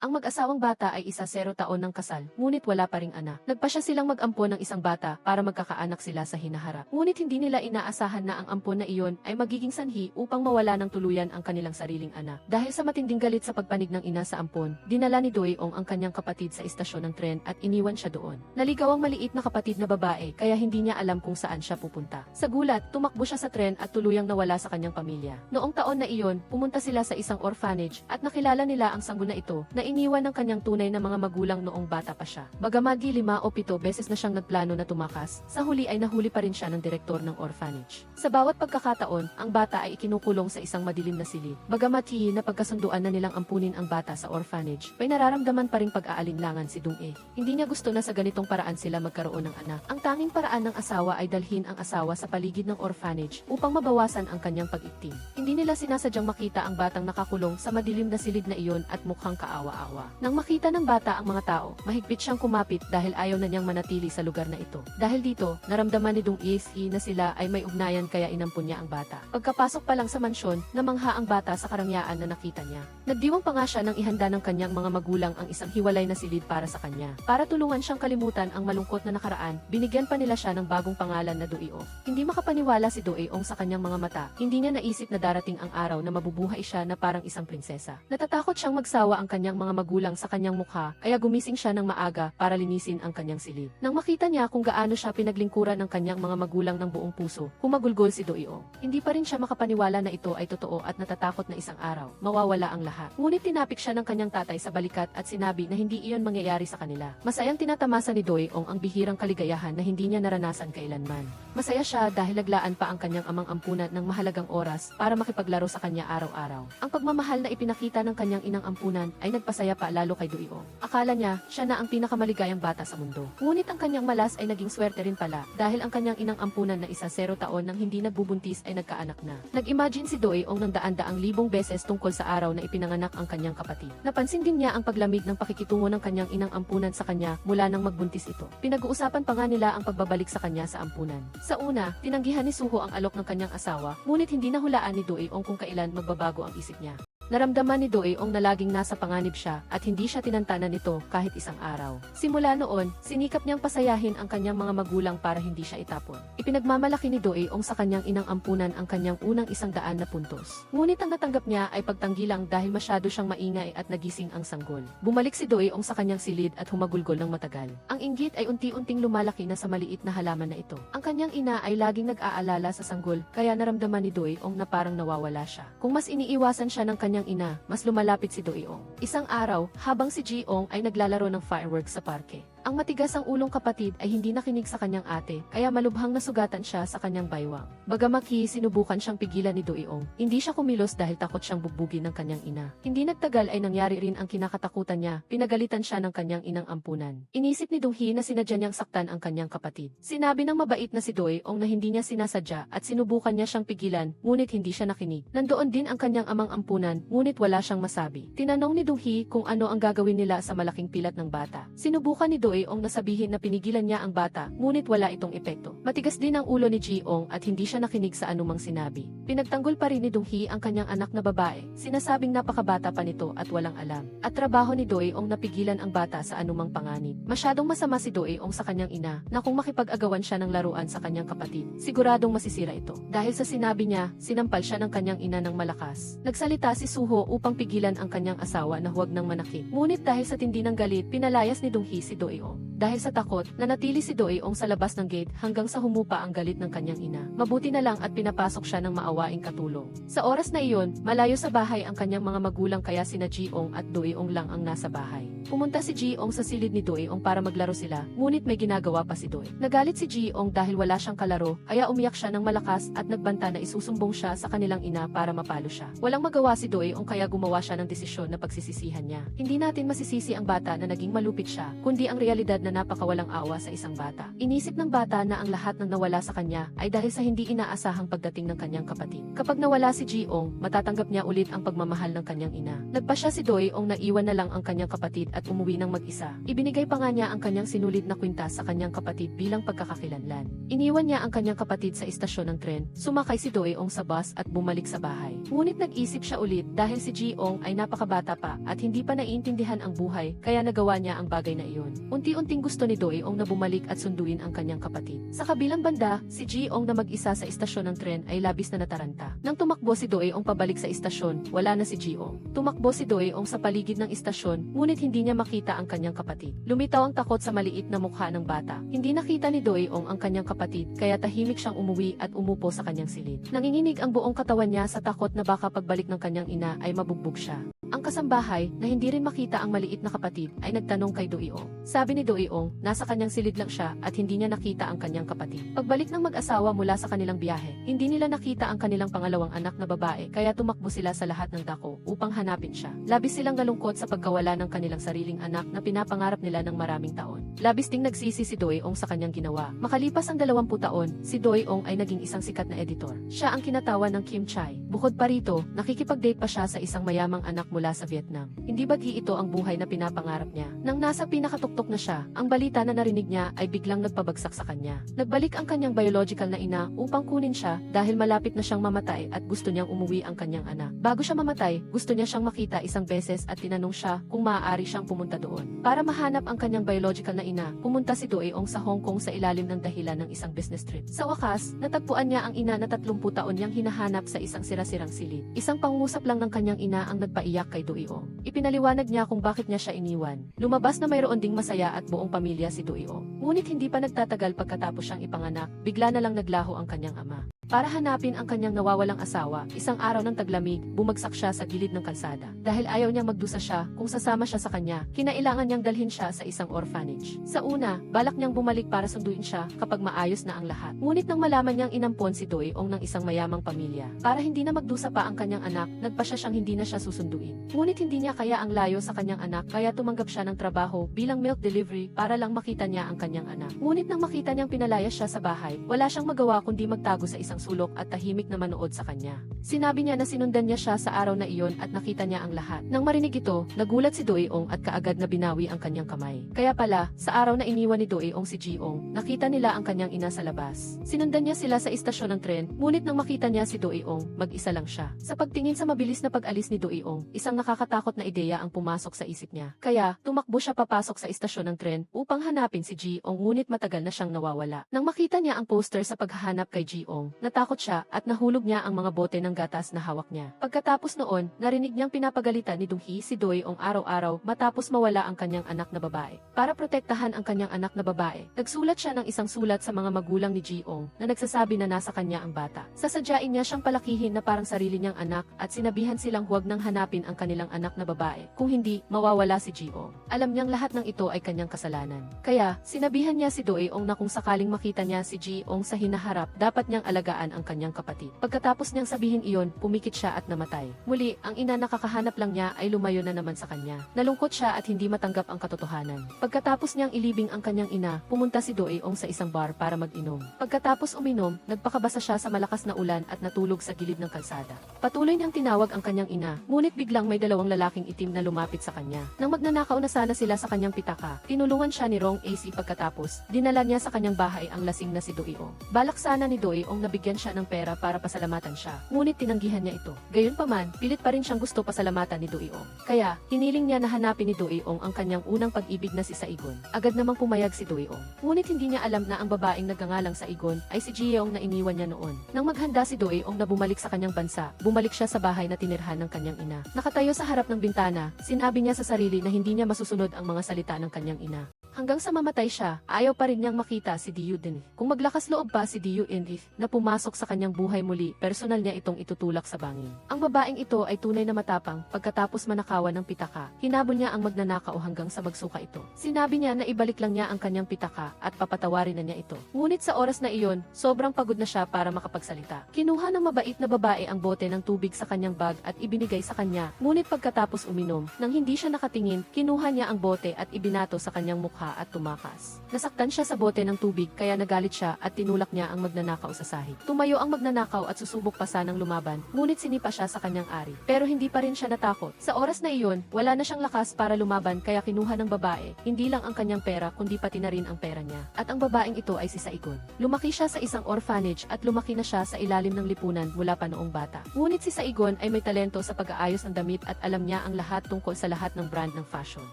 Ang mag-asawang bata ay 10 taon ng kasal, ngunit wala pa ring anak. Nagpasya silang mag-ampon ng isang bata para magkakaanak sila sa hinaharap. Ngunit hindi nila inaasahan na ang ampon na iyon ay magiging sanhi upang mawala ng tuluyan ang kanilang sariling anak. Dahil sa matinding galit sa pagpanig ng ina sa ampon, dinala ni Doeong ang kanyang kapatid sa istasyon ng tren at iniwan siya doon. Naligaw ang maliit na kapatid na babae kaya hindi niya alam kung saan siya pupunta. Sa gulat, tumakbo siya sa tren at tuluyang nawala sa kanyang pamilya. Noong taon na iyon, pumunta sila sa isang orphanage at nakilala nila ang sanggol na ito na iniwan ng kanyang tunay na mga magulang noong bata pa siya. Bagamat 5 o 7 beses na siyang nagplano na tumakas, sa huli ay nahuli pa rin siya ng direktor ng orphanage. Sa bawat pagkakataon, ang bata ay ikinukulong sa isang madilim na silid. Bagamat na pagkasunduan na nilang ampunin ang bata sa orphanage, may nararamdaman pa ring pag-aalinlangan si Dong-e. Hindi niya gusto na sa ganitong paraan sila magkaroon ng anak. Ang tanging paraan ng asawa ay dalhin ang asawa sa paligid ng orphanage upang mabawasan ang kanyang pag-iktim. Hindi nila sinasadyang makita ang batang nakakulong sa madilim na silid na iyon at mukhang kaawa-awa. Nang makita ng bata ang mga tao, mahigpit siyang kumapit dahil ayaw na niyang manatili sa lugar na ito. Dahil dito, naramdaman ni Dong-e na sila ay may ugnayan kaya inampun niya ang bata. Pagkapasok pa lang sa mansyon, namangha ang bata sa karangyaan na nakita niya. Nagdiwang pa nga siya ng ihanda ng kanyang mga magulang ang isang hiwalay na silid para sa kanya. Para tulungan siyang kalimutan ang malungkot na nakaraan, binigyan pa nila siya ng bagong pangalan na Doeong. Hindi makapaniwala si Doeong sa kanyang mga mata. Hindi niya naisip na darating ang araw na mabubuhay siya na parang isang prinsesa. Natatakot siyang magsawa ang kanyang mga magulang sa kanyang mukha, kaya gumising siya ng maaga para linisin ang kanyang silid. Nang makita niya kung gaano siya pinaglingkuran ng kanyang mga magulang ng buong puso, humagulgol si Doeong. Hindi pa rin siya makapaniwala na ito ay totoo at natatakot na isang araw mawawala ang lahat. Ngunit tinapik siya ng kanyang tatay sa balikat at sinabi na hindi iyon mangyayari sa kanila. Masayang tinatamasa ni Doeong ang bihirang kaligayahan na hindi niya naranasan kailanman. Masaya siya dahil naglaan pa ang kanyang amang ampunan ng mahalagang oras para makipaglaro sa kanya araw-araw. Ang pagmamahal na ipinakita ng kanyang inang ampunan ay nagpasaya pa lalo kay Doeong. Akala niya, siya na ang pinakamaligayang bata sa mundo. Ngunit ang kanyang malas ay naging swerte rin pala dahil ang kanyang inang ampunan na 0 taon nang hindi nagbubuntis ay nagkaanak na. Nag-imagine si Doeong ng daan-daang libong beses tungkol sa araw na ipinanganak ang kanyang kapatid. Napansin din niya ang paglamig ng pakikitungo ng kanyang inang ampunan sa kanya mula nang magbuntis ito. Pinag-uusapan pa nga nila ang pagbabalik sa kanya sa ampunan. Sa una, tinanggihan ni Suho ang alok ng kanyang asawa, ngunit hindi nahulaan ni Doeong kung kailan magbabago ang isip niya. Naramdaman ni Doeong na laging nasa panganib siya at hindi siya tinantanan nito kahit isang araw. Simula noon, sinikap niyang pasayahin ang kanyang mga magulang para hindi siya itapon. Ipinagmamalaki ni Doeong sa kanyang inang ampunan ang kanyang unang 100 na puntos. Ngunit ang natanggap niya ay pagtanggi lang dahil masyado siyang maingay at nagising ang sanggol. Bumalik si Doeong sa kanyang silid at humagulgol ng matagal. Ang inggit ay unti-unting lumalaki na sa maliit na halaman na ito. Ang kanyang ina ay laging nag-aalala sa sanggol kaya naramdaman ni Doeong na parang nawawala siya. Kung mas iniiwasan siya ng kanyang ina, mas lumalapit si Doeong. Isang araw, habang si Jeong ay naglalaro ng fireworks sa parke. Ang matigas ang ulong kapatid ay hindi nakinig sa kanyang ate, kaya malubhang nasugatan siya sa kanyang baywang. Bagamat sinubukan siyang pigilan ni Doeong, hindi siya kumilos dahil takot siyang bugbugin ng kanyang ina. Hindi nagtagal ay nangyari rin ang kinakatakutan niya, pinagalitan siya ng kanyang inang ampunan. Inisip ni Dong-hee na sinadya niyang saktan ang kanyang kapatid. Sinabi ng mabait na si Doeong na hindi niya sinasadya at sinubukan niya siyang pigilan, ngunit hindi siya nakinig. Nandoon din ang kanyang amang ampunan, ngunit wala siyang masabi. Tinanong ni Dong-hee kung ano ang gagawin nila sa malaking pilat ng bata. Sinubukan ni Doeong na sabihin na pinigilan niya ang bata, ngunit wala itong epekto. Matigas din ang ulo ni Jeong at hindi siya nakinig sa anumang sinabi. Pinagtanggol pa rin ni Dong-hee ang kanyang anak na babae, sinasabing napakabata pa nito at walang alam. At trabaho ni Doeong na pigilan ang bata sa anumang panganib. Masyadong masama si Doeong sa kanyang ina na kung makipag-agawan siya ng laruan sa kanyang kapatid, siguradong masisira ito. Dahil sa sinabi niya, sinampal siya ng kanyang ina ng malakas. Nagsalita si Suho upang pigilan ang kanyang asawa na huwag nang manakit. Ngunit dahil sa tindi ng galit, pinalayas ni Dong-hee si Doeong. Dahil sa takot, nanatili si Doeong sa labas ng gate hanggang sa humupa ang galit ng kanyang ina. Mabuti na lang at pinapasok siya ng maawaing katulong. Sa oras na iyon, malayo sa bahay ang kanyang mga magulang kaya sina Jeong at Doeong lang ang nasa bahay. Pumunta si Jeong sa silid ni Doeong para maglaro sila, ngunit may ginagawa pa si Doe. Nagalit si Jeong dahil wala siyang kalaro, kaya umiyak siya ng malakas at nagbanta na isusumbong siya sa kanilang ina para mapalo siya. Walang magawa si Doeong kaya gumawa siya ng desisyon na pagsisisihan niya. Hindi natin masisisi ang bata na naging malupit siya, kundi ang realidad realidad na napakawalang awa sa isang bata. Inisip ng bata na ang lahat ng nawala sa kanya ay dahil sa hindi inaasahang pagdating ng kanyang kapatid. Kapag nawala si Ji-ong, matatanggap niya ulit ang pagmamahal ng kanyang ina. Nagpa siya si Do-eong na iwan na lang ang kanyang kapatid at umuwi ng mag-isa. Ibinigay pa nga niya ang kanyang sinulit na kwintas sa kanyang kapatid bilang pagkakakilanlan. Iniwan niya ang kanyang kapatid sa istasyon ng tren, sumakay si Do-eong sa bus at bumalik sa bahay. Ngunit nag-isip siya ulit dahil si Ji-ong ay napakabata pa at hindi pa naiintindihan ang buhay kaya nagawa niya ang bagay na iyon. Unti-unting gusto ni Do-eong na bumalik at sunduin ang kanyang kapatid. Sa kabilang banda, si Ji-ong na mag-isa sa istasyon ng tren ay labis na nataranta. Nang tumakbo si Do-eong pabalik sa istasyon, wala na si Ji-ong. Tumakbo si Do-eong sa paligid ng istasyon, ngunit hindi niya makita ang kanyang kapatid. Lumitaw ang takot sa maliit na mukha ng bata. Hindi nakita ni Do-eong ang kanyang kapatid, kaya tahimik siyang umuwi at umupo sa kanyang silid. Nanginginig ang buong katawan niya sa takot na baka pagbalik ng kanyang ina ay mabugbog siya. Ang kasambahay, na hindi rin makita ang maliit na kapatid, ay nagtanong kay Do-eong. Sabi ni Do-eong, nasa kanyang silid lang siya at hindi niya nakita ang kanyang kapatid. Pagbalik ng mag-asawa mula sa kanilang biyahe, hindi nila nakita ang kanilang pangalawang anak na babae kaya tumakbo sila sa lahat ng dako upang hanapin siya. Labis silang nalungkot sa pagkawala ng kanilang sariling anak na pinapangarap nila ng maraming taon. Labis ding nagsisi si Do-eong sa kanyang ginawa. Makalipas ang 20 taon, si Do-eong ay naging isang sikat na editor. Siya ang kinatawan ng Kim Chai. Bukod pa rito, nakikipag-date pa siya sa isang mayamang anak mula sa Vietnam. Hindi baghi ito ang buhay na pinapangarap niya. Nang nasa pinakatuktok na siya, ang balita na narinig niya ay biglang nagpabagsak sa kanya. Nagbalik ang kanyang biological na ina upang kunin siya dahil malapit na siyang mamatay at gusto niyang umuwi ang kanyang anak. Bago siya mamatay, gusto niya siyang makita isang beses at tinanong siya kung maaari siyang pumunta doon. Para mahanap ang kanyang biological na ina, pumunta si Do-eong sa Hong Kong sa ilalim ng dahilan ng isang business trip. Sa wakas, natagpuan niya ang ina na 30 taon niyang hinahanap sa isang sirasirang silid. Isang pangungusap lang ng kanyang ina ang nagpaiyak kay Do-eong. Ipinaliwanag niya kung bakit niya siya iniwan. Lumabas na mayroon ding masaya at buong pamilya si Do-eong. Ngunit hindi pa nagtatagal pagkatapos siyang ipanganak, bigla na lang naglaho ang kanyang ama. Para hanapin ang kanyang nawawalang asawa, isang araw ng taglamig, bumagsak siya sa gilid ng kalsada. Dahil ayaw niyang magdusa siya kung sasama siya sa kanya, kinailangan niyang dalhin siya sa isang orphanage. Sa una, balak niyang bumalik para sunduin siya kapag maayos na ang lahat. Ngunit nang malaman niyang inampon si Do-eong ng isang mayamang pamilya, para hindi na magdusa pa ang kanyang anak, nagpa siya siyang hindi na siya susunduin. Ngunit hindi niya kaya ang layo sa kanyang anak kaya tumanggap siya ng trabaho bilang milk delivery para lang makita niya ang kanyang anak. Ngunit nang makita niyang pinalayas siya sa bahay, wala siyang magawa kundi magtago sa isang sulok at tahimik na manood sa kanya. Sinabi niya na sinundan niya siya sa araw na iyon at nakita niya ang lahat. Nang marinig ito, nagulat si Do-eong at kaagad na binawi ang kanyang kamay. Kaya pala, sa araw na iniwan ni Do-eong si Ji-ong, nakita nila ang kanyang ina sa labas. Sinundan niya sila sa istasyon ng tren, ngunit nang makita niya si Do-eong, mag-isa lang siya. Sa pagtingin sa mabilis na pag-alis ni Do-eong, isang nakakatakot na ideya ang pumasok sa isip niya. Kaya, tumakbo siya papasok sa istasyon ng tren upang hanapin si Ji-ong ngunit matagal na siyang nawawala. Nang makita niya ang poster sa paghahanap kay Ji-ong, natakot siya at nahulog niya ang mga bote ng gatas na hawak niya. Pagkatapos noon, narinig niyang pinapagalitan ni Dong-hee si Do-eong araw-araw matapos mawala ang kanyang anak na babae. Para protektahan ang kanyang anak na babae, nagsulat siya ng isang sulat sa mga magulang ni Ji-ong na nagsasabi na nasa kanya ang bata. Sasadyain niya siyang palakihin na parang sarili niyang anak at sinabihan silang huwag nang hanapin ang kanilang anak na babae. Kung hindi, mawawala si Ji-ong. Alam niyang lahat ng ito ay kanyang kasalanan. Kaya, sinabihan niya si Do-eong na kung sakaling makita niya si Ji-ong sa hinaharap, dapat niyang alagaan ang kanyang kapatid. Pagkatapos niyang sabihin iyon, pumikit siya at namatay. Muli, ang ina na kakahanap lang niya ay lumayo na naman sa kanya. Nalungkot siya at hindi matanggap ang katotohanan. Pagkatapos niyang ilibing ang kanyang ina, pumunta si Do-eong sa isang bar para mag-inom. Pagkatapos uminom, nagpakabasa siya sa malakas na ulan at natulog sa gilid ng kalsada. Patuloy niyang tinawag ang kanyang ina, ngunit biglang may dalawang lalaking itim na lumapit sa kanya. Nang magnanakaw na sana sila sa kanyang pitaka, tinulungan siya ni Rong AC pagkatapos, dinala niya sa kanyang bahay ang lasing na si Do-eong. Balak sana ni Do-eong nabigyan siya ng pera para pasalamatan siya, ngunit tinanggihan niya ito. Gayunpaman, pilit pa rin siyang gusto pasalamatan ni Do-eong. Kaya, hiniling niya na hanapin ni Do-eong ang kanyang unang pag-ibig na si Saigon. Agad namang pumayag si Do-eong. Ngunit hindi niya alam na ang babaeng nagngangalang Saigon ay si Ji-eong na iniwan niya noon. Nang maghanda si Do-eong na bumalik sa kanyang bansa, bumalik siya sa bahay na tinirhan ng kanyang ina. Nakatayo sa harap ng bintana, sinabi niya sa sarili na hindi niya masusunod ang mga salita ng kanyang ina. Hanggang sa mamatay siya, ayaw pa rin niyang makita si Diu-din. Kung maglakas loob pa si Diu-in na pumasok sa kanyang buhay muli, personal niya itong itutulak sa bangin. Ang babaeng ito ay tunay na matapang, pagkatapos manakawan ng pitaka, hinabol niya ang magnanakaw hanggang sa magsuka ito. Sinabi niya na ibalik lang niya ang kanyang pitaka at papatawarin na niya ito. Ngunit sa oras na iyon, sobrang pagod na siya para makapagsalita. Kinuha ng mabait na babae ang bote ng tubig sa kanyang bag at ibinigay sa kanya, ngunit pagkatapos uminom, nang hindi siya nakatingin, kinuha niya ang bote at ibinato sa kanyang mukha mukha at tumakas. Nasaktan siya sa bote ng tubig kaya nagalit siya at tinulak niya ang magnanakaw sa sahig. Tumayo ang magnanakaw at susubok pa sanang lumaban, ngunit sinipa siya sa kanyang ari. Pero hindi pa rin siya natakot. Sa oras na iyon, wala na siyang lakas para lumaban kaya kinuha ng babae, hindi lang ang kanyang pera kundi pati na rin ang pera niya. At ang babaeng ito ay si Saigon. Lumaki siya sa isang orphanage at lumaki na siya sa ilalim ng lipunan mula pa noong bata. Ngunit si Saigon ay may talento sa pag-aayos ng damit at alam niya ang lahat tungkol sa lahat ng brand ng fashion.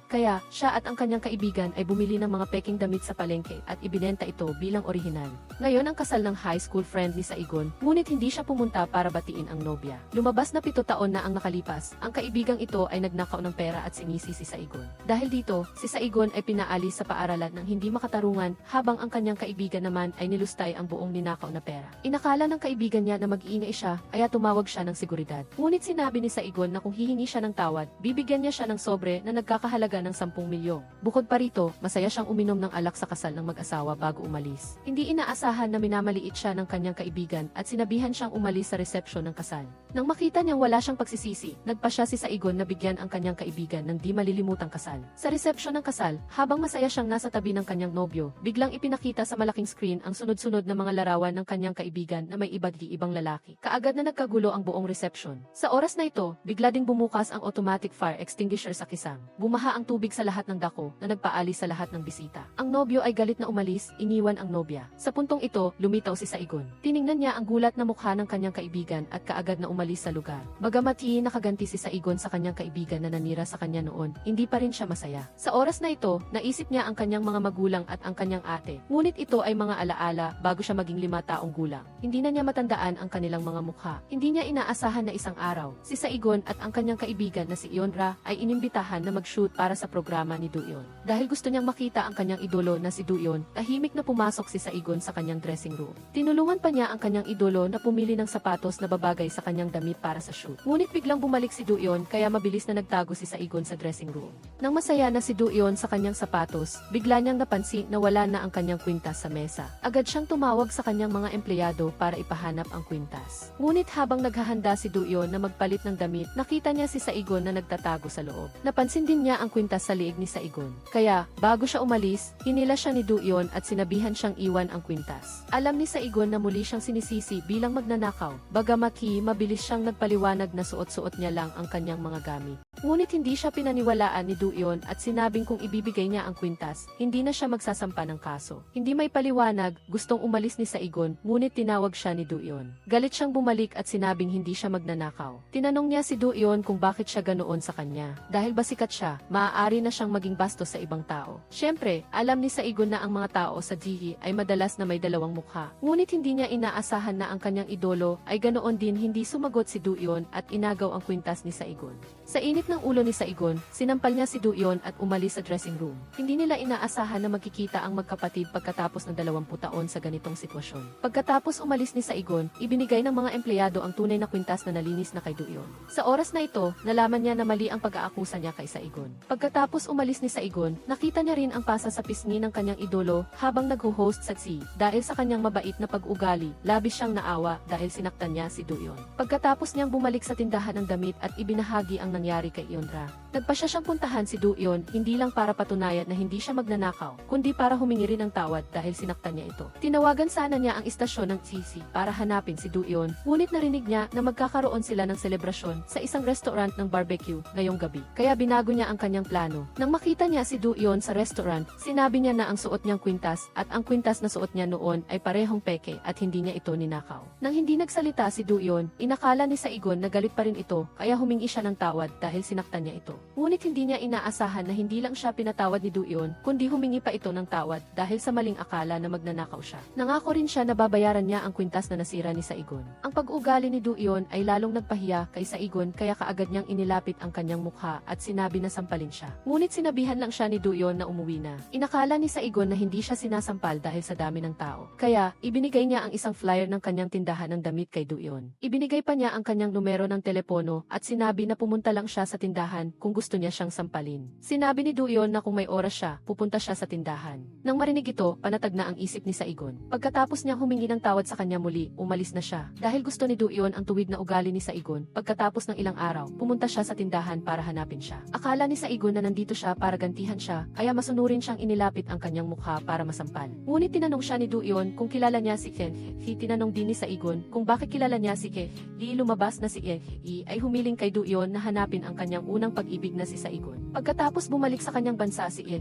Kaya, siya at ang kanyang kaibigan ay bumili ng mga peking damit sa palengke at ibinenta ito bilang orihinal. Ngayon ang kasal ng high school friend ni Saigon, ngunit hindi siya pumunta para batiin ang nobya. Lumabas na 7 taon na ang nakalipas, ang kaibigang ito ay nagnakaw ng pera at sinisi si Saigon. Dahil dito, si Saigon ay pinaalis sa paaralan ng hindi makatarungan habang ang kanyang kaibigan naman ay nilustay ang buong ninakaw na pera. Inakala ng kaibigan niya na mag-iingay siya, kaya tumawag siya ng seguridad. Ngunit sinabi ni Saigon na kung hihingi siya ng tawad, bibigyan niya siya ng sobre na nagkakahalaga ng 10 milyong. Bukod pa rito, masaya siyang uminom ng alak sa kasal ng mag-asawa bago umalis. Hindi inaasahan na minamaliit siya ng kanyang kaibigan at sinabihan siyang umalis sa resepsyon ng kasal. Nang makita niyang wala siyang pagsisisi, nagpa siya si Saigon na bigyan ang kanyang kaibigan ng di malilimutang kasal. Sa resepsyon ng kasal, habang masaya siyang nasa tabi ng kanyang nobyo, biglang ipinakita sa malaking screen ang sunod-sunod na mga larawan ng kanyang kaibigan na may iba't ibang lalaki. Kaagad na nagkagulo ang buong resepsyon. Sa oras na ito, bigla ding bumukas ang automatic fire extinguisher sa kisam. Bumaha ang tubig sa lahat ng dako na nagpaalis sa lahat ng bisita. Ang nobyo ay galit na umalis, iniwan ang nobya. Sa puntong ito, lumitaw si Saigon. Tiningnan niya ang gulat na mukha ng kanyang kaibigan at kaagad na umalis sa lugar. Bagamat nakaganti si Saigon sa kanyang kaibigan na nanira sa kanya noon, hindi pa rin siya masaya. Sa oras na ito, naisip niya ang kanyang mga magulang at ang kanyang ate. Ngunit ito ay mga alaala bago siya maging 5 taong gulang. Hindi na niya matandaan ang kanilang mga mukha. Hindi niya inaasahan na isang araw, si Saigon at ang kanyang kaibigan na si Ionra ay inimbitahan na mag-shoot para sa programa ni Duyon. Dahil gusto niyang makita ang kanyang idolo na si Duyon, tahimik na pumasok si Saigon sa kanyang dressing room. Tinulungan pa niya ang kanyang idolo na pumili ng sapatos na babagay sa kanyang damit para sa shoot. Ngunit biglang bumalik si Duyon kaya mabilis na nagtago si Saigon sa dressing room. Nang masaya na si Duyon sa kanyang sapatos, bigla niyang napansin na wala na ang kanyang kwintas sa mesa. Agad siyang tumawag sa kanyang mga empleyado para ipahanap ang kwintas. Ngunit habang naghahanda si Duyon na magpalit ng damit, nakita niya si Saigon na nagtatago sa loob. Napansin din niya ang kwintas sa liig ni Saigon. Kaya, bago siya umalis, hinila siya ni Duyon at sinabihan siyang iwan ang kwintas. Alam ni Saigon na muli siyang sinisisi bilang magnanakaw. Bagamat mabilis siyang nagpaliwanag na suot-suot niya lang ang kanyang mga gamit. Ngunit hindi siya pinaniwalaan ni Duyon at sinabing kung ibibigay niya ang kwintas, hindi na siya magsasampa ng kaso. Hindi may paliwanag, gustong umalis ni Saigon, ngunit tinawag siya ni Duyon. Galit siyang bumalik at sinabing hindi siya magnanakaw. Tinanong niya si Duyon kung bakit siya ganoon sa kanya. Dahil ba sikat siya, maaari na siyang maging bastos sa ibang tao. Siyempre, alam ni Saigon na ang mga tao sa GE ay madalas na may dalawang mukha. Ngunit hindi niya inaasahan na ang kanyang idolo ay ganoon din hindi sumagot si Duyon at inagaw ang kwintas ni Saigon. Sa init ng ulo ni Saigon, sinampal niya si Duyon at umalis sa dressing room. Hindi nila inaasahan na magkikita ang magkapatid pagkatapos ng 20 taon sa ganitong sitwasyon. Pagkatapos umalis ni Saigon, ibinigay ng mga empleyado ang tunay na kwintas na nalinis na kay Duyon. Sa oras na ito, nalaman niya na mali ang pag-aakusa niya kay Saigon. Pagkatapos umalis ni Saigon, nakita niya rin ang pasa sa pisngi ng kanyang idolo habang nag-host sa GE. Dahil sa kanyang mabait na pag-ugali, labis siyang naawa dahil sinaktan niya si Duyon. Pagkatapos niyang bumalik sa tindahan ng damit at ibinahagi ang nangyari kay Ionra, nagpasya siyang puntahan si Duyon hindi lang para patunayan na hindi siya magnanakaw, kundi para humingi rin ng tawad dahil sinaktan niya ito. Tinawagan sana niya ang istasyon ng GC para hanapin si Duyon, ngunit narinig niya na magkakaroon sila ng selebrasyon sa isang restaurant ng barbecue ngayong gabi. Kaya binago niya ang kanyang plano. Nang makita niya si Duyon sa restaurant, sinabi niya na ang suot niyang kwintas at ang kwintas na suot niya noon ay parehong peke at hindi niya ito ninakaw. Nang hindi nagsalita si Duyon, inakala ni Saigon na galit pa rin ito kaya humingi siya ng tawad dahil sinaktan niya ito. Ngunit hindi niya inaasahan na hindi lang siya pinatawad ni Duyon, kundi humingi pa ito ng tawad dahil sa maling akala na magnanakaw siya. Nangako rin siya na babayaran niya ang kwintas na nasira ni Saigon. Ang pag-uugali ni Duyon ay lalong nagpahiya kay Saigon kaya kaagad niyang inilapit ang kanyang mukha at sinabi na sampalin siya. Ngunit sinabihan lang siya ni Duyon na umuwi na. Inakala ni Saigon na hindi siya sinasampal dahil sa dami ng tao. Kaya, ibinigay niya ang isang flyer ng kanyang tindahan ng damit kay Duyon. Ibinigay pa niya ang kanyang numero ng telepono at sinabi na pumunta lang siya sa tindahan kung gusto niya siyang sampalin. Sinabi ni Duyon na kung may oras siya, pupunta siya sa tindahan. Nang marinig ito, panatag na ang isip ni Saigon. Pagkatapos niya humingi ng tawad sa kanya muli, umalis na siya. Dahil gusto ni Duyon ang tuwid na ugali ni Saigon, pagkatapos ng ilang araw, pumunta siya sa tindahan para hanapin siya. Akala ni Saigon na nandito siya para gantihan siya, kaya masunurin siyang inilapit ang kanyang mukha para masampal. Ngunit tinanong siya ni Duyon kung kilala niya si He. Tinanong din ni Saigon kung bakit kilala niya si He. Lumabas na si He ay humiling kay Duyon na hanapin ang kanyang unang pag-ibig na si Saigon. Pagkatapos bumalik sa kanyang bansa si He,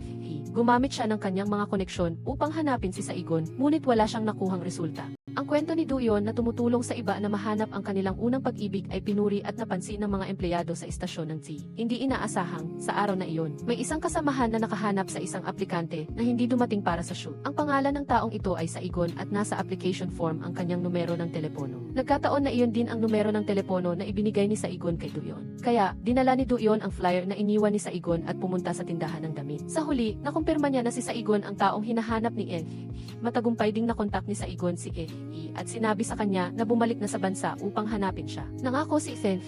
gumamit siya ng kanyang mga koneksyon upang hanapin si Saigon, ngunit wala siyang nakuhang resulta. Ang kwento ni Duyon na tumutulong sa iba na mahanap ang kanilang unang pag-ibig ay pinuri at napansin ng mga empleyado sa istasyon ng T. Hindi inaasahang, sa araw na iyon, may isang kasamahan na nakahanap sa isang aplikante na hindi dumating para sa shoot. Ang pangalan ng taong ito ay Saigon at nasa application form ang kanyang numero ng telepono. Nagkataon na iyon din ang numero ng telepono na ibinigay ni Saigon kay Duyon. Kaya, dinala ni Duyon ang flyer na iniwan ni Saigon at pumunta sa tindahan ng damit. Sa huli, nakumpirma niya na si Saigon ang taong hinahanap ni He. Matagumpay ding nakontak ni Saigon si He at sinabi sa kanya na bumalik na sa bansa upang hanapin siya. Nangako si He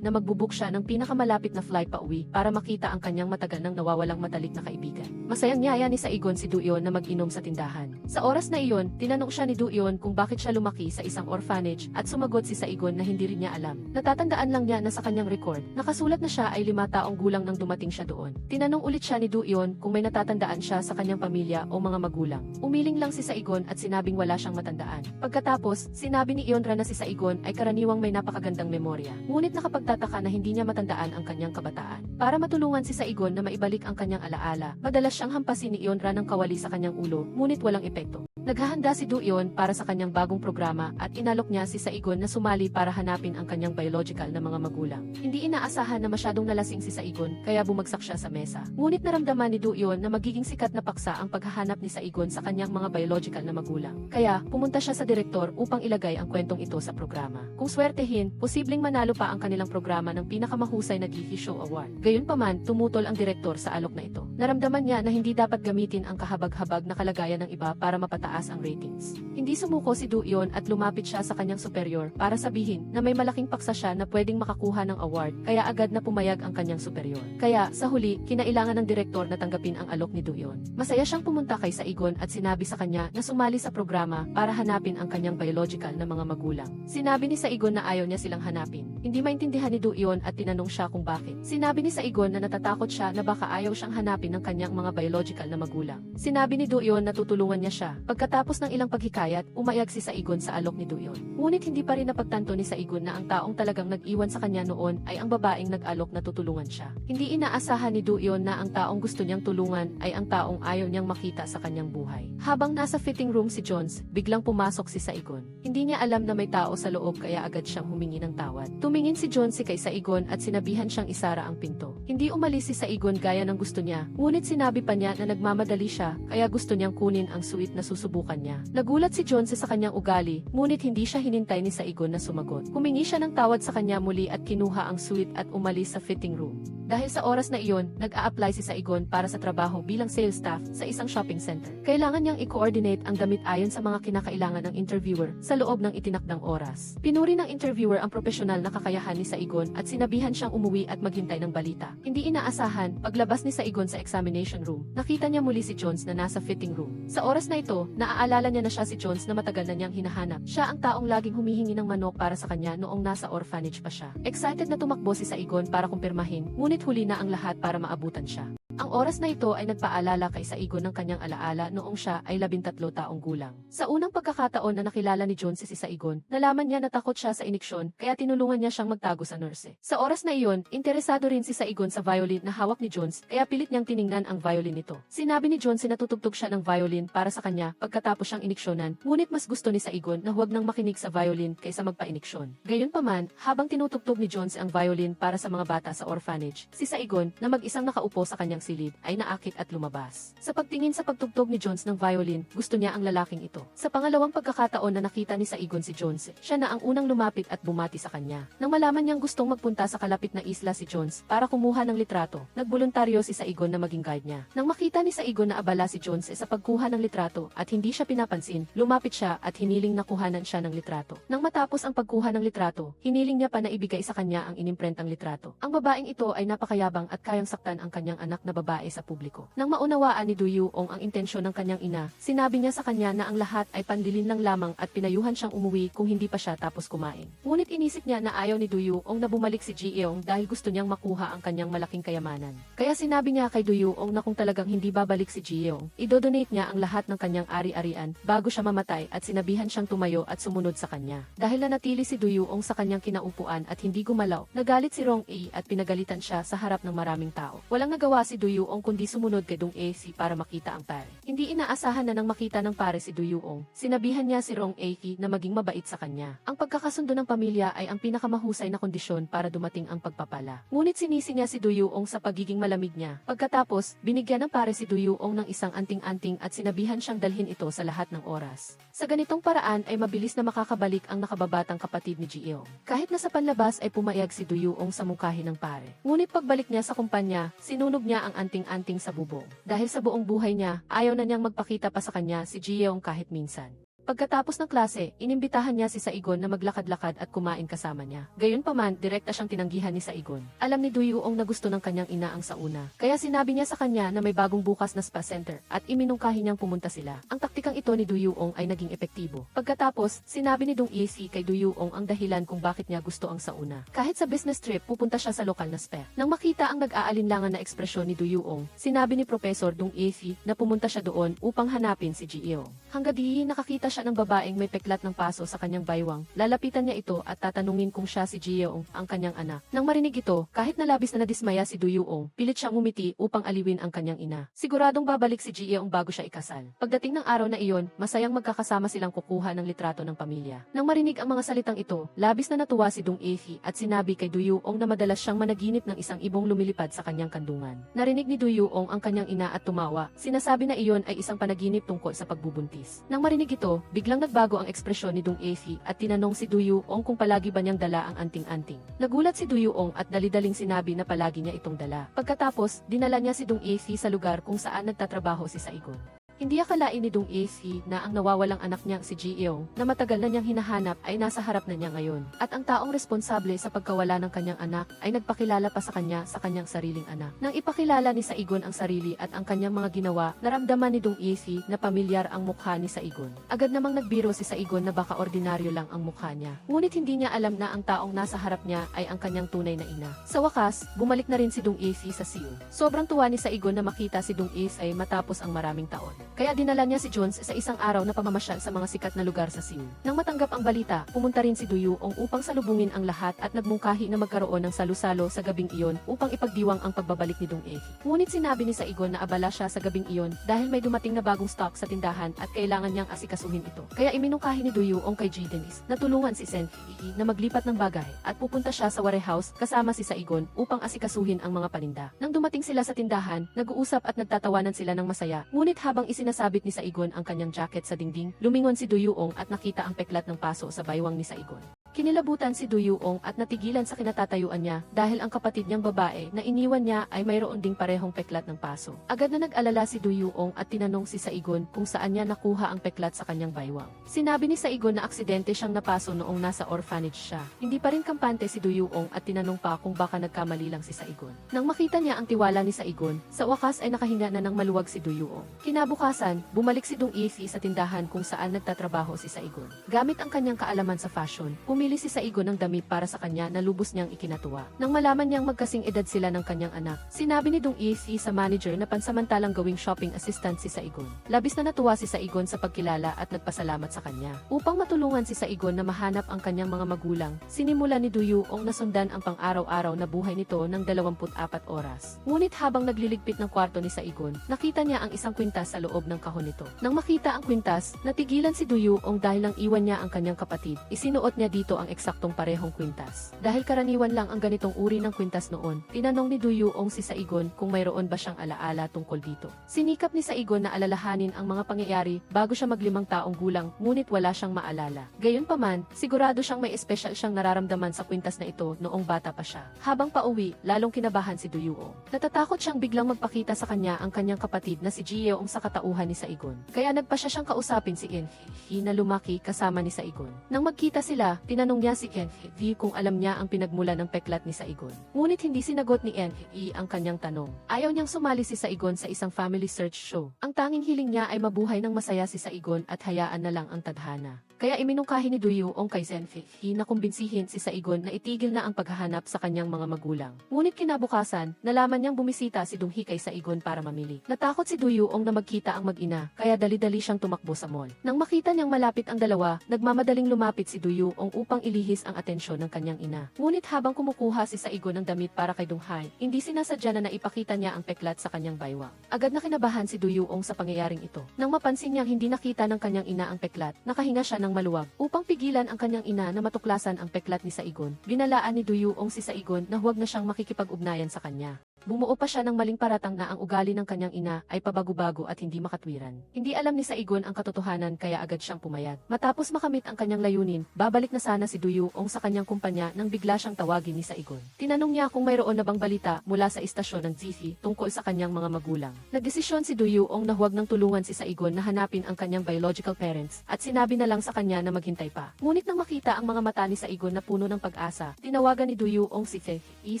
na magbubook siya ng pinakamalapit na flight pa uwi para makita ang kanyang matagal nang nawawalang matalik na kaibigan. Masayang niyaya ni Saigon si Duyon na mag-inom sa tindahan. Sa oras na iyon, tinanong siya ni Duyon kung bakit siya lumaki sa isang orphanage at sumagot si Saigon na hindi rin niya alam. Natatandaan lang niya na sa kanyang record, nakasulat na siya ay 5 taong gulang nang dumating siya doon. Tinanong ulit siya ni Duyon kung may natatandaan siya sa kanyang pamilya o mga magulang. Umiling lang si Saigon at sinabing wala siyang matandaan. Pagkatapos, sinabi ni Ionra na si Saigon ay karaniwang may napakagandang memorya. Ngunit nakapagtataka na hindi niya matandaan ang kanyang kabataan. Para matulungan si Saigon na maibalik ang kanyang alaala, madalas siyang hampasin ni Ionra ng kawali sa kanyang ulo, ngunit walang epekto. Naghahanda si Duyon para sa kanyang bagong programa at inalok niya si Saigon na sumali para hanapin ang kanyang biological na mga magulang. Hindi inaasahan na masyadong nalasing si Saigon kaya bumagsak siya sa mesa. Ngunit naramdaman ni Duyon na magiging sikat na paksa ang paghahanap ni Saigon sa kanyang mga biological na magulang. Kaya pumunta siya sa direktor upang ilagay ang kwentong ito sa programa. Kung swertehin, posibleng manalo pa ang kanilang programa ng pinakamahusay na TV show award. Gayunpaman, tumutol ang direktor sa alok na ito. Naramdaman niya na hindi dapat gamitin ang kahabag-habag na kalagayan ng iba para mapataas ang ratings. Hindi sumuko si Duyon at lumapit siya sa kanyang superior para sabihin na may malaking paksa siya na pwedeng makakuha ng award, kaya agad na pumayag ang kanyang superior. Kaya, sa huli, kinailangan ng direktor na tanggapin ang alok ni Duyon. Masaya siyang pumunta kay Saigon at sinabi sa kanya na sumali sa programa para hanapin ang kanyang biological na mga magulang. Sinabi ni Saigon na ayaw niya silang hanapin. Hindi maintindihan ni Duyon at tinanong siya kung bakit. Sinabi ni Saigon na natatakot siya na baka ayaw siyang hanapin ng kanyang mga biological na magulang. Sinabi ni Duyon na tutulungan niya siya. Pagkatapos ng ilang paghikayat, umayag si Saigon sa alok ni Duyon. Ngunit hindi pa rin napagtanto ni Saigon na ang taong talagang nag-iwan sa kanya noon ay ang babaeng nag-alok na tutulungan siya. Hindi inaasahan ni Duyon na ang taong gusto niyang tulungan ay ang taong ayaw niyang makita sa kanyang buhay. Habang nasa fitting room si Jones, biglang pumasok si Saigon. Hindi niya alam na may tao sa loob kaya agad siyang humingi ng tawad. Tumingin si Jones kay Saigon at sinabihan siyang isara ang pinto. Hindi umalis si Saigon gaya ng gusto niya, ngunit sinabi pa niya na nagmamadali siya kaya gusto niyang kunin ang suite na susubukan niya. Nagulat si Jones sa kanyang ugali, ngunit hindi siya hinintay ni Saigon na sumagot. Humingi siya ng tawad sa kanya muli at kinuha ang suite at umalis sa fitting room. Dahil sa oras na iyon, nag-a-apply si Saigon para sa trabaho bilang sales staff sa isang shopping center. Kailangan niyang i-coordinate ang damit ayon sa mga kinakailangan ng interviewer sa loob ng itinakdang oras. Pinuri ng interviewer ang profesional na kakayahan ni Saigon at sinabihan siyang umuwi at maghintay ng balita. Hindi inaasahan, paglabas ni Saigon sa examination room, nakita niya muli si Jones na nasa fitting room. Sa oras na ito, naaalala niya na siya si Jones na matagal na niyang hinahanap. Siya ang taong laging humihingi ng manok para sa kanya noong nasa orphanage pa siya. Excited na tumakbo si Saigon para kumpirmahin, ngunit huli na ang lahat para maabutan siya. Ang oras na ito ay nagpaalala kay Saigon ng kanyang alaala noong siya ay 13 taong gulang. Sa unang pagkakataon na nakilala ni Jones si Saigon, nalaman niya na takot siya sa iniksyon kaya tinulungan niya siyang magtago sa nurse. Sa oras na iyon, interesado rin si Saigon sa violin na hawak ni Jones kaya pilit niyang tiningnan ang violin nito. Sinabi ni Jones na tutugtog siya ng violin para sa kanya pagkatapos siyang iniksyonan, ngunit mas gusto ni Saigon na huwag nang makinig sa violin kaysa magpa-iniksyon. Gayunpaman, habang tinutugtog ni Jones ang violin para sa mga bata sa orphanage, si Saigon na mag-isang nakaupo sa kanyang silid ay naakit at lumabas. Sa pagtingin sa pagtugtog ni Jones ng violin, gusto niya ang lalaking ito. Sa pangalawang pagkakataon na nakita ni Saigon si Jones, siya na ang unang lumapit at bumati sa kanya. Nang malaman niyang gustong magpunta sa kalapit na isla si Jones para kumuha ng litrato, nagboluntaryo si Saigon na maging guide niya. Nang makita ni Saigon na abala si Jones sa pagkuha ng litrato at hindi siya pinapansin, lumapit siya at hiniling na kuhanan siya ng litrato. Nang matapos ang pagkuha ng litrato, hiniling niya pa na ibigay sa kanya ang inimprentang litrato. Ang babaeng ito ay napakayabang at kayang saktan ang kanyang anak na na babae sa publiko. Nang maunawaan ni Du-Yuong ang intensyon ng kanyang ina, sinabi niya sa kanya na ang lahat ay pandilin lang lamang at pinayuhan siyang umuwi kung hindi pa siya tapos kumain. Ngunit inisip niya na ayaw ni Du-Yuong na bumalik si Ji-eong dahil gusto niyang makuha ang kanyang malaking kayamanan. Kaya sinabi niya kay Du-Yuong na kung talagang hindi babalik si Ji-eong, idodonate niya ang lahat ng kanyang ari-arian bago siya mamatay at sinabihan siyang tumayo at sumunod sa kanya. Dahil nanatili si Du-Yuong sa kanyang kinaupuan at hindi gumalaw, nagalit si Rong-A at pinagalitan siya sa harap ng maraming tao. Walang nagawa si Du-Yuong kundi sumunod kay Dong-A para makita ang pare. Hindi inaasahan na nang makita ng pare si Du-Yuong, sinabihan niya si Rong-A na maging mabait sa kanya. Ang pagkakasundo ng pamilya ay ang pinakamahusay na kondisyon para dumating ang pagpapala. Ngunit sinisi niya si Du-Yuong sa pagiging malamig niya. Pagkatapos, binigyan ng pare si Du-Yuong ng isang anting-anting at sinabihan siyang dalhin ito sa lahat ng oras. Sa ganitong paraan ay mabilis na makakabalik ang nakababatang kapatid ni Ji-eong. Kahit nasa panlabas ay pumayag si Du-Yuong sa mungkahi ng pare. Ngunit pagbalik niya sa kumpanya, sinunog niya ang anting-anting sa bubong. Dahil sa buong buhay niya, ayaw na niyang magpakita pa sa kanya si Ji-eong kahit minsan. Pagkatapos ng klase, inimbitahan niya si Saigon na maglakad-lakad at kumain kasama niya. Gayunpaman, direkta siyang tinanggihan ni Saigon. Alam ni Du-Yuong na gusto ng kanyang ina ang sauna. Kaya sinabi niya sa kanya na may bagong bukas na spa center at iminungkahi niyang pumunta sila. Ang taktikang ito ni Du-Yuong ay naging epektibo. Pagkatapos, sinabi ni Dong-A kay Du-Yuong ang dahilan kung bakit niya gusto ang sauna. Kahit sa business trip, pupunta siya sa lokal na spa. Nang makita ang nag-aalinlangan na ekspresyon ni Du-Yuong, sinabi ni Professor Dong-A na pumunta siya doon upang hanapin si Ji-eong. Hanggang di nakakita siya ng babaeng may peklat ng paso sa kanyang baywang, lalapitan niya ito at tatanungin kung siya si Ji-eong, ang kanyang anak. Nang marinig ito, kahit na labis na nadismaya si Du-Yuong, pilit siyang umiti upang aliwin ang kanyang ina. Siguradong babalik si Ji-eong bago siya ikasal. Pagdating ng araw na iyon, masayang magkakasama silang kukuha ng litrato ng pamilya. Nang marinig ang mga salitang ito, labis na natuwa si Dong-A at sinabi kay Du-Yuong na madalas siyang managinip ng isang ibong lumilipad sa kanyang kandungan. Narinig ni Du-Yuong ang kanyang ina at tumawa. Sinasabi na iyon ay isang panaginip tungkol sa pagbubuntis. Nang marinig ito, biglang nagbago ang ekspresyon ni Dong-A at tinanong si Du-Yuong kung palagi ba niyang dala ang anting-anting. Nagulat si Du-Yuong at dali-daling sinabi na palagi niya itong dala. Pagkatapos, dinala niya si Dong-A sa lugar kung saan nagtatrabaho si Saigon. Hindi akalain ni Dong-A na ang nawawalang anak niyang si Ji-eong na matagal na niyang hinahanap ay nasa harap na niya ngayon. At ang taong responsable sa pagkawala ng kanyang anak ay nagpakilala pa sa kanya sa kanyang sariling anak. Nang ipakilala ni Saigon ang sarili at ang kanyang mga ginawa, naramdaman ni Dong-A na pamilyar ang mukha ni Saigon. Agad namang nagbiro si Saigon na baka ordinaryo lang ang mukha niya. Ngunit hindi niya alam na ang taong nasa harap niya ay ang kanyang tunay na ina. Sa wakas, bumalik na rin si Dong-A sa Seoul. Sobrang tuwa ni Saigon na makita si Dong-A matapos ang maraming taon. Kaya dinala niya si Jones sa isang araw na pamamasyal sa mga sikat na lugar sa Seoul. Nang matanggap ang balita, pumunta rin si Du-Yuong upang salubungin ang lahat at nagmungkahi na magkaroon ng salu-salo sa gabing iyon upang ipagdiwang ang pagbabalik ni Dong-A. Ngunit sinabi ni Saigon na abala siya sa gabing iyon dahil may dumating na bagong stock sa tindahan at kailangan niyang asikasuhin ito. Kaya iminungkahi ni Du-Yuong kay Ji Dennis na tulungan si Sen-hee na maglipat ng bagay at pupunta siya sa warehouse kasama si Saigon upang asikasuhin ang mga paninda. Nang dumating sila sa tindahan, nag-uusap at nagtatawanan sila ng masaya. Ngunit habang isinasabit ni Saigon ang kanyang jacket sa dingding, lumingon si Du-Yuong at nakita ang peklat ng paso sa baywang ni Saigon. Kinilabutan si Du-Yuong at natigilan sa kinatatayuan niya dahil ang kapatid niyang babae na iniwan niya ay mayroon ding parehong peklat ng paso. Agad na nag-alala si Du-Yuong at tinanong si Saigon kung saan niya nakuha ang peklat sa kanyang baywang. Sinabi ni Saigon na aksidente siyang napaso noong nasa orphanage siya. Hindi pa rin kampante si Du-Yuong at tinanong pa kung baka nagkamali lang si Saigon. Nang makita niya ang tiwala ni Saigon, sa wakas ay nakahinga na ng maluwag si Du-Yuong. Kinabukasan, bumalik si Dong-A sa tindahan kung saan nagtatrabaho si Saigon. Gamit ang kanyang kaalaman sa fashion, pumili si Saigon ng damit para sa kanya na lubos niyang ikinatuwa. Nang malaman niyang magkasing edad sila ng kanyang anak, sinabi ni Dong-A sa manager na pansamantalang gawing shopping assistant si Saigon. Labis na natuwa si Saigon sa pagkilala at nagpasalamat sa kanya. Upang matulungan si Saigon na mahanap ang kanyang mga magulang, sinimula ni Du-Yuong na sundan ang pang-araw-araw na buhay nito ng 24 oras. Ngunit habang nagliligpit ng kwarto ni Saigon, nakita niya ang isang kwintas sa loob ng kahon nito. Nang makita ang kwintas, natigilan si Du-Yuong dahil nang iwan niya ang kanyang kapatid, isinuot niya dito ang eksaktong parehong kwintas. Dahil karaniwan lang ang ganitong uri ng kwintas noon, tinanong ni Du-Yuong si Saigon kung mayroon ba siyang alaala tungkol dito. Sinikap ni Saigon na alalahanin ang mga pangyayari bago siya mag-5 taong gulang, ngunit wala siyang maalala. Gayunpaman, sigurado siyang may espesyal siyang nararamdaman sa kwintas na ito noong bata pa siya. Habang pauwi, lalong kinabahan si Du-Yuong. Natatakot siyang biglang magpakita sa kanya ang kanyang kapatid na si Ji-eong sa katauhan ni Saigon. Kaya nagpa siya siyang kausapin si In-hee na lumaki kasama ni Saigon. Nang magkita sila, tinanong Tinanong niya si Enhi kung alam niya ang pinagmula ng peklat ni Saigon. Ngunit hindi sinagot ni Enhi ang kanyang tanong. Ayaw niyang sumali si Saigon sa isang family search show. Ang tanging hiling niya ay mabuhay ng masaya si Saigon at hayaan na lang ang tadhana. Kaya iminungkahi ni Duyuong kay Enhi na kumbinsihin si Saigon na itigil na ang paghahanap sa kanyang mga magulang. Ngunit kinabukasan, nalaman niyang bumisita si Donghi kay Saigon para mamili. Natakot si Duyuong na magkita ang mag-ina, kaya dali-dali siyang tumakbo sa mall. Nang makita niyang malapit ang dalawa, nagmamadaling lumapit si Duyuong upang ilihis ang atensyon ng kanyang ina. Ngunit habang kumukuha si Saigon ng damit para kay Donghai, hindi sinasadya na naipakita niya ang peklat sa kanyang baywang. Agad na kinabahan si Duyuong sa pangyayaring ito. Nang mapansin niyang hindi nakita ng kanyang ina ang peklat, nakahinga siya ng maluwag. Upang pigilan ang kanyang ina na matuklasan ang peklat ni Saigon, binalaan ni Duyuong si Saigon na huwag na siyang makikipag-ugnayan sa kanya. Bumuo pa siya ng maling paratang na ang ugali ng kanyang ina ay pabago-bago at hindi makatwiran. Hindi alam ni Saigon ang katotohanan kaya agad siyang pumayat. Matapos makamit ang kanyang layunin, babalik na sana si Duyuong sa kanyang kumpanya nang bigla siyang tawagin ni Saigon. Tinanong niya kung mayroon na bang balita mula sa istasyon ng TV tungkol sa kanyang mga magulang. Nagdesisyon si Duyuong na huwag nang tulungan si Saigon na hanapin ang kanyang biological parents at sinabi na lang sa kanya na maghintay pa. Ngunit nang makita ang mga mata ni Saigon na puno ng pag-asa, tinawagan ni Duyuong si Enhi.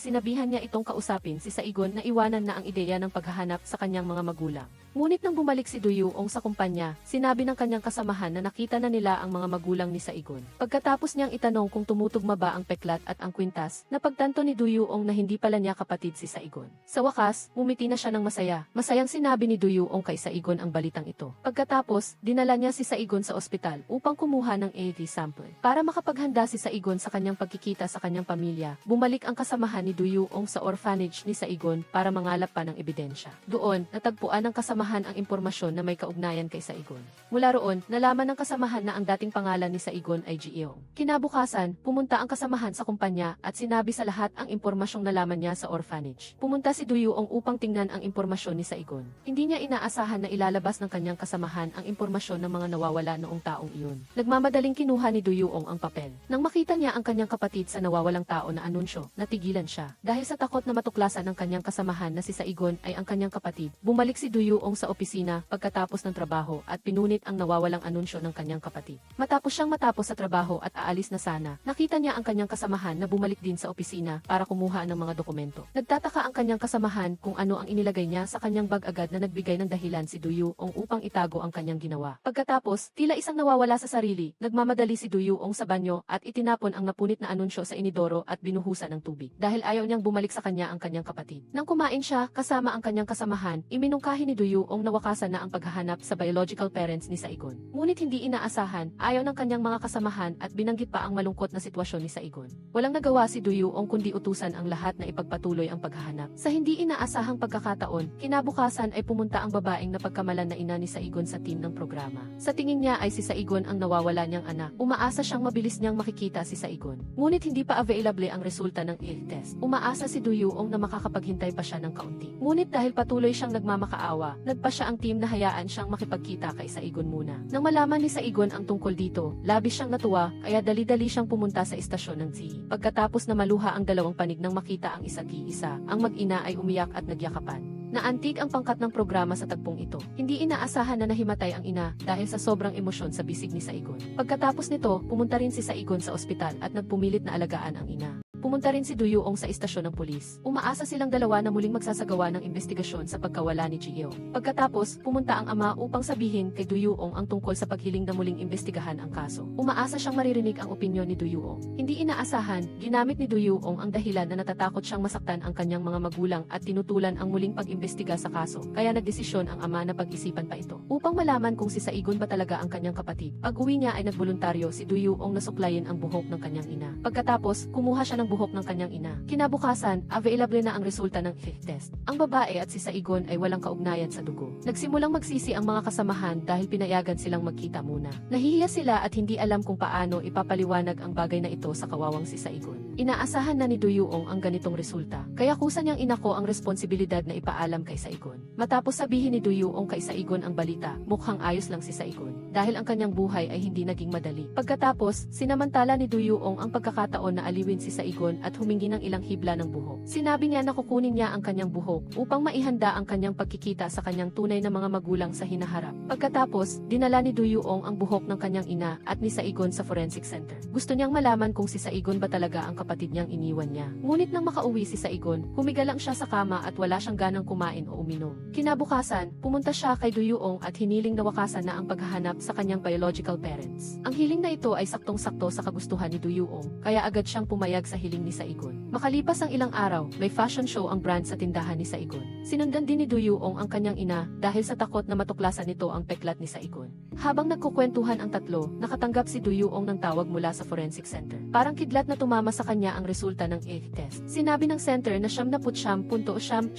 Sinabihan niya itong kausapin si Saigon na iwanan na ang ideya ng paghahanap sa kanyang mga magulang. Ngunit nang bumalik si Duyuong sa kumpanya, sinabi ng kanyang kasamahan na nakita na nila ang mga magulang ni Saigon. Pagkatapos niyang itanong kung tumutugma ba ang peklat at ang kwintas, napagtanto ni Duyuong na hindi pala niya kapatid si Saigon. Sa wakas, ngumiti na siya ng masaya. Masayang sinabi ni Duyuong kay Saigon ang balitang ito. Pagkatapos, dinala niya si Saigon sa ospital upang kumuha ng AV sample. Para makapaghanda si Saigon sa kanyang pagkikita sa kanyang pamilya, bumalik ang kasamahan ni Duyuong sa orphanage ni Saigon para mangalap pa ng ebidensya. Doon, natagpuan ng kasamahan ang impormasyon na may kaugnayan kay Saigon. Mula roon, nalaman ng kasamahan na ang dating pangalan ni Saigon ay Gio. Kinabukasan, pumunta ang kasamahan sa kumpanya at sinabi sa lahat ang impormasyong nalaman niya sa orphanage. Pumunta si Duyuong upang tingnan ang impormasyon ni Saigon. Hindi niya inaasahan na ilalabas ng kanyang kasamahan ang impormasyon ng mga nawawala noong taong iyon. Nagmamadaling kinuha ni Duyuong ang papel. Nang makita niya ang kanyang kapatid sa nawawalang tao na anunsyo, natigilan siya. Dahil sa takot na matuklasan ng kanyang kasamahan na si Saigon ay ang kanyang kapatid, bumalik si Duyuong sa opisina pagkatapos ng trabaho at pinunit ang nawawalang anunsyo ng kanyang kapatid. Matapos sa trabaho at aalis na sana, nakita niya ang kanyang kasamahan na bumalik din sa opisina para kumuha ng mga dokumento. Nagtataka ang kanyang kasamahan kung ano ang inilagay niya sa kanyang bag agad na nagbigay ng dahilan si Duyuong upang itago ang kanyang ginawa. Pagkatapos, tila isang nawawala sa sarili, nagmamadali si Duyuong sa banyo at itinapon ang napunit na anunsyo sa inidoro at binuhusan ng tubig dahil ayaw niyang bumalik sa kanya ang kanyang kapatid. Nang kumain siya kasama ang kanyang kasamahan, iminungkahi ni Duyuong na wakasan na ang paghahanap sa biological parents ni Saigon. Ngunit hindi inaasahan, ayaw ng kanyang mga kasamahan at binanggit pa ang malungkot na sitwasyon ni Saigon. Walang nagawa si Duyuong kundi utusan ang lahat na ipagpatuloy ang paghahanap. Sa hindi inaasahang pagkakataon, kinabukasan ay pumunta ang babaeng napagkamalan na ina ni Saigon sa team ng programa. Sa tingin niya ay si Saigon ang nawawala niyang anak. Umaasa siyang mabilis niyang makikita si Saigon. Ngunit hindi pa available ang resulta ng AIR test. Umaasa si Duyuong na makakapaghintay pa siya ng kaunti. Ngunit dahil patuloy siyang nagmamakaawa, nagpa siya ang team na hayaan siyang makipagkita kay Saigon muna. Nang malaman ni Saigon ang tungkol dito, labis siyang natuwa kaya dali-dali siyang pumunta sa istasyon ng TV. Pagkatapos na maluha ang dalawang panig nang makita ang isa't isa, ang mag-ina ay umiyak at nagyakapan. Naantig ang pangkat ng programa sa tagpong ito. Hindi inaasahan na nahimatay ang ina dahil sa sobrang emosyon sa bisig ni Saigon. Pagkatapos nito, pumunta rin si Saigon sa ospital at nagpumilit na alagaan ang ina. Pumunta rin si Duyuong sa istasyon ng pulis. Umaasa silang dalawa na muling magsasagawa ng investigasyon sa pagkawala ni Gio. Pagkatapos, pumunta ang ama upang sabihin kay Duyuong ang tungkol sa paghiling na muling imbestigahan ang kaso. Umaasa siyang maririnig ang opinyon ni Duyuong. Hindi inaasahan, ginamit ni Duyuong ang dahilan na natatakot siyang masaktan ang kanyang mga magulang at tinutulan ang muling pag-imbestiga sa kaso. Kaya nagdesisyon ang ama na pag-isipan pa ito. Upang malaman kung si Saigon ba talaga ang kanyang kapatid. Pag-uwi niya ay nagboluntaryo si Duyuong na suklayin ang buhok ng kanyang ina. Pagkatapos, kumuha siya ng buhok ng kanyang ina. Kinabukasan, available na ang resulta ng FIV test. Ang babae at si Saigon ay walang kaugnayan sa dugo. Nagsimulang magsisi ang mga kasamahan dahil pinayagan silang magkita muna. Nahihiya sila at hindi alam kung paano ipapaliwanag ang bagay na ito sa kawawang si Saigon. Inaasahan na ni Duyuong ang ganitong resulta, kaya kusa niyang inako ang responsibilidad na ipaalam kay Saigon. Matapos sabihin ni Duyuong kay Saigon ang balita, mukhang ayos lang si Saigon, dahil ang kanyang buhay ay hindi naging madali. Pagkatapos, sinamantala ni Duyuong ang pagkakataon na aliwin si Saigon at humingi ng ilang hibla ng buhok. Sinabi niya na kukunin niya ang kanyang buhok upang maihanda ang kanyang pagkikita sa kanyang tunay na mga magulang sa hinaharap. Pagkatapos, dinala ni Duyuong ang buhok ng kanyang ina at ni Saigon sa forensic center. Gusto niyang malaman kung si Saigon ba talaga ang kapatid niyang iniwan niya. Ngunit nang makauwi si Saigon, humiga lang siya sa kama at wala siyang ganang kumain o uminom. Kinabukasan, pumunta siya kay Duyuong at hiniling na wakasan na ang paghahanap sa kanyang biological parents. Ang hiling na ito ay saktong-sakto sa kagustuhan ni Duyuong, kaya agad siyang pumayag sa hiling ni Saigon. Makalipas ang ilang araw, may fashion show ang brand sa tindahan ni Saigon. Sinundan din ni Duyuong ang kanyang ina dahil sa takot na matuklasan nito ang peklat ni Saigon. Habang nagkukwentuhan ang tatlo, nakatanggap si Duyuong ng tawag mula sa forensic center. Parang kidlat na tumama sa kanya ang resulta ng AFE test. Sinabi ng center na 79.9%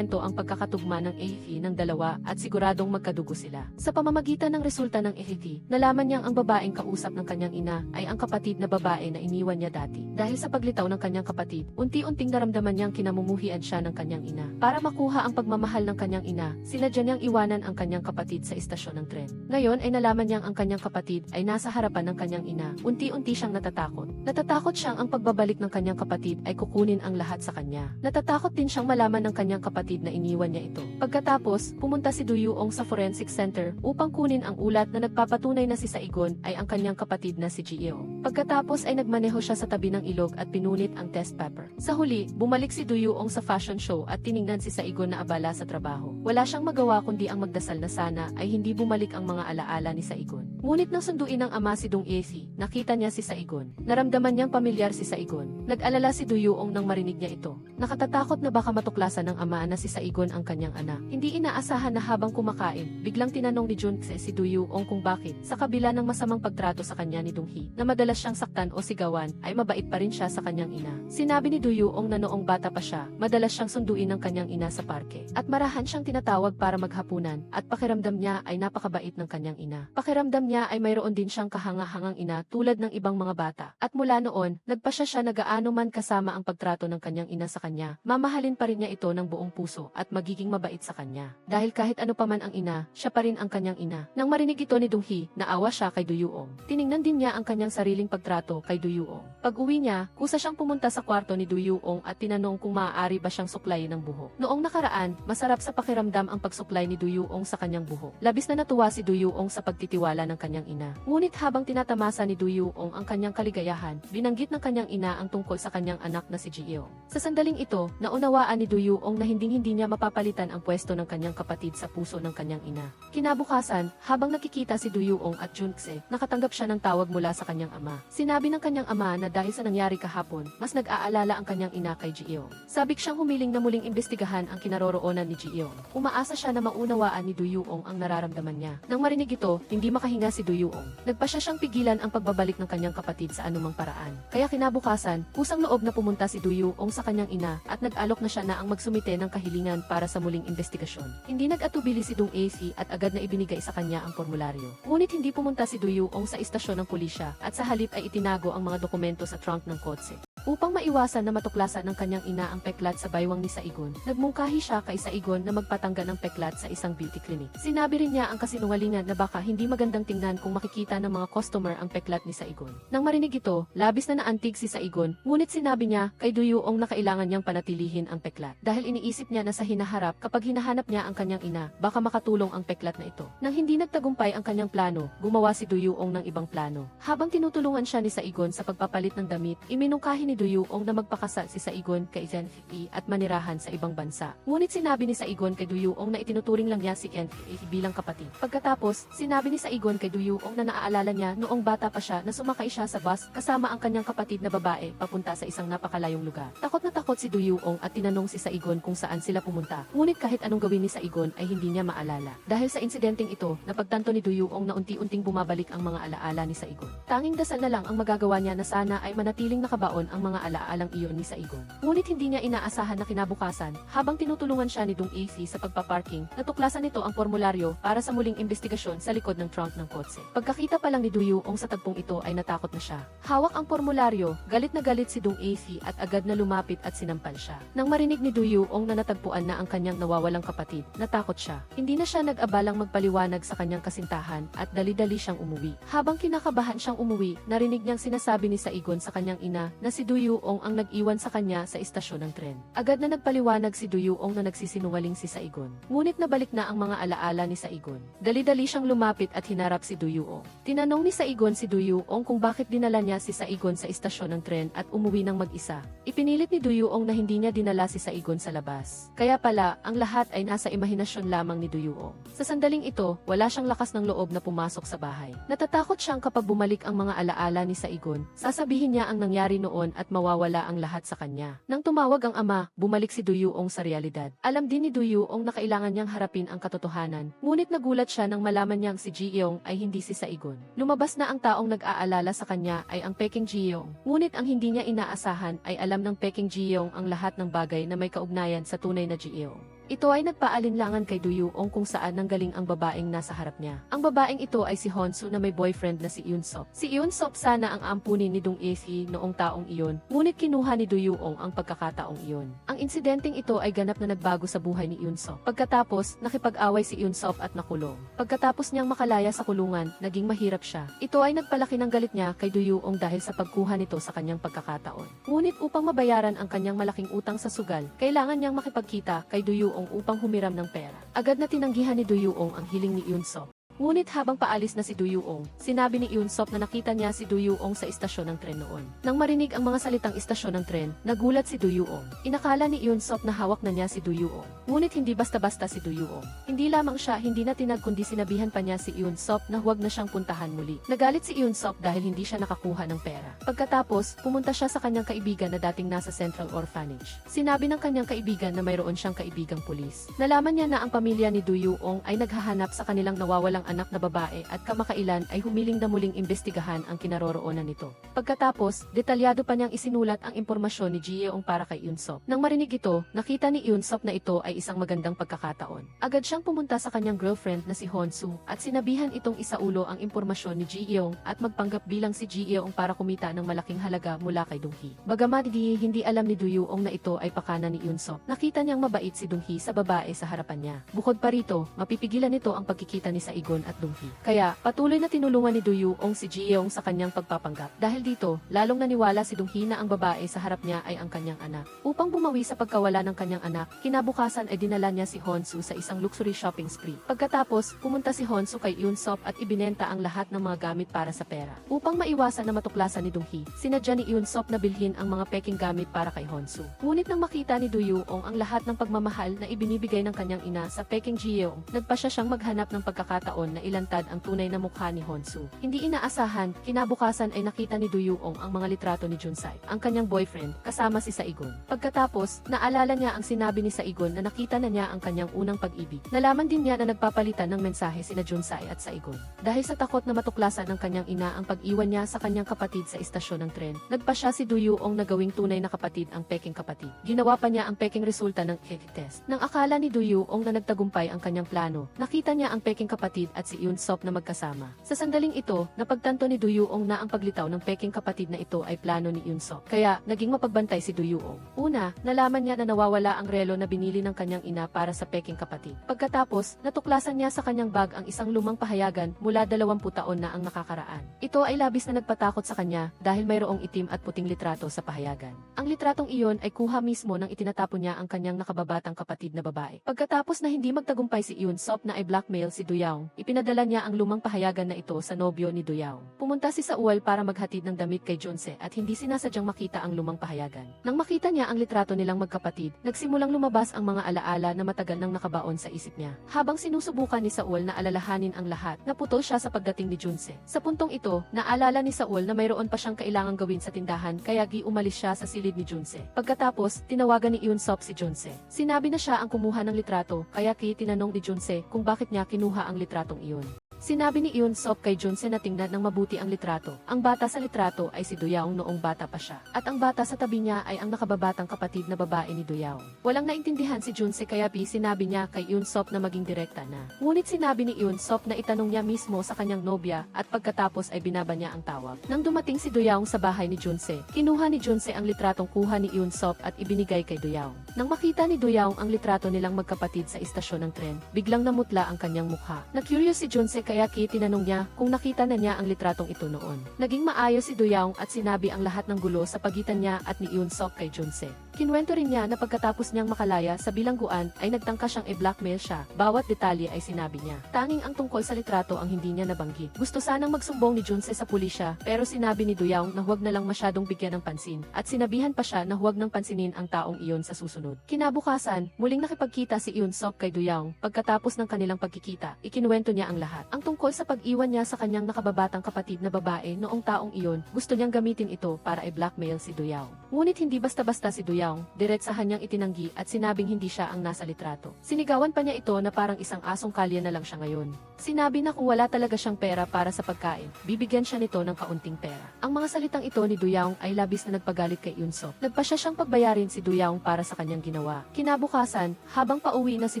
ang pagkakatugma ng AFE ng dalawa at siguradong magkadugo sila. Sa pamamagitan ng resulta ng AFE, nalaman niyang ang babaeng kausap ng kanyang ina ay ang kapatid na babae na iniwan niya dati. Dahil sa paglitaw ng kanyang kapatid, unti-unting naramdaman niyang kinamumuhian siya ng kanyang ina. Para makuha ang pagmamahal ng kanyang ina, sinadya niyang iwanan ang kanyang kapatid sa istasyon ng tren. Ngayon ay nalaman niyang ang kanyang kapatid ay nasa harapan ng kanyang ina. Unti-unti siyang natatakot. Natatakot siyang ang pagbabalik ng kanyang kapatid ay kukunin ang lahat sa kanya. Natatakot din siyang malaman ng kanyang kapatid na iniwan niya ito. Pagkatapos, pumunta si Duyuong sa forensic center upang kunin ang ulat na nagpapatunay na si Saigon ay ang kanyang kapatid na si Gio. Pagkatapos ay nagmaneho siya sa tabi ng ilog at pinunit ang test paper. Sa huli, bumalik si Duyuong sa fashion show at tiningnan si Saigon na abala sa trabaho. Wala siyang magawa kundi ang magdasal na sana ay hindi bumalik ang mga alaala ni Saigon. Ngunit nang sunduin ng ama si Dong Esi, nakita niya si Saigon. Naramdaman niyang pamilyar si Saigon. Nag-alala si Duyuong nang marinig niya ito. Nakatatakot na baka matuklasan ng ama na si Saigon ang kanyang anak. Hindi inaasahan na habang kumakain, biglang tinanong ni Junse si Duyuong kung bakit, sa kabila ng masamang pagtrato sa kanya ni Donghee, na madalas siyang saktan o sigawan, ay mabait pa rin siya sa kanyang ina. Sinabi ni Duyuong na noong bata pa siya, madalas siyang sunduin ng kanyang ina sa parke. At marahan siyang tinatawag para maghapunan, at pakiramdam niya ay napakabait ng kanyang ina. Pakiramdam niya ay mayroon din siyang kahanga-hangang ina tulad ng ibang mga bata. At mula noon, nagpasya siya na gaano man kasama ang pagtrato ng kanyang ina sa kanya, mamahalin pa rin niya ito ng buong puso at magiging mabait sa kanya. Dahil kahit ano pa man ang ina, siya pa rin ang kanyang ina. Nang marinig ito ni Donghee, naawa siya kay Duyuong. Tiningnan din niya ang kanyang sariling pagtrato kay Duyuong. Pag-uwi niya, kusa siyang pumunta sa kwarto ni Duyuong at tinanong kung maaari ba siyang suklayin ng buhok. Noong nakaraan, masarap sa pakiramdam ang pagsuklay ni Duyuong sa kanyang buhok. Labis na natuwa si Duyuong sa pagtitiwala ng kanyang ina. Ngunit habang tinatamasa ni Duyuong ang kanyang kaligayahan, binanggit ng kanyang ina ang tungkol sa kanyang anak na si Gio. Sa sandaling ito, naunawaan ni Duyuong na hindi niya mapapalitan ang pwesto ng kanyang kapatid sa puso ng kanyang ina. Kinabukasan, habang nakikita si Duyuong at Junse, nakatanggap siya ng tawag mula sa kanyang ama. Sinabi ng kanyang ama na dahil sa nangyari kahapon, mas nag-aalala ang kanyang ina kay Gio. Sabik siyang humiling na muling imbestigahan ang kinaroroonan ni Gio. Umaasa siya na maunawaan ni Duyuong ang nararamdaman niya. Nang marinig ito, hindi makahinga si Duyuong. Nagpasya siyang pigilan ang pagbabalik ng kanyang kapatid sa anumang paraan. Kaya kinabukasan, kusang loob na pumunta si Duyuong sa kanyang ina at nag-alok na siya na ang magsumite ng kahilingan para sa muling investigasyon. Hindi nag-atubili si Dong Esi at agad na ibinigay sa kanya ang formularyo. Ngunit hindi pumunta si Duyuong sa istasyon ng pulisya at sa halip ay itinago ang mga dokumento sa trunk ng kotse. Upang maiwasan na matuklasan ng kanyang ina ang peklat sa baywang ni Saigon, nagmungkahi siya kay Saigon na magpatanggal ng peklat sa isang beauty clinic. Sinabi rin niya ang kasinungalingan na baka hindi magandang tingnan kung makikita ng mga customer ang peklat ni Saigon. Nang marinig ito, labis na naantig si Saigon, ngunit sinabi niya kay Duyuong na kailangan niyang panatilihin ang peklat. Dahil iniisip niya na sa hinaharap kapag hinahanap niya ang kanyang ina, baka makatulong ang peklat na ito. Nang hindi nagtagumpay ang kanyang plano, gumawa si Duyuong ng ibang plano. Habang tinutulungan siya ni Saigon sa pagpapalit ng damit, iminungkahi ni Duyuong na magpakasal si Saigon kay Genfi at manirahan sa ibang bansa. Ngunit sinabi ni Saigon kay Duyuong na itinuturing lang niya si Genfi bilang kapatid. Pagkatapos, sinabi ni Saigon kay Duyuong na naaalala niya noong bata pa siya na sumakay siya sa bus kasama ang kanyang kapatid na babae papunta sa isang napakalayong lugar. Takot na takot si Duyuong at tinanong si Saigon kung saan sila pumunta. Ngunit kahit anong gawin ni Saigon ay hindi niya maalala. Dahil sa insidenteng ito, napagtanto ni Duyuong na unti-unting bumabalik ang mga alaala ni Saigon. Tanging dasal na lang ang magagawa niya na sana ay manatiling nakabaon ang ang mga alaalang iyon ni Saigon. Ngunit hindi niya inaasahan na kinabukasan, habang tinutulungan siya ni Dong AC sa pagpaparking, natuklasan nito ang formularyo para sa muling investigasyon sa likod ng trunk ng kotse. Pagkakita pa lang ni Du Yuong sa tagpong ito ay natakot na siya. Hawak ang formularyo, galit na galit si Dong AC at agad na lumapit at sinampal siya. Nang marinig ni Du Yuong na natagpuan na ang kanyang nawawalang kapatid, natakot siya. Hindi na siya nag-abalang magpaliwanag sa kanyang kasintahan at dali-dali siyang umuwi. Habang kinakabahan siyang umuwi, narinig niyang sinasabi ni Saigon sa kanyang ina na si Du Yuong ang nag-iwan sa kanya sa istasyon ng tren. Agad na nagpaliwanag si Du Yuong na nagsisinungaling si Saigon. Ngunit nabalik na ang mga alaala ni Saigon. Dali-dali siyang lumapit at hinarap si Du Yuong. Tinanong ni Saigon si Du Yuong kung bakit dinala niya si Saigon sa istasyon ng tren at umuwi ng mag-isa. Ipinilit ni Du Yuong na hindi niya dinala si Saigon sa labas. Kaya pala, ang lahat ay nasa imahinasyon lamang ni Du Yuong. Sa sandaling ito, wala siyang lakas ng loob na pumasok sa bahay. Natatakot siyang kapag bumalik ang mga alaala ni Saigon, sasabihin niya ang nangyari noon at mawawala ang lahat sa kanya. Nang tumawag ang ama, bumalik si Du Yuong sa realidad. Alam din ni Du Yuong na kailangan niyang harapin ang katotohanan, ngunit nagulat siya nang malaman niyang si Ji Yong ay hindi si Saigon. Lumabas na ang taong nag-aalala sa kanya ay ang Peking Ji Yong, ngunit ang hindi niya inaasahan ay alam ng Peking Ji Yong ang lahat ng bagay na may kaugnayan sa tunay na Ji Yong. Ito ay nagpaalinlangan kay Du Yuong kung saan nanggaling ang babaeng nasa harap niya. Ang babaeng ito ay si Honsu na may boyfriend na si Yoon Sop. Si Yoon Sop sana ang ampunin ni Dong AC noong taong iyon, ngunit kinuha ni Du Yuong ang pagkakataong iyon. Ang insidenteng ito ay ganap na nagbago sa buhay ni Yoon Sop. Pagkatapos, nakipag-away si Yoon Sop at nakulong. Pagkatapos niyang makalaya sa kulungan, naging mahirap siya. Ito ay nagpalaki ng galit niya kay Du Yuong dahil sa pagkuha nito sa kanyang pagkakataon. Ngunit upang mabayaran ang kanyang malaking utang sa sugal, kailangan niyang makipagkita kay Du Yuong upang humiram ng pera. Agad na tinanggihan ni Du Yuong ang hiling ni Yoon Sop. Ngunit habang paalis na si Du Yuong, sinabi ni Yoon Sop na nakita niya si Du Yuong sa istasyon ng tren noon. Nang marinig ang mga salitang istasyon ng tren, nagulat si Du Yuong. Inakala ni Yoon Sop na hawak na niya si Du Yuong. Ngunit hindi basta-basta si Du Yuong. Hindi lamang siya hindi na tinag kundi sinabihan pa niya si Yoon Sop na huwag na siyang puntahan muli. Nagalit si Yoon Sop dahil hindi siya nakakuha ng pera. Pagkatapos, pumunta siya sa kanyang kaibigan na dating nasa Central Orphanage. Sinabi ng kanyang kaibigan na mayroon siyang kaibigang pulis. Nalaman niya na ang pamilya ni Du Yuong ay naghahanap sa kanilang nawawalang anak na babae at kamakailan ay humiling na muling imbestigahan ang kinaroroonan nito. Pagkatapos, detalyado pa niyang isinulat ang impormasyon ni Ji Yeong para kay Yoon Sop. Nang marinig ito, nakita ni Yoon Sop na ito ay isang magandang pagkakataon. Agad siyang pumunta sa kanyang girlfriend na si Honsu at sinabihan itong isaulo ang impormasyon ni Ji Yeong at magpanggap bilang si Ji Yeong para kumita ng malaking halaga mula kay Dong Hee. Bagamat hindi alam ni Du Yuong na ito ay pakana ni Yoon Sop, nakita niyang mabait si Dong Hee sa babae sa harapan niya. Bukod pa rito, mapipigilan nito ang pagkikita ni Saigon at Dong Hee. Kaya, patuloy na tinulungan ni Du Yuong si Ji Yeong sa kanyang pagpapanggap. Dahil dito, lalong naniwala si Dong Hee na ang babae sa harap niya ay ang kanyang anak. Upang bumawi sa pagkawala ng kanyang anak, kinabukasan ay dinala niya si Honsu sa isang luxury shopping spree. Pagkatapos, pumunta si Honsu kay Yoon Sop at ibinenta ang lahat ng mga gamit para sa pera. Upang maiwasan na matuklasan ni Dong Hee, sinadya ni Yoon Sop na bilhin ang mga peking gamit para kay Honsu. Ngunit nang makita ni Du Yuong ang lahat ng pagmamahal na ibinibigay ng kanyang ina sa peking Ji Yeong, nagpasya siyang maghanap ng pagkakataon na ilantad ang tunay na mukha ni Honsu. Hindi inaasahan, kinabukasan ay nakita ni Du Yuong ang mga litrato ni Junsai, ang kanyang boyfriend, kasama si Saigon. Pagkatapos, naalala niya ang sinabi ni Saigon na nakita na niya ang kanyang unang pag-ibig. Nalaman din niya na nagpapalitan ng mensahe sina Junsai at Saigon. Dahil sa takot na matuklasan ng kanyang ina ang pag-iwan niya sa kanyang kapatid sa istasyon ng tren, nagpasya si Du Yuong na gawing tunay na kapatid ang peking kapatid. Ginawa pa niya ang peking resulta ng health test. Nang akala ni Du Yuong na nagtagumpay ang kanyang plano, nakita niya ang peking kapatid at si Yoon Sop na magkasama. Sa sandaling ito, napagtanto ni Du Yuong na ang paglitaw ng peking kapatid na ito ay plano ni Yoon Sop. Kaya, naging mapagbantay si Du Yuong. Una, nalaman niya na nawawala ang relo na binili ng kanyang ina para sa peking kapatid. Pagkatapos, natuklasan niya sa kanyang bag ang isang lumang pahayagan mula 20 taon na ang nakakaraan. Ito ay labis na nagpatakot sa kanya dahil mayroong itim at puting litrato sa pahayagan. Ang litratong iyon ay kuha mismo nang itinatapon niya ang kanyang nakababatang kapatid na babae. Pagkatapos na hindi magtagumpay si Yoon Sop na i-blackmail si Du Yaong, ipinadala niya ang lumang pahayagan na ito sa nobyo ni Du Yaong. Pumunta si Saul para maghatid ng damit kay Junse at hindi sinasadyang makita ang lumang pahayagan. Nang makita niya ang litrato nilang magkapatid, nagsimulang lumabas ang mga alaala na matagal nang nakabaon sa isip niya. Habang sinusubukan ni Saul na alalahanin ang lahat, naputol siya sa pagdating ni Junse. Sa puntong ito, naalala ni Saul na mayroon pa siyang kailangang gawin sa tindahan kaya umalis siya sa silid ni Junse. Pagkatapos, tinawagan ni Yoon Sop si Junse. Sinabi na siya ang kumuha ng litrato, kaya tinanong ni Junse kung bakit niya kinuha ang litratong iyon. Sinabi ni Yoon Sop kay Junse na tingnan ng mabuti ang litrato. Ang bata sa litrato ay si Doyaong noong bata pa siya. At ang bata sa tabi niya ay ang nakababatang kapatid na babae ni Doyaong. Walang naintindihan si Junse kaya sinabi niya kay Yoon Sop na maging direkta na. Ngunit sinabi ni Yoon Sop na itanong niya mismo sa kanyang nobya at pagkatapos ay binaba niya ang tawag. Nang dumating si Doyaong sa bahay ni Junse, kinuha ni Junse ang litratong kuha ni Yoon Sop at ibinigay kay Doyaong. Nang makita ni Doyaong ang litrato nilang magkapatid sa istasyon ng tren, biglang namutla ang kanyang mukha. Na-curious si Junse kaya tinanong niya kung nakita na niya ang litratong ito noon. Naging maayos si Doyaong at sinabi ang lahat ng gulo sa pagitan niya at ni Yoon Sop kay Junse. Kinuwento rin niya na pagkatapos niyang makalaya sa bilangguan ay nagtangka siyang i-blackmail siya. Bawat detalye ay sinabi niya. Tanging ang tungkol sa litrato ang hindi niya nabanggit. Gusto sanang magsumbong ni Junse sa pulisya pero sinabi ni Doyaong na huwag na lang masyadong bigyan ng pansin at sinabihan pa siya na huwag nang pansinin ang taong iyon sa susunod. Kinabukasan, muling nakipagkita si Yoon Sop kay Doyaong. Pagkatapos ng kanilang pagkikita, ikinuwento niya ang lahat. Ang tungkol sa pag-iwan niya sa kanyang nakababatang kapatid na babae noong taong iyon, gusto niyang gamitin ito para i-blackmail si Doyaong. Ngunit hindi basta-basta si Doyaong, diretsahan niyang itinanggi at sinabing hindi siya ang nasa litrato. Sinigawan pa niya ito na parang isang asong kalye na lang siya ngayon. Sinabi na kung wala talaga siyang pera para sa pagkain, bibigyan siya nito ng kaunting pera. Ang mga salitang ito ni Doyaong ay labis na nagpagalit kay Yoon Sop. Nagpasya siyang pagbayarin si Doyaong para sa kanyang ginawa. Kinabukasan, habang pauwi na si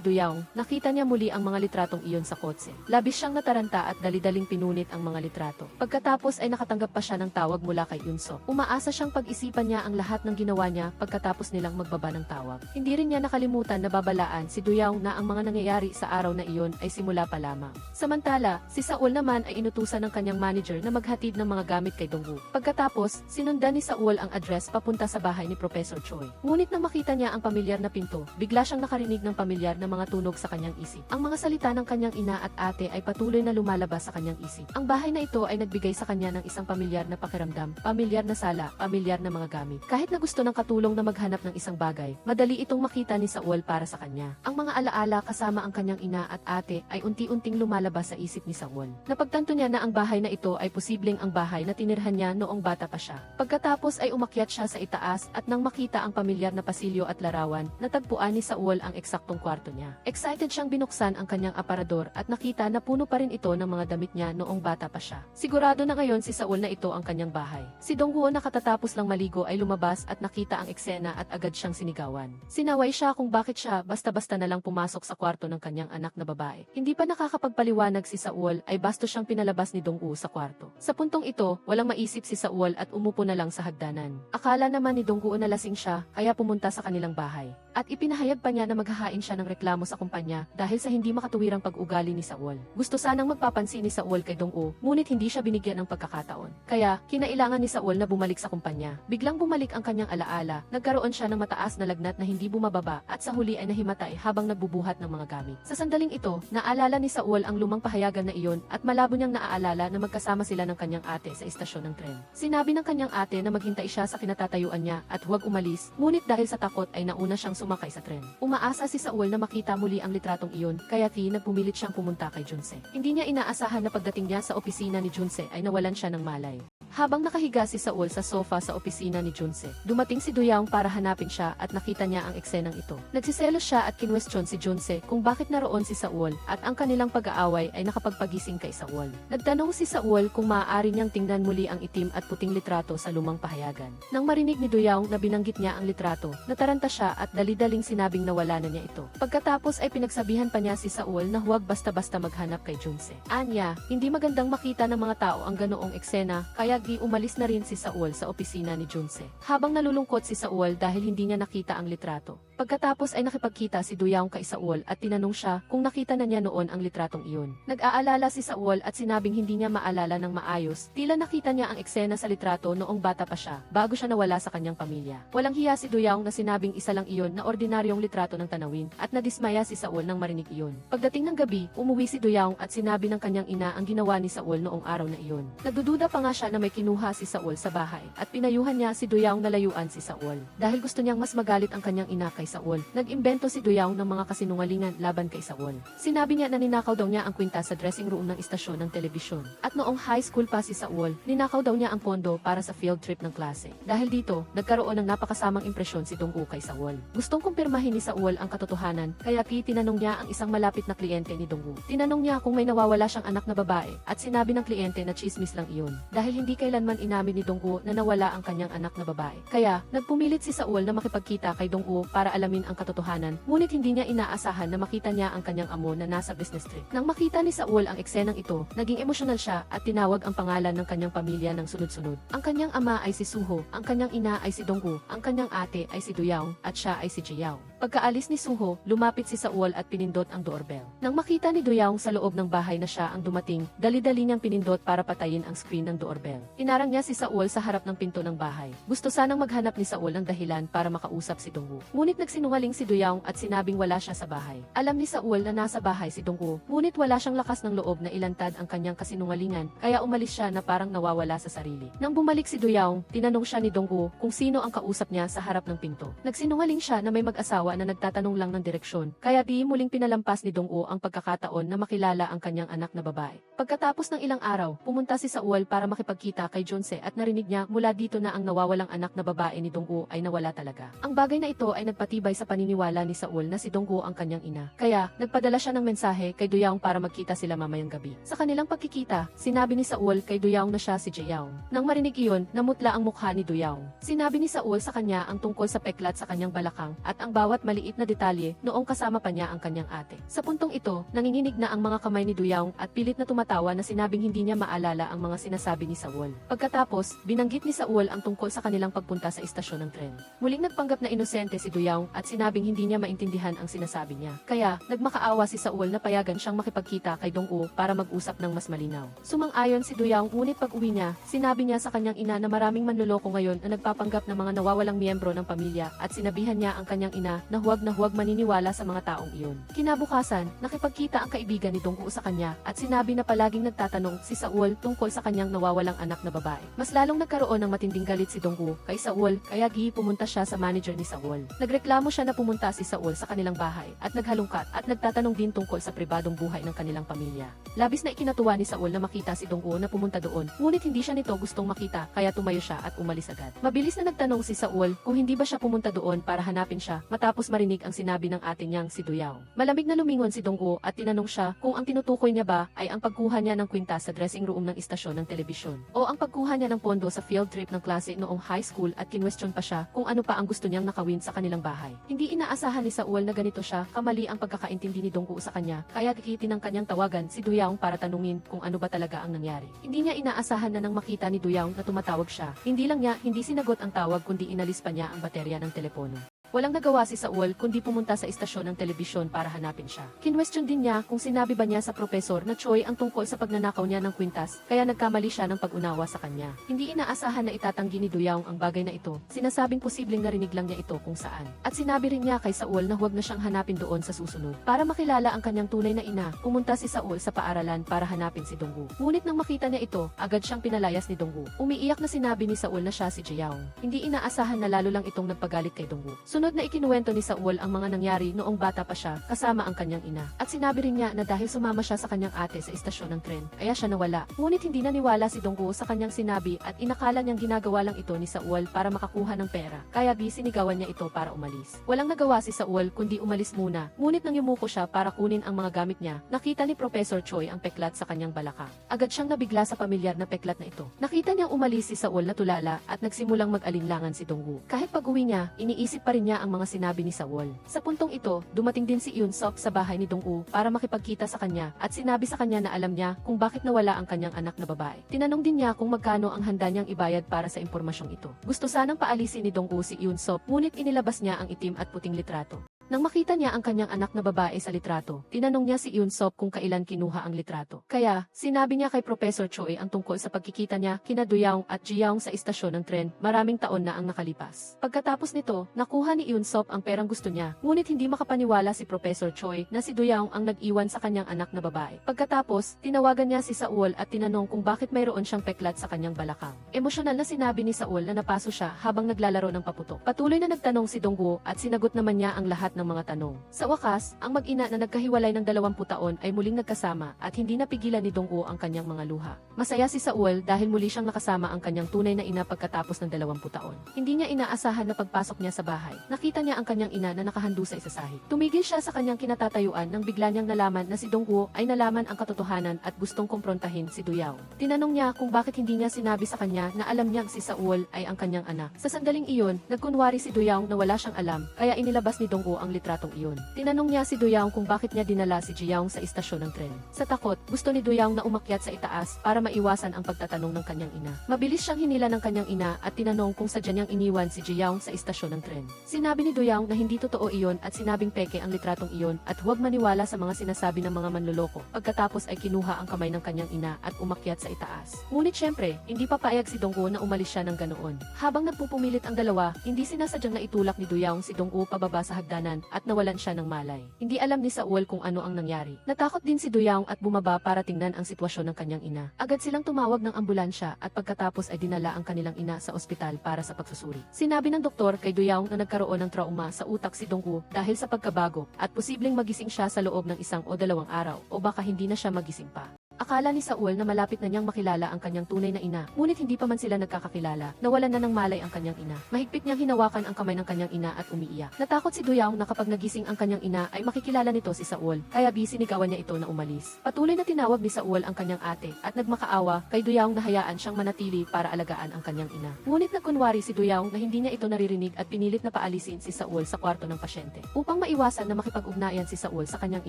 Doyaong, nakita niya muli ang mga litratong iyon sa kotse. Labis siyang nataranta at dali-daling pinunit ang mga litrato. Pagkatapos ay nakatanggap pa siya ng tawag mula kay Yoon Sop. Umaasa siyang pag-isipan niya ang lahat ng ginawa niya pagkatapos nilang magbaba ng tawag. Hindi rin niya nakalimutan na babalaan si Doyaong na ang mga nangyayari sa araw na iyon ay simula pa lamang. Samantala, si Saul naman ay inutusan ng kanyang manager na maghatid ng mga gamit kay Dongwoo. Pagkatapos, sinundan ni Saul ang address papunta sa bahay ni Professor Choi. Ngunit nang makita niya ang pamilyar na pinto, bigla siyang nakarinig ng pamilyar na mga tunog sa kanyang isip. Ang mga salita ng kanyang ina at ate ay patuloy na lumalabas sa kanyang isip. Ang bahay na ito ay nagbigay sa kanya ng isang pamilyar na pakiramdam, pamilyar na sala, pamilyar na mga gamit. Kahit na gusto ng katulong na maghanap ng isang bagay, madali itong makita ni Saul para sa kanya. Ang mga alaala kasama ang kanyang ina at ate ay unti-unting lumalabas sa isip ni Saul. Napagtanto niya na ang bahay na ito ay posibleng ang bahay na tinirhan niya noong bata pa siya. Pagkatapos ay umakyat siya sa itaas at nang makita ang pamilyar na pasilyo at larawan, natagpuan ni Saul ang eksaktong kwarto niya. Excited siyang binuksan ang kanyang aparador at nakita na puno pa rin ito ng mga damit niya noong bata pa siya. Sigurado na ngayon si Saul na ito ang kanyang bahay. Si Dongwoo na katatapos lang maligo ay lumabas at nakita ang eksena at agad siyang sinigawan. Sinaway siya kung bakit siya basta-basta na lang pumasok sa kwarto ng kanyang anak na babae. Hindi pa nakakapagpaliwanag si Saul ay bastos siyang pinalabas ni Dongwoo sa kwarto. Sa puntong ito, walang maisip si Saul at umupo na lang sa hagdanan. Akala naman ni Dongwoo na lasing siya kaya pumunta sa kanilang bahay. At ipinahayag pa niya na maghahain siya ng reklamo sa kumpanya dahil sa hindi makatuwirang pag-ugali ni Saul. Gusto sanang magpapansin ni Saul kay Dongwoo, ngunit hindi siya binigyan ng pagkakataon. Kaya, kinailangan ni Saul na bumalik sa kumpanya. Biglang bumalik ang kanyang alaala, nagkaroon siya ng mataas na lagnat na hindi bumababa at sa huli ay nahimatay habang nagbubuhat ng mga gamit. Sa sandaling ito, naalala ni Saul ang lumang pahayagan na iyon at malabo niyang naaalala na magkasama sila ng kanyang ate sa istasyon ng tren. Sinabi ng kanyang ate na maghintay siya sa kinatatayuan niya at huwag umalis, ngunit dahil sa takot ay nauna siyang sumakay sa tren. Umaasa si Saul na makita muli ang litratong iyon, kaya nagpumilit siyang pumunta kay Junse. Hindi niya inaasahan na pagdating niya sa opisina ni Junse ay nawalan siya ng malay. Habang nakahiga si Saul sa sofa sa opisina ni Junse, dumating si Doyaong para hanapin siya at nakita niya ang eksenang ito. Nagsiselos siya at kinwestiyon si Junse kung bakit naroon si Saul at ang kanilang pag-aaway ay nakapagpagising kay Saul. Nagtanong si Saul kung maaari niyang tingnan muli ang itim at puting litrato sa lumang pahayagan. Nang marinig ni Doyaong na binanggit niya ang litrato, nataranta siya at dali-daling sinabing nawala na niya ito. Pagkatapos ay pinagsabihan pa niya si Saul na huwag basta-basta maghanap kay Junse. Anya, hindi magandang makita ng mga tao ang ganoong eksena kaya umalis na rin si Saul sa opisina ni Junse. Habang nalulungkot si Saul dahil hindi niya nakita ang litrato. Pagkatapos ay nakipagkita si Doyaong kay Saul at tinanong siya kung nakita na niya noon ang litratong iyon. Nag-aalala si Saul at sinabing hindi niya maalala ng maayos. Tila nakita niya ang eksena sa litrato noong bata pa siya, bago siya nawala sa kanyang pamilya. Walang hiya si Doyaong na sinabing isa lang iyon na ordinaryong litrato ng tanawin at nadismaya si Saul nang marinig iyon. Pagdating ng gabi, umuwi si Doyaong at sinabi ng kanyang ina ang ginawa ni Saul noong araw na iyon. Nagdududa pa nga siya na may ay kinuha si Saul sa bahay at pinayuhan niya si Duyaw na layuan si Saul. Dahil gusto niyang mas magalit ang kanyang ina kay Saul, nag-imbento si Duyaw ng mga kasinungalingan laban kay Saul. Sinabi niya na ninakaw daw niya ang kwintas sa dressing room ng istasyon ng telebisyon. At noong high school pa si Saul, ninakaw daw niya ang pondo para sa field trip ng klase. Dahil dito, nagkaroon ng napakasamang impresyon si Dong-gu kay Saul. Gustong kumpirmahin ni Saul ang katotohanan, kaya tinanong niya ang isang malapit na kliyente ni Dong-gu. Tinanong niya kung may nawawala siyang anak na babae at sinabi ng kliyente na chismis lang iyon. Dahil hindi kailanman inamin ni Dong-gu na nawala ang kanyang anak na babae. Kaya, nagpumilit si Saul na makipagkita kay Dong-gu para alamin ang katotohanan, ngunit hindi niya inaasahan na makita niya ang kanyang amo na nasa business trip. Nang makita ni Saul ang eksenang ito, naging emosyonal siya at tinawag ang pangalan ng kanyang pamilya ng sunod-sunod. Ang kanyang ama ay si Suho, ang kanyang ina ay si Dong-gu, ang kanyang ate ay si Duyaw, at siya ay si Jiyaw. Pagkaalis ni Suho, lumapit si Saul at pinindot ang doorbell. Nang makita ni Duyaw sa loob ng bahay na siya ang dumating, dali-dali niyang pinindot para patayin ang screen ng doorbell. Inarang niya si Saul sa harap ng pinto ng bahay. Gusto sanang maghanap ni Saul ng dahilan para makausap si Dong-gu. Ngunit nagsinungaling si Duyaw at sinabing wala siya sa bahay. Alam ni Saul na nasa bahay si Dong-gu, ngunit wala siyang lakas ng loob na ilantad ang kanyang kasinungalingan, kaya umalis siya na parang nawawala sa sarili. Nang bumalik si Duyaw, tinanong siya ni Dong-gu kung sino ang kausap niya sa harap ng pinto. Nagsinungaling siya na may mag-asawa na nagtatanong lang ng direksyon, kaya muling pinalampas ni Dong-gu ang pagkakataon na makilala ang kanyang anak na babae. Pagkatapos ng ilang araw, pumunta si Saul para makipagkita kay Junse at narinig niya mula dito na ang nawawalang anak na babae ni Dong-gu ay nawala talaga. Ang bagay na ito ay nagpatibay sa paniniwala ni Saul na si Dong-gu ang kanyang ina. Kaya, nagpadala siya ng mensahe kay Duyaw para magkita sila mamayang gabi. Sa kanilang pagkikita, sinabi ni Saul kay Duyaw na siya si Jiyaw. Nang marinig iyon, namutla ang mukha ni Duyaw. Sinabi ni Saul sa kanya ang tungkol sa peklat sa kanyang balakang at ang bawat maliit na detalye noong kasama pa niya ang kanyang ate. Sa puntong ito, nanginginig na ang mga kamay ni Duyaw at pilit na tumatawa na sinabing hindi niya maalala ang mga sinasabi ni Saul. Pagkatapos, binanggit ni Saul ang tungkol sa kanilang pagpunta sa istasyon ng tren. Muling nagpanggap na inosente si Duyaw at sinabing hindi niya maintindihan ang sinasabi niya. Kaya, nagmakaawa si Saul na payagan siyang makipagkita kay Dong-gu para mag-usap ng mas malinaw. Sumang-ayon si Duyaw, ngunit pag-uwi niya, sinabi niya sa kanyang ina na maraming manloloko ngayon na nagpapanggap ng mga nawawalang miyembro ng pamilya at sinabihan niya ang kanyang ina na huwag maniniwala sa mga taong iyon. Kinabukasan, nakipagkita ang kaibigan ni Dong-gu sa kanya at sinabi na palaging nagtatanong si Saul tungkol sa kanyang nawawalang anak na babae. Mas lalong nagkaroon ng matinding galit si Dong-gu kay Saul, kaya pumunta siya sa manager ni Saul. Nagreklamo siya na pumunta si Saul sa kanilang bahay at naghalungkat at nagtatanong din tungkol sa pribadong buhay ng kanilang pamilya. Labis na ikinatuwa ni Saul na makita si Dong-gu na pumunta doon, ngunit hindi siya nito gustong makita kaya tumayo siya at umalis agad. Mabilis na nagtanong si Saul kung hindi ba siya pumunta doon para hanapin siya matapos marinig ang sinabi ng ate niyang si Duyaw. Malamig na lumingon si Dong-gu at tinanong siya kung ang tinutukoy niya ba ay ang pagkuha niya ng kwintas sa dressing room ng istasyon ng telebisyon o ang pagkuha niya ng pondo sa field trip ng klase noong high school at kinwestiyon pa siya kung ano pa ang gusto niyang nakawin sa kanilang bahay. Hindi inaasahan ni Saul na ganito siya, kamali ang pagkakaintindi ni Dong-gu sa kanya, kaya kikitin ng kanyang tawagan si Duyaw para tanungin kung ano ba talaga ang nangyari. Hindi niya inaasahan na nang makita ni Duyaw na tumatawag siya, hindi lang niya hindi sinagot ang tawag kundi inalis pa niya ang baterya ng telepono. Walang nagawa si Saul kundi pumunta sa istasyon ng telebisyon para hanapin siya. Kinwestiyon din niya kung sinabi ba niya sa profesor na Choi ang tungkol sa pagnanakaw niya ng kwintas, kaya nagkamali siya ng pag-unawa sa kanya. Hindi inaasahan na itatanggi ni Duyaw ang bagay na ito, sinasabing posibleng narinig lang niya ito kung saan. At sinabi rin niya kay Saul na huwag na siyang hanapin doon sa susunod. Para makilala ang kanyang tunay na ina, pumunta si Saul sa paaralan para hanapin si Dong-gu. Ngunit nang makita niya ito, agad siyang pinalayas ni Dong-gu. Umiiyak na sinabi ni Saul na siya si Jiyaw. Hindi inaasahan na lalo lang itong nagpagalit kay Dong-gu. Sunod na ikinuwento ni Saul ang mga nangyari noong bata pa siya kasama ang kanyang ina. At sinabi rin niya na dahil sumama siya sa kanyang ate sa istasyon ng tren, kaya siya nawala. Ngunit hindi naniwala si Dong-gu sa kanyang sinabi at inakala niyang ginagawa lang ito ni Saul para makakuha ng pera. Kaya sinigawan niya ito para umalis. Walang nagawa si Saul kundi umalis muna. Ngunit nang yumuko siya para kunin ang mga gamit niya, nakita ni Professor Choi ang peklat sa kanyang balakang. Agad siyang nabigla sa pamilyar na peklat na ito. Nakita niyang umalis si Saul na tulala at nagsimulang mag-alinlangan si Dong-gu. Kahit pag-uwi niya, iniisip pa rin niya ang mga sinabi ni Saul. Sa puntong ito, dumating din si Yoon-sop sa bahay ni Dong-gu para makipagkita sa kanya at sinabi sa kanya na alam niya kung bakit nawala ang kanyang anak na babae. Tinanong din niya kung magkano ang handa niyang ibayad para sa impormasyong ito. Gusto sanang paalisin ni Dong-gu si Yoon-sop, ngunit inilabas niya ang itim at puting litrato. Nang makita niya ang kanyang anak na babae sa litrato, tinanong niya si Eun-sop kung kailan kinuha ang litrato. Kaya, sinabi niya kay Professor Choi ang tungkol sa pagkikita niya kina Doyoung at Jiyoung sa istasyon ng tren, maraming taon na ang nakalipas. Pagkatapos nito, nakuha ni Eun-sop ang perang gusto niya, ngunit hindi makapaniwala si Professor Choi na si Doyoung ang nag-iwan sa kanyang anak na babae. Pagkatapos, tinawagan niya si Saul at tinanong kung bakit mayroon siyang peklat sa kanyang balakang. Emosyonal na sinabi ni Saul na napaso siya habang naglalaro ng paputok. Patuloy na nagtanong si Dongwoo at sinagot naman niya ang lahat ng mga tanong. Sa wakas, ang mag-ina na nagkahiwalay ng 20 taon ay muling nagkasama at hindi napigilan ni Dongwoo ang kanyang mga luha. Masaya si Saul dahil muli siyang nakasama ang kanyang tunay na ina pagkatapos ng 20 taon. Hindi niya inaasahan na pagpasok niya sa bahay, nakita niya ang kanyang ina na nakahando sa isasahig. Tumigil siya sa kanyang kinatatayuan nang bigla niyang nalaman na si Dongwoo ay nalaman ang katotohanan at gustong kumprontahin si Doyoung. Tinanong niya kung bakit hindi niya sinabi sa kanya na alam niyang si Saul ay ang kanyang anak. Sa sandaling iyon, nagkunwari si Doyoung na wala siyang alam, kaya inilabas ni Dongwoo ang litratong iyon. Tinanong niya si Doyoung kung bakit niya dinala si Jiyoung sa istasyon ng tren. Sa takot, gusto ni Doyoung na umakyat sa itaas para maiwasan ang pagtatanong ng kanyang ina. Mabilis siyang hinila ng kanyang ina at tinanong kung sadya niyang iniwan si Jiyoung sa istasyon ng tren. Sinabi ni Doyoung na hindi totoo iyon at sinabing peke ang litratong iyon at huwag maniwala sa mga sinasabi ng mga manloloko. Pagkatapos ay kinuha ang kamay ng kanyang ina at umakyat sa itaas. Ngunit syempre, hindi papayag si Dongwoo na umalis siya ng ganoon. Habang nagpupumilit ang dalawa, hindi sinasadyang naitulak ni Doyoung si Dongwoo pababa sa hagdanan at nawalan siya ng malay. Hindi alam ni Saul kung ano ang nangyari. Natakot din si Doyoung at bumaba para tingnan ang sitwasyon ng kanyang ina. Agad silang tumawag ng ambulansya at pagkatapos ay dinala ang kanilang ina sa ospital para sa pagsusuri. Sinabi ng doktor kay Doyoung na nagkaroon ng trauma sa utak si Dongwoo dahil sa pagkabago at posibleng magising siya sa loob ng 1 o 2 araw o baka hindi na siya magising pa. Akala ni Saul na malapit na niyang makilala ang kanyang tunay na ina, ngunit hindi pa man sila nagkakakilala, nawalan na ng malay ang kanyang ina. Mahigpit niyang hinawakan ang kamay ng kanyang ina at umiiyak. Natakot si Doyoung na kapag nagising ang kanyang ina ay makikilala nito si Saul, kaya sinigawan niya ito na umalis. Patuloy na tinawag ni Saul ang kanyang ate at nagmakaawa kay Doyoung na hayaan siyang manatili para alagaan ang kanyang ina. Ngunit nagkunwari si Doyoung na hindi niya ito naririnig at pinilit na paalisin si Saul sa kwarto ng pasyente. Upang maiwasan na makipag-ugnayan si Saul sa kanyang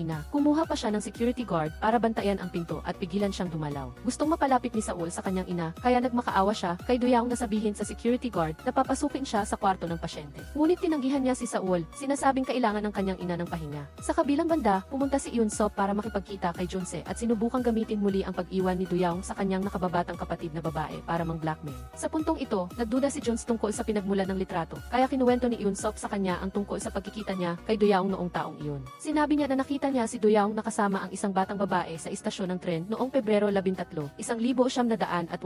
ina, kumuha pa siya ng security guard para bantayan ang pinto at pigilan siyang dumalaw. Gustong mapalapit ni Saul sa kanyang ina, kaya nagmakaawa siya kay Doyoung na sabihin sa security guard na papasukin siya sa kwarto ng pasyente. Ngunit tinanggihan niya si Saul, sinasabing kailangan ng kanyang ina ng pahinga. Sa kabilang banda, pumunta si Eun-sop para makipagkita kay Junse at sinubukang gamitin muli ang pag-iwan ni Doyoung sa kanyang nakababatang kapatid na babae para mang-blackmail. Sa puntong ito, nagduda si Junse tungkol sa pinagmulan ng litrato, kaya kinuwento ni Eun-sop sa kanya ang tungkol sa pagkikita niya kay Doyoung noong taong iyon. Sinabi niya na nakita niya si Doyoung na kasama ang isang batang babae sa istasyon ng tren noong Pebrero 13, 1988.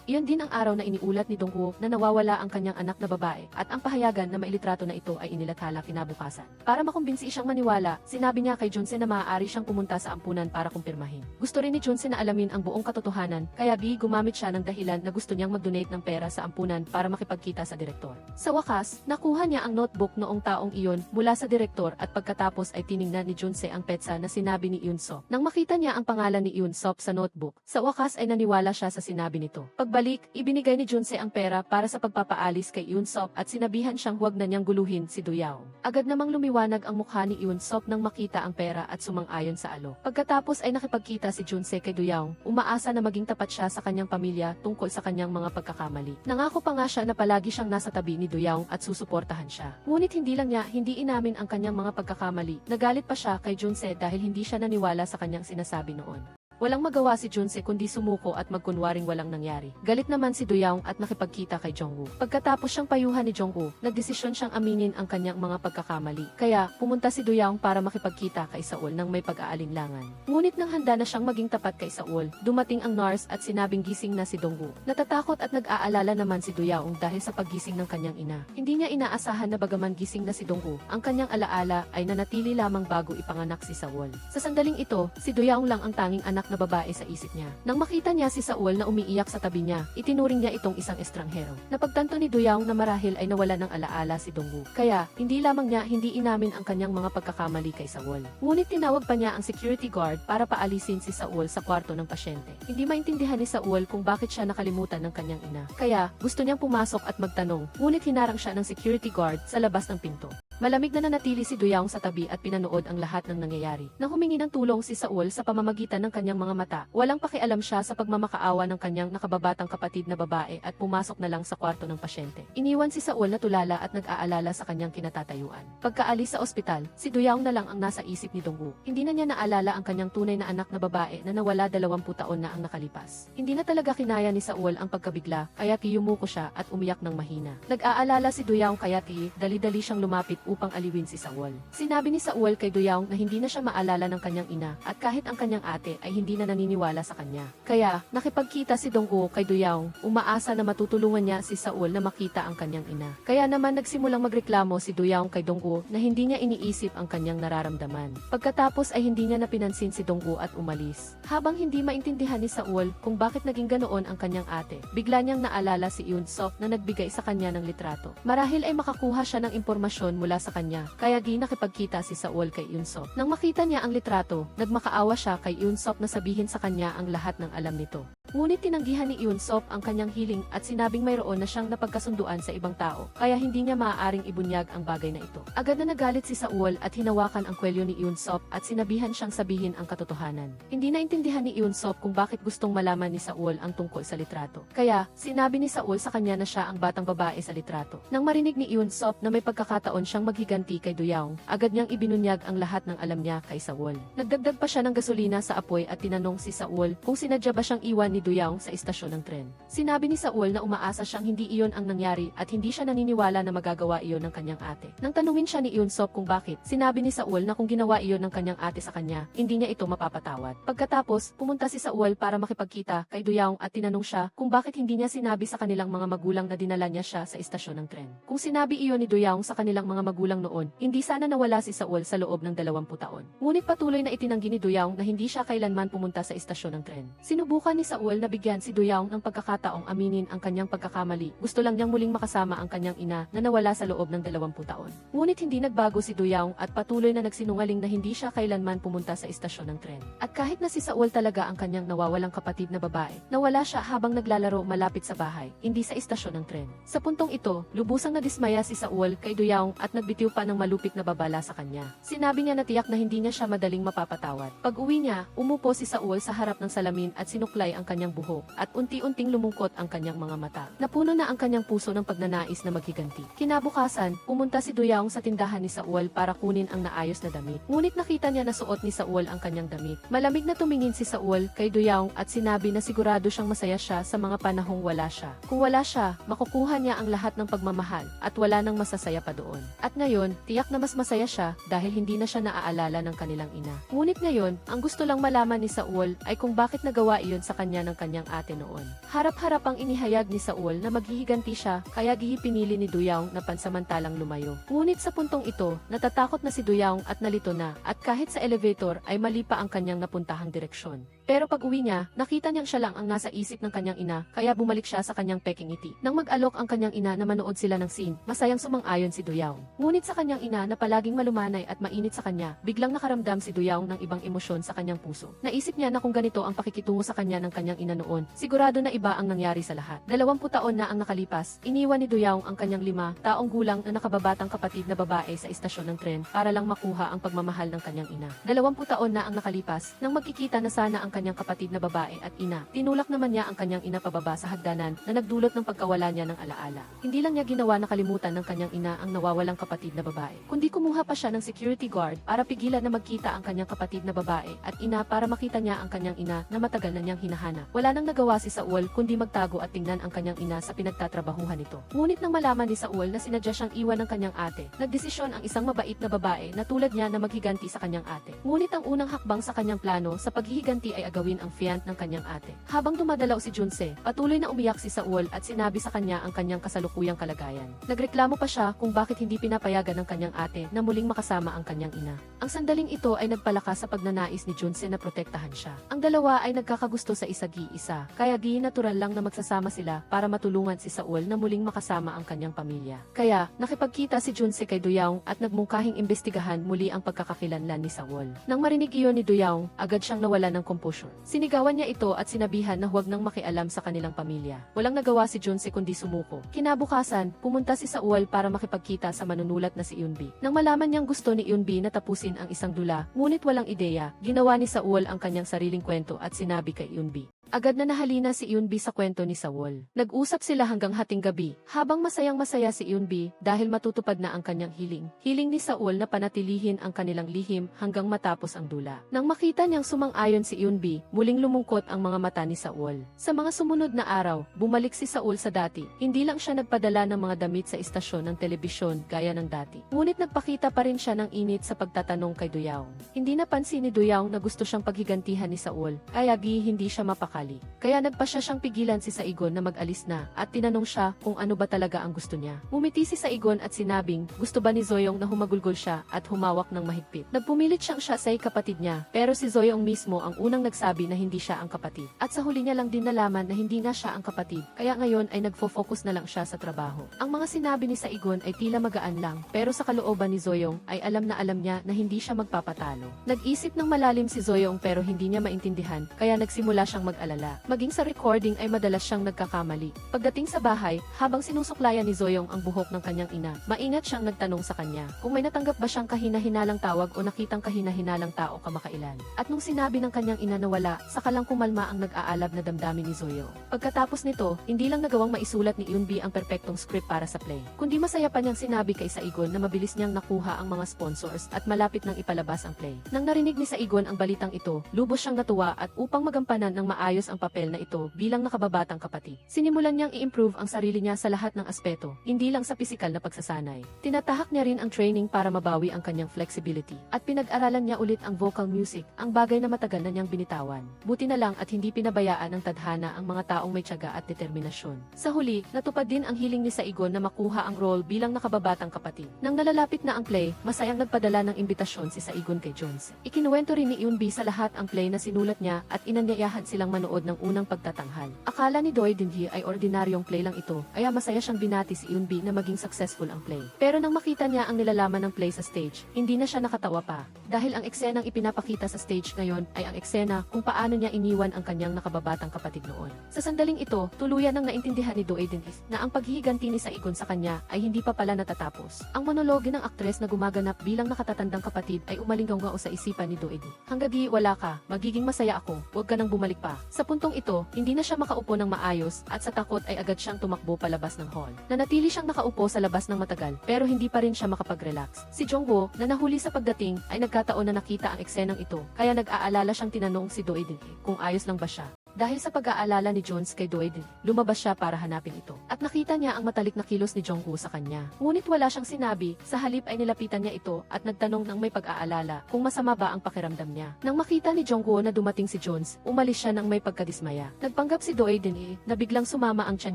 Iyon din ang araw na iniulat ni Dongwoo na nawawala ang kanyang anak na babae at ang pahayagan na mailitrato na ito ay inilathala kinabukasan. Para makumbinsi siyang maniwala, sinabi niya kay Junse na maaari siyang pumunta sa ampunan para kumpirmahin. Gusto rin ni Junse na alamin ang buong katotohanan, kaya gumamit siya ng dahilan na gusto niyang mag-donate ng pera sa ampunan para makipagkita sa direktor. Sa wakas, nakuha niya ang notebook noong taong iyon mula sa direktor at pagkatapos ay tiningnan ni Junse ang petsa na sinabi ni Eun-sop. Nang makita niya ang pangalan ni Eun-sop sa notebook, sa wakas ay naniwala siya sa sinabi nito. Pagbalik, ibinigay ni Junse ang pera para sa pagpapaalis kay Eun-sop at sinabihan siyang huwag na niyang guluhin si Doyoung. Agad namang lumiwanag ang mukha ni Eun-sop nang makita ang pera at sumang-ayon sa alok. Pagkatapos ay nakipagkita si Junse kay Doyoung, umaasa na maging tapat siya sa kanyang pamilya tungkol sa kanyang mga pagkakamali. Nangako pa nga siya na palagi siyang nasa tabi ni Doyoung at susuportahan siya. Ngunit hindi lang niya hindi inamin ang kanyang mga pagkakamali. Nagalit pa siya kay Junse dahil hindi siya naniwala sa kanyang sinasabi noon. Walang magawa si Junse kundi sumuko at magkunwaring walang nangyari. Galit naman si Doyoung at nakipagkita kay Jongwoo. Pagkatapos siyang payuhan ni Jongwoo, nagdesisyon siyang aminin ang kanyang mga pagkakamali. Kaya, pumunta si Doyoung para makipagkita kay Saul nang may pag-aalinlangan. Ngunit nang handa na siyang maging tapat kay Saul, dumating ang nurse at sinabing gising na si Dongwoo. Natatakot at nag-aalala naman si Doyoung dahil sa paggising ng kanyang ina. Hindi niya inaasahan na bagaman gising na si Dongwoo, ang kanyang alaala ay nanatili lamang bago ipanganak si Saul. Sa sandaling ito, si Doyoung lang ang tanging anak na babae sa isip niya. Nang makita niya si Saul na umiiyak sa tabi niya, itinuring niya itong isang estranghero. Napagtanto ni Doyoung na marahil ay nawala ng alaala si Dongwoo. Kaya, hindi lamang niya hindi inamin ang kanyang mga pagkakamali kay Saul. Ngunit tinawag pa niya ang security guard para paalisin si Saul sa kwarto ng pasyente. Hindi maintindihan ni Saul kung bakit siya nakalimutan ng kanyang ina. Kaya, gusto niyang pumasok at magtanong, ngunit hinarang siya ng security guard sa labas ng pinto. Malamig na nanatili si Doyaong sa tabi at pinanood ang lahat ng nangyayari. Nang humingi ng tulong si Saul sa pamamagitan ng kanyang mga mata, walang pakialam siya sa pagmamakaawa ng kanyang nakababatang kapatid na babae at pumasok na lang sa kwarto ng pasyente. Iniwan si Saul na tulala at nag-aalala sa kanyang kinatatayuan. Pagkaalis sa ospital, si Doyaong na lang ang nasa isip ni Dongwoo. Hindi na niya naalala ang kanyang tunay na anak na babae na nawala 20 taon na ang nakalipas. Hindi na talaga kinaya ni Saul ang pagkabigla, kaya yumuko siya at umiyak ng mahina. Nag-aalala si Doyaong kaya dali-dali siyang lumapit upang aliwin si Saul. Sinabi ni Saul kay Doyaong na hindi na siya maalala ng kanyang ina at kahit ang kanyang ate ay hindi na naniniwala sa kanya. Kaya, nakipagkita si Dongwoo kay Doyaong, umaasa na matutulungan niya si Saul na makita ang kanyang ina. Kaya naman nagsimulang magreklamo si Doyaong kay Dongwoo na hindi niya iniisip ang kanyang nararamdaman. Pagkatapos ay hindi niya napinansin si Dongwoo at umalis. Habang hindi maintindihan ni Saul kung bakit naging ganoon ang kanyang ate, bigla niyang naalala si Yoon-suk na nagbigay sa kanya ng litrato. Marahil ay makakuha siya ng impormasyon mula sa kanya, kaya nakipagkita si Saul kay Yoon-suk. Nang makita niya ang litrato, nagmakaawa siya kay Yoon-suk na sabihin sa kanya ang lahat ng alam nito. Ngunit tinanggihan ni Yoon-suk ang kanyang hiling at sinabing mayroon na siyang napagkasunduan sa ibang tao, kaya hindi niya maaaring ibunyag ang bagay na ito. Agad na nagalit si Saul at hinawakan ang kwelyo ni Yoon-suk at sinabihan siyang sabihin ang katotohanan. Hindi naintindihan ni Yoon-suk kung bakit gustong malaman ni Saul ang tungkol sa litrato. Kaya, sinabi ni Saul sa kanya na siya ang batang babae sa litrato. Nang marinig ni Yoon-suk na may pagkakataon siyang maghiganti kay Doyaong, agad niyang ibinunyag ang lahat ng alam niya kay Saul. Nagdagdag pa siya ng gasolina sa apoy at tinanong si Saul kung sinadya ba siyang iwan ni Doyaong sa istasyon ng tren. Sinabi ni Saul na umaasa siyang hindi iyon ang nangyari at hindi siya naniniwala na magagawa iyon ng kanyang ate. Nang tanungin siya ni Yoon-suk kung bakit, sinabi ni Saul na kung ginawa iyon ng kanyang ate sa kanya, hindi niya ito mapapatawad. Pagkatapos, pumunta si Saul para makipagkita kay Doyaong at tinanong siya kung bakit hindi niya sinabi sa kanilang mga magulang na dinala niya siya sa istasyon ng tren. Kung sinabi iyon ni Doyaong sa kanilang mga magulang noon, hindi sana nawala si Saul sa loob ng 20 taon. Ngunit patuloy na itinanggi ni Doyaong na hindi siya kailanman pumunta sa istasyon ng tren. Sinubukan ni Saul na bigyan si Doyaong ng pagkakataong aminin ang kanyang pagkakamali. Gusto lang niyang muling makasama ang kanyang ina na nawala sa loob ng 20 taon. Ngunit hindi nagbago si Doyaong at patuloy na nagsinungaling na hindi siya kailanman pumunta sa istasyon ng tren. At kahit na si Saul talaga ang kanyang nawawalang kapatid na babae, nawala siya habang naglalaro malapit sa bahay, hindi sa istasyon ng tren. Sa puntong ito, lubusang nadismaya si Saul kay Doyaong at nagbitiw pa ng malupit na babala sa kanya. Sinabi niya na tiyak na hindi niya siya madaling mapapatawad. Pag-uwi niya, umupo si Saul sa harap ng salamin at sinuklay ang kanyang buhok at unti-unting lumungkot ang kanyang mga mata. Napuno na ang kanyang puso ng pagnanais na maghiganti. Kinabukasan, pumunta si Doyaong sa tindahan ni Saul para kunin ang naayos na damit. Ngunit nakita niya na suot ni Saul ang kanyang damit. Malamig na tumingin si Saul kay Doyaong at sinabi na sigurado siyang masaya siya sa mga panahong wala siya. Kung wala siya, makukuha niya ang lahat ng pagmamahal at wala nang masasaya pa doon. At ngayon, tiyak na mas masaya siya dahil hindi na siya naaalala ng kanilang ina. Ngunit ngayon, ang gusto lang malaman ni Saul ay kung bakit nagawa iyon sa kanya ng kanyang ate noon. Harap-harap ang inihayag ni Saul na maghihiganti siya kaya pinili ni Doyaong na pansamantalang lumayo. Ngunit sa puntong ito, natatakot na si Doyaong at nalito na at kahit sa elevator ay mali pa ang kanyang napuntahang direksyon. Pero pag-uwi niya, nakita niyang siya lang ang nasa isip ng kanyang ina, kaya bumalik siya sa kanyang peking ngiti. Nang mag-alok ang kanyang ina na manood sila ng scene, masayang sumang-ayon si Doyaong. Ngunit sa kanyang ina na palaging malumanay at mainit sa kanya, biglang nakaramdam si Doyaong ng ibang emosyon sa kanyang puso. Naisip niya na kung ganito ang pakikitungo sa kanya ng kanyang ina noon, sigurado na iba ang nangyari sa lahat. 20 taon na ang nakalipas, iniwan ni Doyaong ang kanyang 5 taong gulang na nakababatang kapatid na babae sa istasyon ng tren para lang makuha ang pagmamahal ng kanyang ina. 20 taon na ang nakalipas, nang magkikita na sana ang kanyang kapatid na babae at ina, tinulak naman niya ang kanyang ina pababa sa hagdanan na nagdulot ng pagkawala niya ng alaala. Hindi lang niya ginawa na kalimutan ng kanyang ina ang nawawalang kapatid na babae, kundi kumuha pa siya ng security guard para pigilan na magkita ang kanyang kapatid na babae at ina para makita niya ang kanyang ina na matagal na niyang hinahanap. Wala nang nagawa si Saul kundi magtago at tingnan ang kanyang ina sa pinagtatrabahuhan nito. Ngunit nang malaman ni Saul na sinadya siyang iwan ng kanyang ate, nagdesisyon ang isang mabait na babae na tulad niya na maghiganti sa kanyang ate. Ngunit ang unang hakbang sa kanyang plano sa paghihiganti ay agawin ang fiant ng kanyang ate. Habang dumadalaw si Junse, patuloy na umiyak si Saul at sinabi sa kanya ang kanyang kasalukuyang kalagayan. Nagreklamo pa siya kung bakit hindi pinapayagan ng kanyang ate na muling makasama ang kanyang ina. Ang sandaling ito ay nagpalakas sa pagnanais ni Junse na protektahan siya. Ang dalawa ay nagkakagusto sa isa't nag-iisa, kaya di natural lang na magsasama sila para matulungan si Saul na muling makasama ang kanyang pamilya. Kaya, nakipagkita si Junse kay Doyaong at nagmungkahing imbestigahan muli ang pagkakakilanlan ni Saul. Nang marinig iyon ni Doyaong, agad siyang nawala ng composure. Sinigawan niya ito at sinabihan na huwag nang makialam sa kanilang pamilya. Walang nagawa si Junse kundi sumuko. Kinabukasan, pumunta si Saul para makipagkita sa manunulat na si Yunbi. Nang malaman niyang gusto ni Yunbi na tapusin ang isang dula, ngunit walang ideya, ginawa ni Saul ang kanyang sariling kwento at sinabi kay Yunbi. Agad na nahalina si Yunbi sa kwento ni Saul. Nag-usap sila hanggang hating gabi, habang masayang-masaya si Yunbi dahil matutupad na ang kanyang hiling. Hiling ni Saul na panatilihin ang kanilang lihim hanggang matapos ang dula. Nang makita niyang sumang-ayon si Yunbi, muling lumungkot ang mga mata ni Saul. Sa mga sumunod na araw, bumalik si Saul sa dati. Hindi lang siya nagpadala ng mga damit sa istasyon ng telebisyon gaya ng dati. Ngunit nagpakita pa rin siya ng init sa pagtatanong kay Doyaong. Hindi napansin ni Doyaong na gusto siyang paghigantihan ni Saul, kaya hindi siya mapakali. Kaya nagpasya siyang pigilan si Saigon na mag-alis na at tinanong siya kung ano ba talaga ang gusto niya. Ngumiti si Saigon at sinabing gusto ba ni Zoyong na humagulgol siya at humawak ng mahigpit. Nagpumilit siyang siya sa kapatid niya, pero si Zoyong mismo ang unang nagsabi na hindi siya ang kapatid. At sa huli niya lang din nalaman na hindi nga siya ang kapatid, kaya ngayon ay nagfo-focus na lang siya sa trabaho. Ang mga sinabi ni Saigon ay tila magaan lang, pero sa kalooban ni Zoyong ay alam niya na hindi siya magpapatalo. Nag-isip ng malalim si Zoyong pero hindi niya maintindihan, kaya nagsimula siyang mag-alala. Maging sa recording ay madalas siyang nagkakamali. Pagdating sa bahay, habang sinusuklayan ni Zoyong ang buhok ng kanyang ina, maingat siyang nagtanong sa kanya kung may natanggap ba siyang kahina-hinalang tawag o nakitang kahina-hinalang tao kamakailan. At nung sinabi ng kanyang ina na wala, saka lang kumalma ang nag-aalab na damdamin ni Zoyong. Pagkatapos nito, hindi lang nagawang maisulat ni Yunbi ang perpektong script para sa play, kundi masaya pa niyang sinabi kay Saigon na mabilis niyang nakuha ang mga sponsors at malapit nang ipalabas ang play. Nang narinig ni Saigon ang balitang ito, lubos siyang natuwa at upang magampanan ng maayos ang papel na ito bilang nakababatang kapatid, sinimulan niyang i-improve ang sarili niya sa lahat ng aspeto, hindi lang sa pisikal na pagsasanay. Tinatahak niya rin ang training para mabawi ang kanyang flexibility, at pinag-aralan niya ulit ang vocal music, ang bagay na matagal na niyang binitawan. Buti na lang at hindi pinabayaan ng tadhana ang mga taong may tiyaga at determinasyon. Sa huli, natupad din ang hiling ni Saigon na makuha ang role bilang nakababatang kapatid. Nang nalalapit na ang play, masayang nagpadala ng imbitasyon si Saigon kay Jones. Ikinuwento rin ni Yunbi sa lahat ang play na sinulat niya at inanyayahan silang manood ng unang pagtatanghal. Akala ni Doi Dinhi ay ordinaryong play lang ito, kaya masaya siyang binati si Yunbi na maging successful ang play. Pero nang makita niya ang nilalaman ng play sa stage, hindi na siya nakatawa pa. Dahil ang eksenang ipinapakita sa stage ngayon ay ang eksena kung paano niya iniwan ang kanyang nakababatang kapatid noon. Sa sandaling ito, tuluyan nang naintindihan ni Doi Dinhi na ang paghihiganti ni Saigon sa kanya ay hindi pa pala natatapos. Ang monologe ng aktres na gumaganap bilang nakatatandang kapatid ay umalinggaw sa isipan ni Doi Dinhi. Hanggang di wala ka, magiging masaya ako, huwag ka nang bumalik pa. Sa puntong ito, hindi na siya makaupo ng maayos at sa takot ay agad siyang tumakbo palabas ng hall. Nanatili siyang nakaupo sa labas ng matagal pero hindi pa rin siya makapag-relax. Si Jongwoo, na nahuli sa pagdating, ay nagkataon na nakita ang eksenang ito, kaya nag-aalala siyang tinanong si Doi Dinhi kung ayos lang ba siya. Dahil sa pag-aalala ni Jones kay Doi Dinhi, lumabas siya para hanapin ito. At nakita niya ang matalik na kilos ni Jongwoo sa kanya. Ngunit wala siyang sinabi, sa halip ay nilapitan niya ito at nagtanong ng may pag-aalala kung masama ba ang pakiramdam niya. Nang makita ni Jongwoo na dumating si Jones, umalis siya ng may pagkadismaya. Nagpanggap si Doi Dinhi na biglang sumama ang tiyan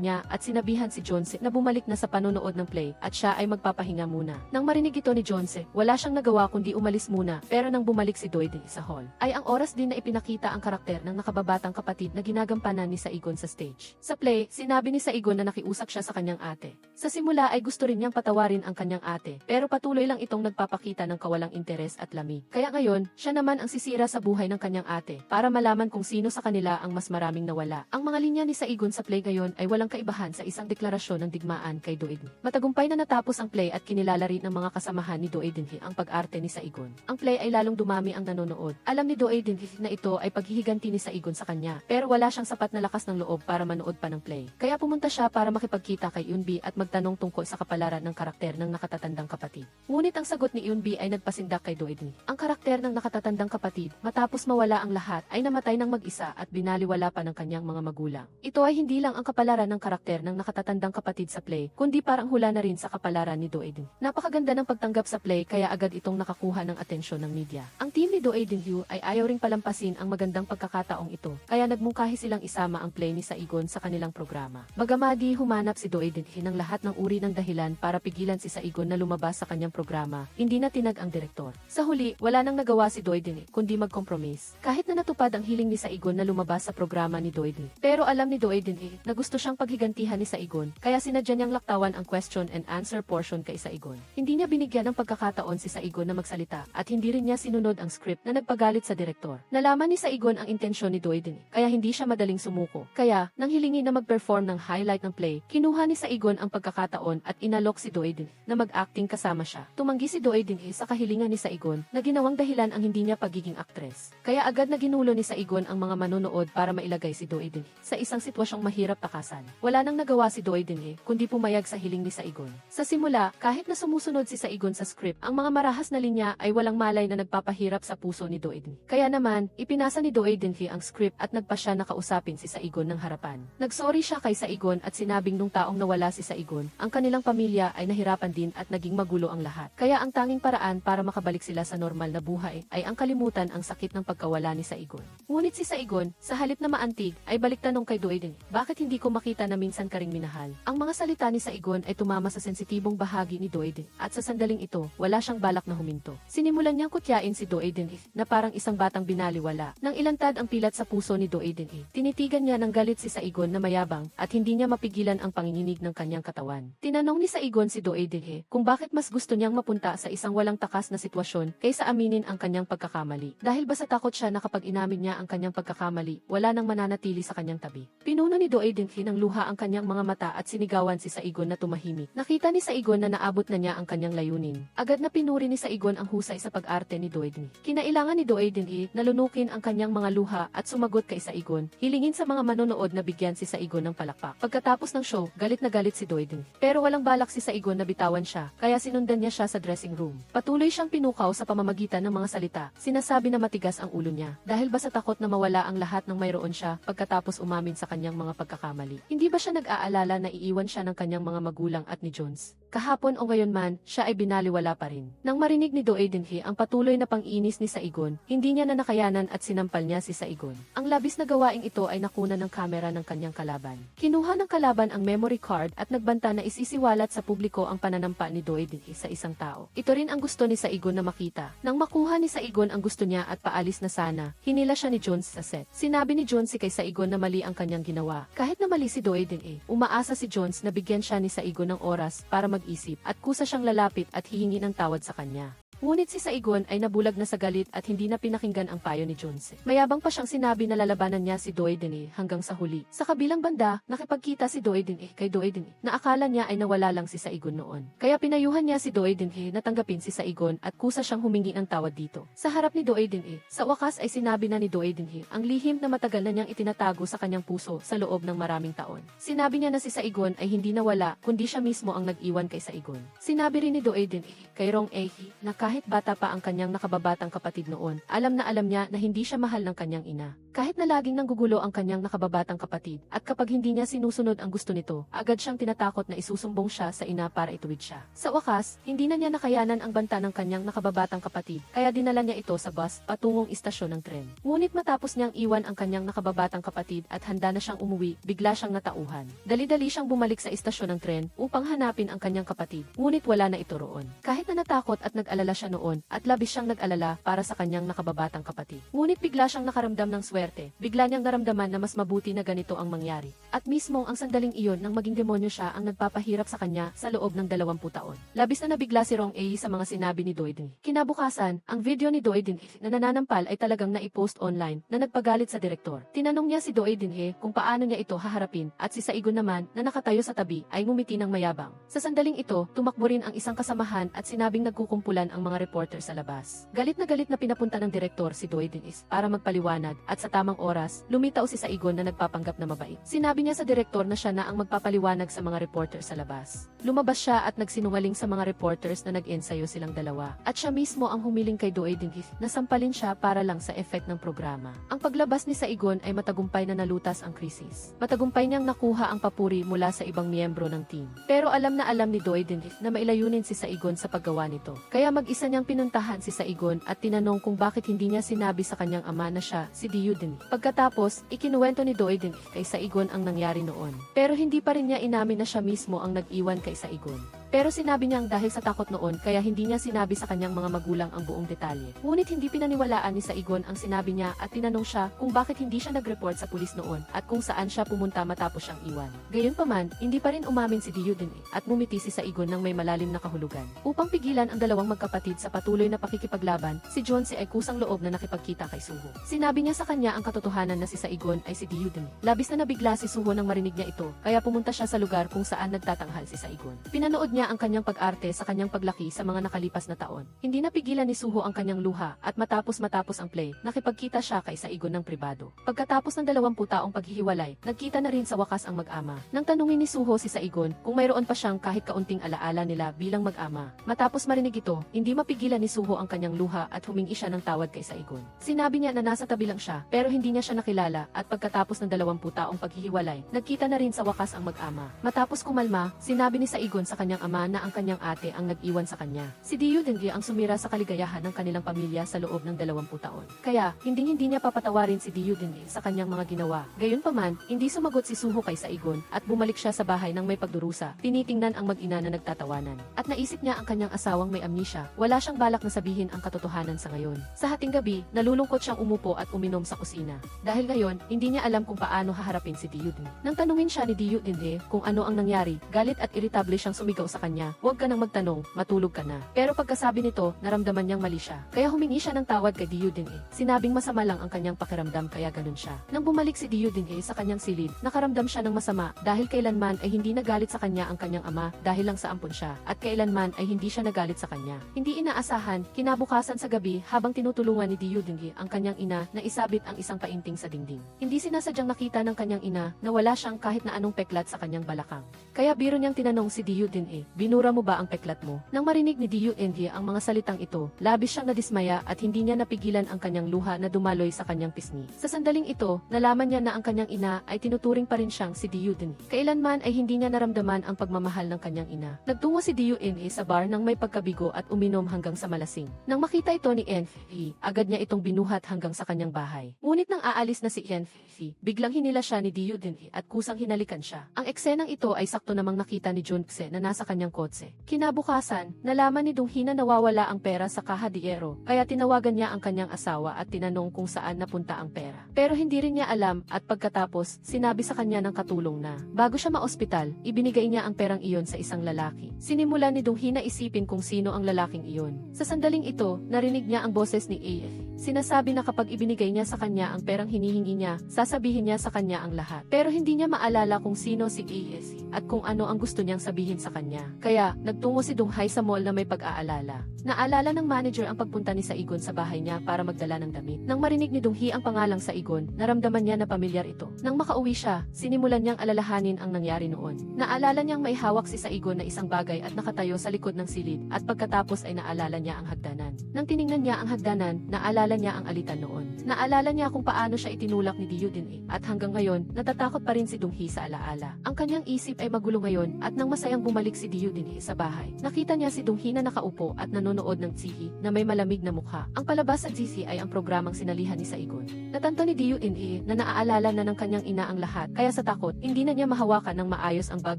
niya at sinabihan si Jones na bumalik na sa panonood ng play at siya ay magpapahinga muna. Nang marinig ito ni Jones, wala siyang nagawa kundi umalis muna, pero nang bumalik si Doi Dinhi sa hall, ay ang oras din na ipinakita ang karakter ng nakababatang kapatid na ginagampanan ni Saigon sa stage. Sa play, sinabi ni Saigon na nakiusap siya sa kanyang ate. Sa simula ay gusto rin niyang patawarin ang kanyang ate, pero patuloy lang itong nagpapakita ng kawalang interes at lamig. Kaya ngayon, siya naman ang sisira sa buhay ng kanyang ate, para malaman kung sino sa kanila ang mas maraming nawala. Ang mga linya ni Saigon sa play ngayon ay walang kaibahan sa isang deklarasyon ng digmaan kay Doi Dinhi. Matagumpay na natapos ang play at kinilala rin ng mga kasamahan ni Doi Dinhi ang pag-arte ni Saigon. Ang play ay lalong dumami ang nanonood. Alam ni Doi Dinhi na ito ay paghihiganti ni Saigon sa kanya, pero wala siyang sapat na lakas ng loob para manood pa ng play. Kaya pumunta siya para makipagkita kay Yunbi at magtanong tungkol sa kapalaran ng karakter ng nakatatandang kapatid. Ngunit ang sagot ni Yunbi ay nagpasindak kay Doi Dinhi. Ang karakter ng nakatatandang kapatid, matapos mawala ang lahat, ay namatay ng mag-isa at binaliwala pa ng kanyang mga magulang. Ito ay hindi lang ang kapalaran ng karakter ng nakatatandang kapatid sa play, kundi parang hula na rin sa kapalaran ni Doi Dinhi. Napakaganda ng pagtanggap sa play kaya agad itong nakakuha ng atensyon ng media. Ang team ni Doi Dinhi ay ayaw ring palampasin ang magandang pagkakataong ito, kaya nagmungkahi silang isama ang play ni Saigon sa kanilang programa. Magamadi humanap si Doedinhe ng lahat ng uri ng dahilan para pigilan si Saigon na lumabas sa kanyang programa, hindi na tinag ang direktor. Sa huli, wala nang nagawa si Doedinhe kundi mag-compromise. Kahit na natupad ang hiling ni Saigon na lumabas sa programa ni Doedinhe. Pero alam ni Doedinhe na gusto siyang paghigantihan ni Saigon, kaya sinadya niyang laktawan ang question and answer portion kay Saigon. Hindi niya binigyan ng pagkakataon si Saigon na magsalita at hindi rin niya sinunod ang script na nagpagalit sa direktor. Nalaman ni Saigon ang intensyon ni Doedinhe, kaya hindi siya madaling sumuko. Kaya, nang hilingi na mag-perform ng highlight ng play, kinuha ni Saigon ang pagkakataon at inalok si Doedinhe na mag-acting kasama siya. Tumanggi si Doedinhe sa kahilingan ni Saigon na ginawang dahilan ang hindi niya pagiging aktres. Kaya agad na ginulo ni Saigon ang mga manonood para mailagay si Doedinhe sa isang sitwasyong mahirap takasan. Wala nang nagawa si Doedinhe kundi pumayag sa hiling ni Saigon. Sa simula, kahit na sumusunod si Saigon sa script, ang mga marahas na linya ay walang malay na nagpapahirap sa puso ni Doedinhe. Kaya naman, ipinasa ni Doedinhe ang script at nagpa siya na kausapin si Saigon ng harapan. Nagsorry siya kay Saigon at sinabing nung taong nawala si Saigon, ang kanilang pamilya ay nahirapan din at naging magulo ang lahat. Kaya ang tanging paraan para makabalik sila sa normal na buhay ay ang kalimutan ang sakit ng pagkawala ni Saigon. Ngunit si Saigon, sa halip na maantig, ay balik tanong kay Doedinhe, bakit hindi ko makita na minsan ka ring minahal? Ang mga salita ni Saigon ay tumama sa sensitibong bahagi ni Doedinhe at sa sandaling ito, wala siyang balak na huminto. Sinimulan niyang kutyain si Doedinhe na parang isang batang binaliwala. Nang ilantad ang pilat sa puso ni Doedinhe, tinitigan niya ng galit si Saigon na mayabang at hindi niya mapigilan ang panginginig ng kanyang katawan. Tinanong ni Saigon si Doedinhe kung bakit mas gusto niyang mapunta sa isang walang takas na sitwasyon kaysa aminin ang kanyang pagkakamali. Dahil ba sa takot siya na kapag inamin niya ang kanyang pagkakamali, wala nang mananatili sa kanyang tabi. Pinuno ni Doedinhe ng luha ang kanyang mga mata at sinigawan si Saigon na tumahimik. Nakita ni Saigon na naabot na niya ang kanyang layunin. Agad na pinuri ni Saigon ang husay sa pag-arte ni Doedinhe. Kinailangan ni Doedinhe na lunukin ang kanyang mga luha at sumagot kay Saigon, hilingin sa mga manonood na bigyan si Saigon ng palakpak. Pagkatapos ng show, galit na galit si Doedinhe. Pero walang balak si Saigon na bitawan siya, kaya sinundan niya siya sa dressing room. Patuloy siyang pinukaw sa pamamagitan ng mga salita. Sinasabi na matigas ang ulo niya, dahil ba sa takot na mawala ang lahat ng mayroon siya pagkatapos umamin sa kanyang mga pagkakamali. Hindi ba siya nag-aalala na iiwan siya ng kanyang mga magulang at ni Jones? Kahapon o ngayon man, siya ay binaliwala pa rin. Nang marinig ni Doedinhe ang patuloy na pang-inis ni Saigon, hindi niya na nakayanan at sinampal niya si Saigon. Ang labis na gawaing ito ay nakuna ng kamera ng kanyang kalaban. Kinuha ng kalaban ang memory card at nagbanta na isisiwalat sa publiko ang pananampa ni Doedinhe sa isang tao. Ito rin ang gusto ni Saigon na makita. Nang makuha ni Saigon ang gusto niya at paalis na sana, hinila siya ni Jones sa set. Sinabi ni Jones kay Saigon na mali ang kanyang ginawa. Kahit na mali si Doedinhe, umaasa si Jones na bigyan siya ni Saigon ng oras para mag-isip at kusa siyang lalapit at hihingi ng tawad sa kanya. Ngunit si Saigon ay nabulag na sa galit at hindi na pinakinggan ang payo ni Jones. Mayabang pa siyang sinabi na lalabanan niya si Doedinhe hanggang sa huli. Sa kabilang banda, nakipagkita si Doedinhe kay Doedinhe na akala niya ay nawala lang si Saigon noon. Kaya pinayuhan niya si Doedinhe na tanggapin si Saigon at kusa siyang humingi ng tawad dito. Sa harap ni Doedinhe, sa wakas ay sinabi na ni Doedinhe ang lihim na matagal na niyang itinatago sa kanyang puso sa loob ng maraming taon. Sinabi niya na si Saigon ay hindi nawala kundi siya mismo ang nag-iwan kay Saigon. Sinabi rin ni Doedinhe kay Rong Ehi na kahit bata pa ang kanyang nakababatang kapatid noon, alam niya na hindi siya mahal ng kanyang ina. Kahit na laging nanggugulo ang kanyang nakababatang kapatid, at kapag hindi niya sinusunod ang gusto nito, agad siyang tinatakot na isusumbong siya sa ina para ituwid siya. Sa wakas, hindi na niya nakayanan ang banta ng kanyang nakababatang kapatid, kaya dinala niya ito sa bus patungong istasyon ng tren. Ngunit matapos niyang iwan ang kanyang nakababatang kapatid at handa na siyang umuwi, bigla siyang natauhan. Dali-dali siyang bumalik sa istasyon ng tren upang hanapin ang kanyang kapatid, ngunit wala na ito roon. Kahit na natakot at nag-alala siya noon, at labis siyang nag-alala para sa kanyang nakababatang kapatid. Ngunit bigla siyang nakaramdam ng swerte. Bigla niyang naramdaman na mas mabuti na ganito ang mangyari. At mismong ang sandaling iyon nang maging demonyo siya ang nagpapahirap sa kanya sa loob ng 20 taon. Labis na nabigla si Rong Ehi sa mga sinabi ni Doedinhe. Kinabukasan, ang video ni Doedinhe na nananampal ay talagang naipost online na nagpagalit sa direktor. Tinanong niya si Doedinhe kung paano niya ito haharapin at si Saigon naman na nakatayo sa tabi ay ngumiti ng mayabang. Sa sandaling ito, tumakbo rin ang isang kasamahan at sinabing nagkukumpulan ang mga reporter sa labas. Galit na pinapunta ng direktor si Doedinhe para magpaliwanag at sa tamang oras, lumitaw si Saigon na nagpapanggap na mabait. Sinabi niya sa direktor na siya na ang magpapaliwanag sa mga reporter sa labas. Lumabas siya at nagsinungaling sa mga reporters na nag-ensayo silang dalawa. At siya mismo ang humiling kay Doedinhe na sampalin siya para lang sa effect ng programa. Ang paglabas ni Saigon ay matagumpay na nalutas ang krisis. Matagumpay niyang nakuha ang papuri mula sa ibang miyembro ng team. Pero alam na alam ni Doedinhe na mailayunin si Saigon sa paggawa nito. Kaya mag-isip Isa niyang pinuntahan si Saigon at tinanong kung bakit hindi niya sinabi sa kanyang ama na siya si Diuden. Pagkatapos, ikinuwento ni Doiden kay Saigon ang nangyari noon. Pero hindi pa rin niya inamin na siya mismo ang nag-iwan kay Saigon. Pero sinabi niyang dahil sa takot noon kaya hindi niya sinabi sa kanyang mga magulang ang buong detalye. Ngunit hindi pinaniwalaan ni Saigon ang sinabi niya at tinanong siya kung bakit hindi siya nag-report sa pulis noon at kung saan siya pumunta matapos siyang iwan. Gayunpaman, hindi pa rin umamin si Diuden at ngumiti si Saigon ng may malalim na kahulugan. Upang pigilan ang dalawang magkapatid sa patuloy na pakikipaglaban, si Jonesy ay kusang loob na nakipagkita kay Suho. Sinabi niya sa kanya ang katotohanan na si Saigon ay si Diuden. Labis na nabigla si Suho nang marinig niya ito, kaya pumunta siya sa lugar kung saan nagtatanghal si Saigon. Pinanood niya ang kanyang pag-arte sa kanyang paglaki sa mga nakalipas na taon. Hindi napigilan ni Suho ang kanyang luha at matapos ang play, nakipagkita siya kay Saigon ng pribado. Pagkatapos ng 20 taong paghihiwalay, nagkita na rin sa wakas ang mag-ama. Nang tanungin ni Suho si Saigon kung mayroon pa siyang kahit kaunting alaala nila bilang mag-ama. Matapos marinig ito, hindi mapigilan ni Suho ang kanyang luha at humingi siya ng tawad kay Saigon. Sinabi niya na nasa tabi lang siya pero hindi niya siya nakilala at pagkatapos ng 20 taong paghihiwalay, nagkita na rin sa wakas ang mag-ama. Matapos kumalma, sinabi ni Saigon sa kanyang ama na ang kanyang ate ang nag-iwan sa kanya. Si Diuden ang sumira sa kaligayahan ng kanilang pamilya sa loob ng 20 taon. Kaya, hindi niya papatawarin si Diuden sa kanyang mga ginawa. Gayunpaman, hindi sumagot si Suho kay Saigon at bumalik siya sa bahay ng may pagdurusa. Tinitingnan ang mag-ina na nagtatawanan. At naisip niya ang kanyang asawang may amnesia. Wala siyang balak na sabihin ang katotohanan sa ngayon. Sa hating gabi, nalulungkot siyang umupo at uminom sa kusina. Dahil ngayon, hindi niya alam kung paano haharapin si Diuden. Nang tanungin siya ni Diuden kung ano ang nangyari, galit at iritable siyang sumigaw sa kanya. Huwag ka nang magtanong, matulog ka na. Pero pagkasabi nito, naramdaman niyang mali siya. Kaya humingi siya ng tawad kay Diuden Sinabing masama lang ang kanyang pakiramdam kaya ganun siya. Nang bumalik si Diuden sa kanyang silid, nakaramdam siya ng masama dahil kailanman ay hindi nagalit sa kanya ang kanyang ama dahil lang sa ampon siya at kailanman ay hindi siya nagalit sa kanya. Hindi inaasahan, kinabukasan sa gabi habang tinutulungan ni Diuden ang kanyang ina na isabit ang isang painting sa dingding. Hindi sinasadyang nakita ng kanyang ina na wala siyang kahit na anong peklat sa kanyang balakang. Kaya biro niyang tinanong si Diuden binura mo ba ang peklat mo? Nang marinig ni Diuden ang mga salitang ito, labis siyang nadismaya at hindi niya napigilan ang kanyang luha na dumaloy sa kanyang pisngi. Sa sandaling ito, nalaman niya na ang kanyang ina ay tinuturing pa rin siyang si Diuden. Kailanman ay hindi niya naramdaman ang pagmamahal ng kanyang ina. Nagtungo si Diuden sa bar nang may pagkabigo at uminom hanggang sa malasing. Nang makita ito ni Enfi, agad niya itong binuhat hanggang sa kanyang bahay. Ngunit nang aalis na si Enfi, biglang hinila siya ni Diuden at kusang hinalikan siya. Ang eksenang ito ay sakto namang nakita ni Junpse na nasa kanyang kotse. Kinabukasan, nalaman ni Donghi na nawawala ang pera sa kaha de Ero, kaya tinawagan niya ang kanyang asawa at tinanong kung saan napunta ang pera. Pero hindi rin niya alam at pagkatapos, sinabi sa kanya ng katulong na, bago siya ma-ospital, ibinigay niya ang perang iyon sa isang lalaki. Sinimula ni Donghi na isipin kung sino ang lalaking iyon. Sa sandaling ito, narinig niya ang boses ni AF. Sinasabi na kapag ibinigay niya sa kanya ang perang hinihingi niya, sasabihin niya sa kanya ang lahat. Pero hindi niya maalala kung sino si AS at kung ano ang gusto niyang sabihin sa kanya. Kaya, nagtungo si Donghi sa mall na may pag-aalala. Naalala ng manager ang pagpunta ni Saigon sa bahay niya para magdala ng damit. Nang marinig ni Donghi ang pangalang Saigon, naramdaman niya na pamilyar ito. Nang makauwi siya, sinimulan niyang alalahanin ang nangyari noon. Naalala niyang may hawak si Saigon na isang bagay at nakatayo sa likod ng silid at pagkatapos ay naalala niya ang hagdanan. Nang tiningnan niya ang hagdanan, naalala niya ang alitan noon. Naalala niya kung paano siya itinulak ni Diuden at hanggang ngayon, natatakot pa rin si Donghi sa alaala. Ang kanyang isip ay magulo ngayon at nang masayang bumalik si Diuden sa bahay, nakita niya si Donghi na nakaupo at nanonood ng TV na may malamig na mukha. Ang palabas sa GC ay ang programang sinalihan ni Saigon. Natanto ni Diuden na naaalala na ng kanyang ina ang lahat, kaya sa takot, hindi na niya mahawakan ng maayos ang bag